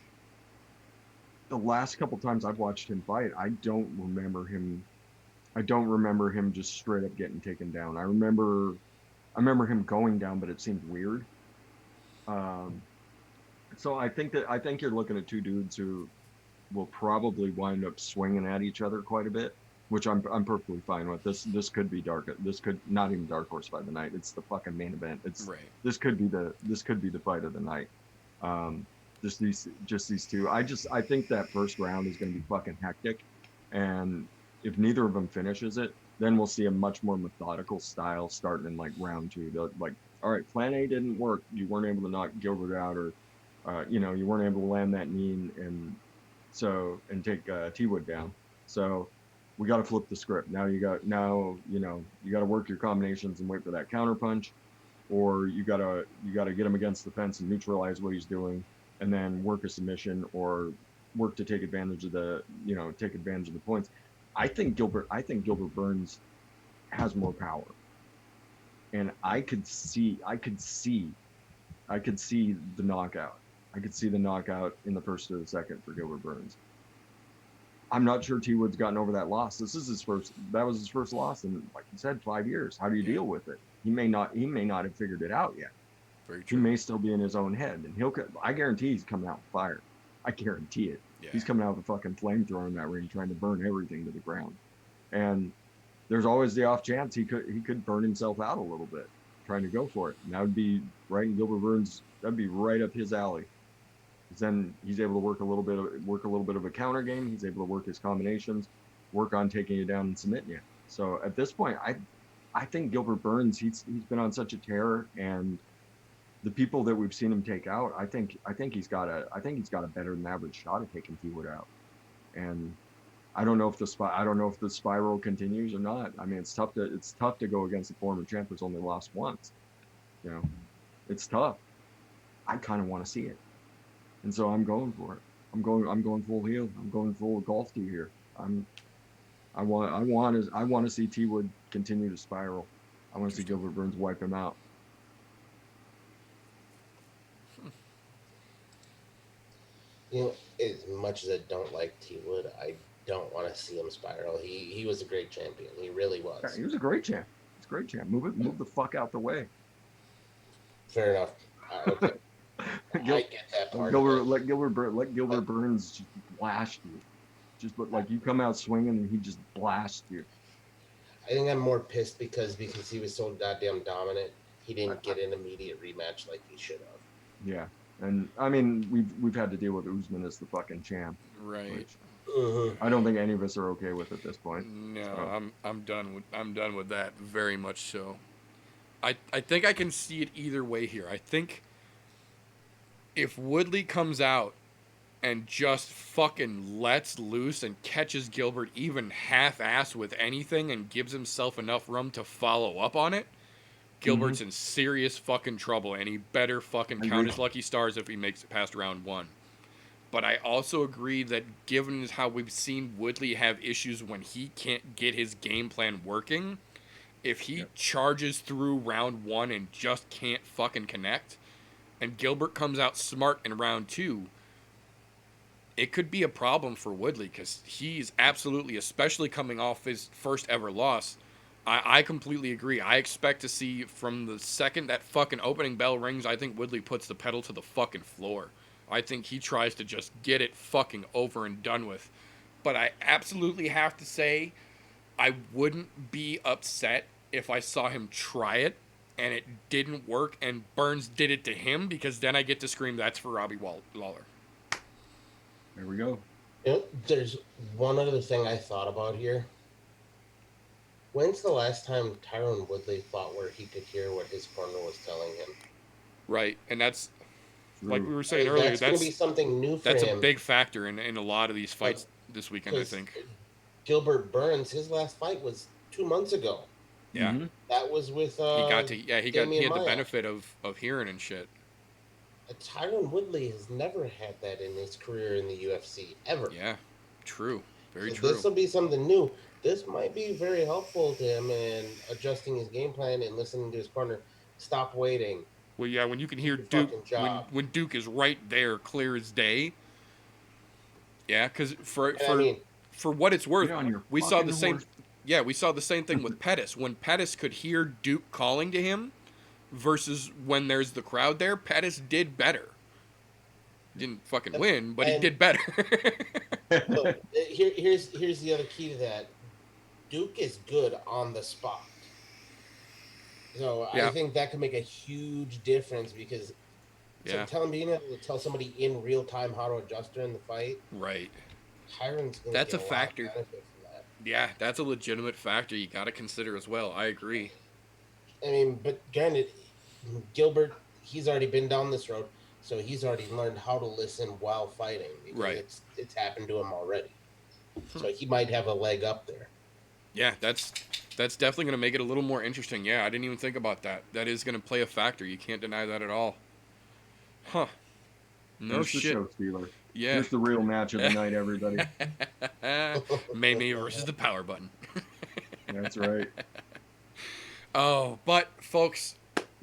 the last couple times I've watched him fight, I don't remember him just straight up getting taken down. I remember him going down, but it seemed weird. So I think you're looking at two dudes who will probably wind up swinging at each other quite a bit, which I'm perfectly fine with. This could be dark. This could not even dark horse fight of the night. It's the fucking main event. It's Right. This could be the fight of the night. Just these two. I think that first round is going to be fucking hectic, and if neither of them finishes it, then we'll see a much more methodical style starting in like round two. Like, all right, plan A didn't work. You weren't able to knock Gilbert out, or you weren't able to land that knee and take T-Wood down. So we got to flip the script. You got to work your combinations and wait for that counter punch, or you got to get him against the fence and neutralize what he's doing, and then work a submission or work to take advantage of the points. I think Gilbert Burns has more power, and I could see the knockout. I could see the knockout in the first or the second for Gilbert Burns. I'm not sure T Wood's gotten over that loss. That was his first loss in, like you said, 5 years. How do you deal with it? He may not have figured it out yet. Very true. He may still be in his own head, and I guarantee he's coming out with fire. I guarantee it. Yeah. He's coming out with a fucking flamethrower in that ring, trying to burn everything to the ground. And there's always the off chance he could burn himself out a little bit, trying to go for it. And that would be right in Gilbert Burns. That'd be right up his alley. Then he's able to work a little bit of a counter game. He's able to work his combinations, work on taking you down and submitting you. So at this point, I think Gilbert Burns, he's been on such a tear, and the people that we've seen him take out, I think he's got a better than average shot at taking T-Wood out. And I don't know if the spiral continues or not. I mean, it's tough to go against a former champ who's only lost once. It's tough. I kind of want to see it. And so I'm going for it. I'm going full heel. I'm going full golf tee here. I want to see T-Wood continue to spiral. I want to see Gilbert Burns wipe him out. As much as I don't like T-Wood, I don't want to see him spiral. He was a great champion. He really was. Yeah, he was a great champ. He's a great champ. Move the fuck out the way. Fair enough. Okay. I get that part. Let Gilbert Burns just blast you. Just like you come out swinging and he just blasts you. I think I'm more pissed because he was so goddamn dominant, he didn't get an immediate rematch like he should have. Yeah, and I mean we've had to deal with Usman as the fucking champ. Right. I don't think any of us are okay with at this point. No, so. I'm done with that, very much so. I think I can see it either way here. I think if Woodley comes out and just fucking lets loose and catches Gilbert even half-assed with anything and gives himself enough room to follow up on it, Gilbert's in serious fucking trouble, and he better fucking count his lucky stars if he makes it past round one. But I also agree that given how we've seen Woodley have issues when he can't get his game plan working, if he charges through round one and just can't fucking connect, and Gilbert comes out smart in round two, it could be a problem for Woodley, because he's absolutely, especially coming off his first ever loss, I completely agree. I expect to see from the second that fucking opening bell rings, I think Woodley puts the pedal to the fucking floor. I think he tries to just get it fucking over and done with. But I absolutely have to say, I wouldn't be upset if I saw him try it and it didn't work and Burns did it to him, because then I get to scream, that's for Robbie Lawler. There we go. There's one other thing I thought about here. When's the last time Tyron Woodley fought where he could hear what his corner was telling him? Right, and that's, like we were saying earlier, that's going to be something new for him. That's a big factor in a lot of these fights this weekend, I think. Gilbert Burns, his last fight was 2 months ago. Yeah. Mhm. That was with He got to, he Damian had the Maya. benefit of hearing and shit. Tyron Woodley has never had that in his career in the UFC ever. Yeah, true. Very So true. this will be something new. This might be very helpful to him in adjusting his game plan and listening to his partner. Stop waiting. Well, yeah, when you can Do hear your Duke, fucking job. when Duke is right there, clear as day. Yeah, because And I mean, for what it's worth, Get on your we saw fucking the same. horse. Yeah, we saw the same thing with Pettis. When Pettis could hear Duke calling to him, versus when there's the crowd there, Pettis did better. Didn't fucking win, but he did better. look, here's the other key to that. Duke is good on the spot. So Yeah. I think that could make a huge difference because Yeah. being able to tell somebody in real time how to adjust during the fight, Right. Tyron's going to That's get a lot of factor. benefit from that. Yeah, that's a legitimate factor you got to consider as well. I agree. I mean, but granted, Gilbert, he's already been down this road, so he's already learned how to listen while fighting. Because Right. It's happened to him already. So he might have a leg up there. Yeah, that's definitely going to make it a little more interesting. Yeah, I didn't even think about that. That is going to play a factor. You can't deny that at all. Huh. No Here's the shit. show stealer. Yeah. Here's the real match of the night, everybody. Mamie versus the power button. That's right. Oh, but folks,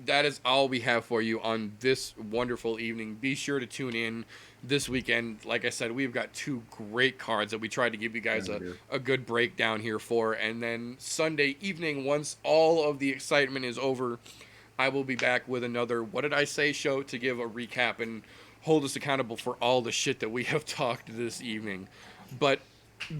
that is all we have for you on this wonderful evening. Be sure to tune in this weekend. Like I said, we've got 2 great cards that we tried to give you guys a good breakdown here for. And then Sunday evening, once all of the excitement is over, I will be back with another What Did I Say show to give a recap and hold us accountable for all the shit that we have talked this evening. But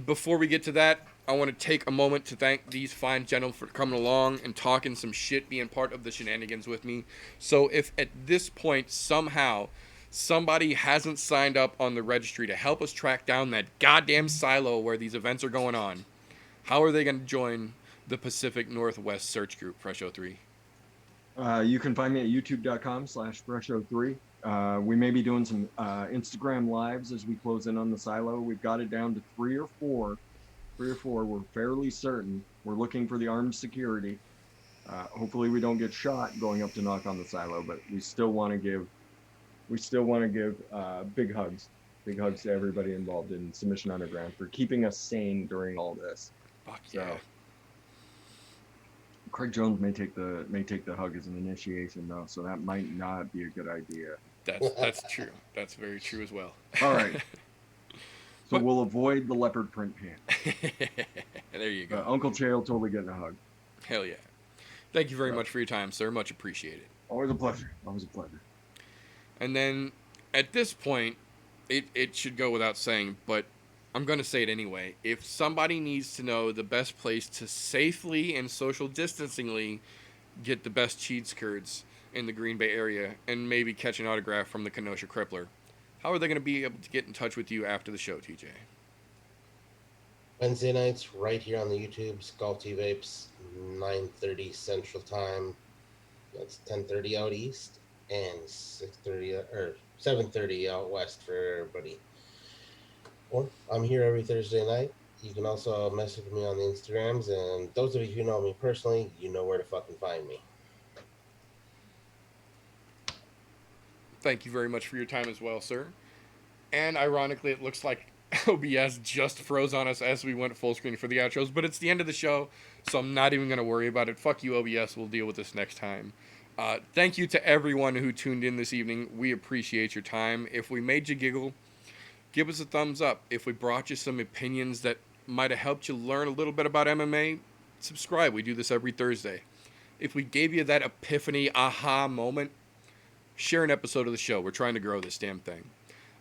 before we get to that, I want to take a moment to thank these fine gentlemen for coming along and talking some shit, being part of the shenanigans with me. So if at this point somehow somebody hasn't signed up on the registry to help us track down that goddamn silo where these events are going on, how are they going to join the Pacific Northwest search group, Fresh03? You can find me at youtube.com/fresh03. We may be doing some Instagram lives as we close in on the silo. We've got it down to 3 or 4. We're fairly certain. We're looking for the armed security. Hopefully we don't get shot going up to knock on the silo, but we still want to give big hugs to everybody involved in Submission Underground for keeping us sane during all this. Fuck yeah. So, Craig Jones may take the hug as an initiation though, so that might not be a good idea. That's true. That's very true as well. All right. So But- we'll avoid the leopard print pants. There you go. Uncle Che will totally get a hug. Hell yeah. Thank you very much for your time, sir. Much appreciated. Always a pleasure. Always a pleasure. And then at this point, it should go without saying, but I'm going to say it anyway. If somebody needs to know the best place to safely and social distancingly get the best cheese curds in the Green Bay area and maybe catch an autograph from the Kenosha Crippler, how are they going to be able to get in touch with you after the show, TJ? Wednesday nights, right here on the YouTube, Sculpty Vapes, 9:30 Central Time. That's 10:30 out east and 6:30 or 7:30 out west for everybody. Or I'm here every Thursday night. You can also message me on the Instagrams, and those of you who know me personally, you know where to fucking find me. Thank you very much for your time as well, sir. And ironically, it looks like OBS just froze on us as we went full screen for the outros, but it's the end of the show, so I'm not even going to worry about it. Fuck you, OBS. We'll deal with this next time. Thank you to everyone who tuned in this evening. We appreciate your time. If we made you giggle, give us a thumbs up. If we brought you some opinions that might have helped you learn a little bit about MMA, subscribe. We do this every Thursday. If we gave you that epiphany, aha moment, share an episode of the show. We're trying to grow this damn thing.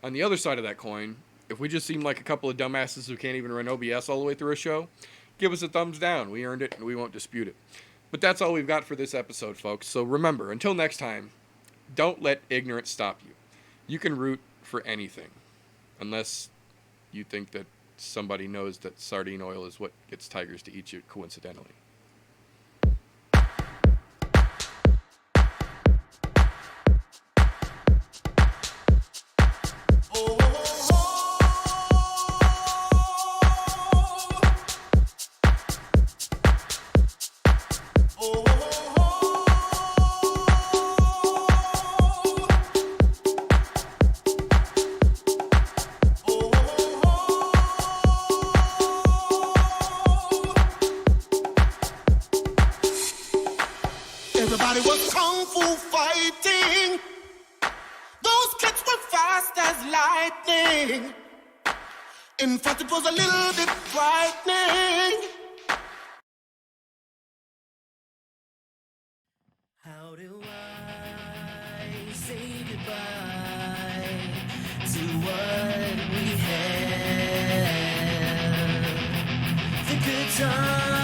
On the other side of that coin, if we just seem like a couple of dumbasses who can't even run OBS all the way through a show, give us a thumbs down. We earned it, and we won't dispute it. But that's all we've got for this episode, folks. So remember, until next time, don't let ignorance stop you. You can root for anything, unless you think that somebody knows that sardine oil is what gets tigers to eat you coincidentally. Everybody was kung fu fighting. Those kids were fast as lightning. In fact, it was a little bit frightening. How do I say goodbye to what we had? The good times.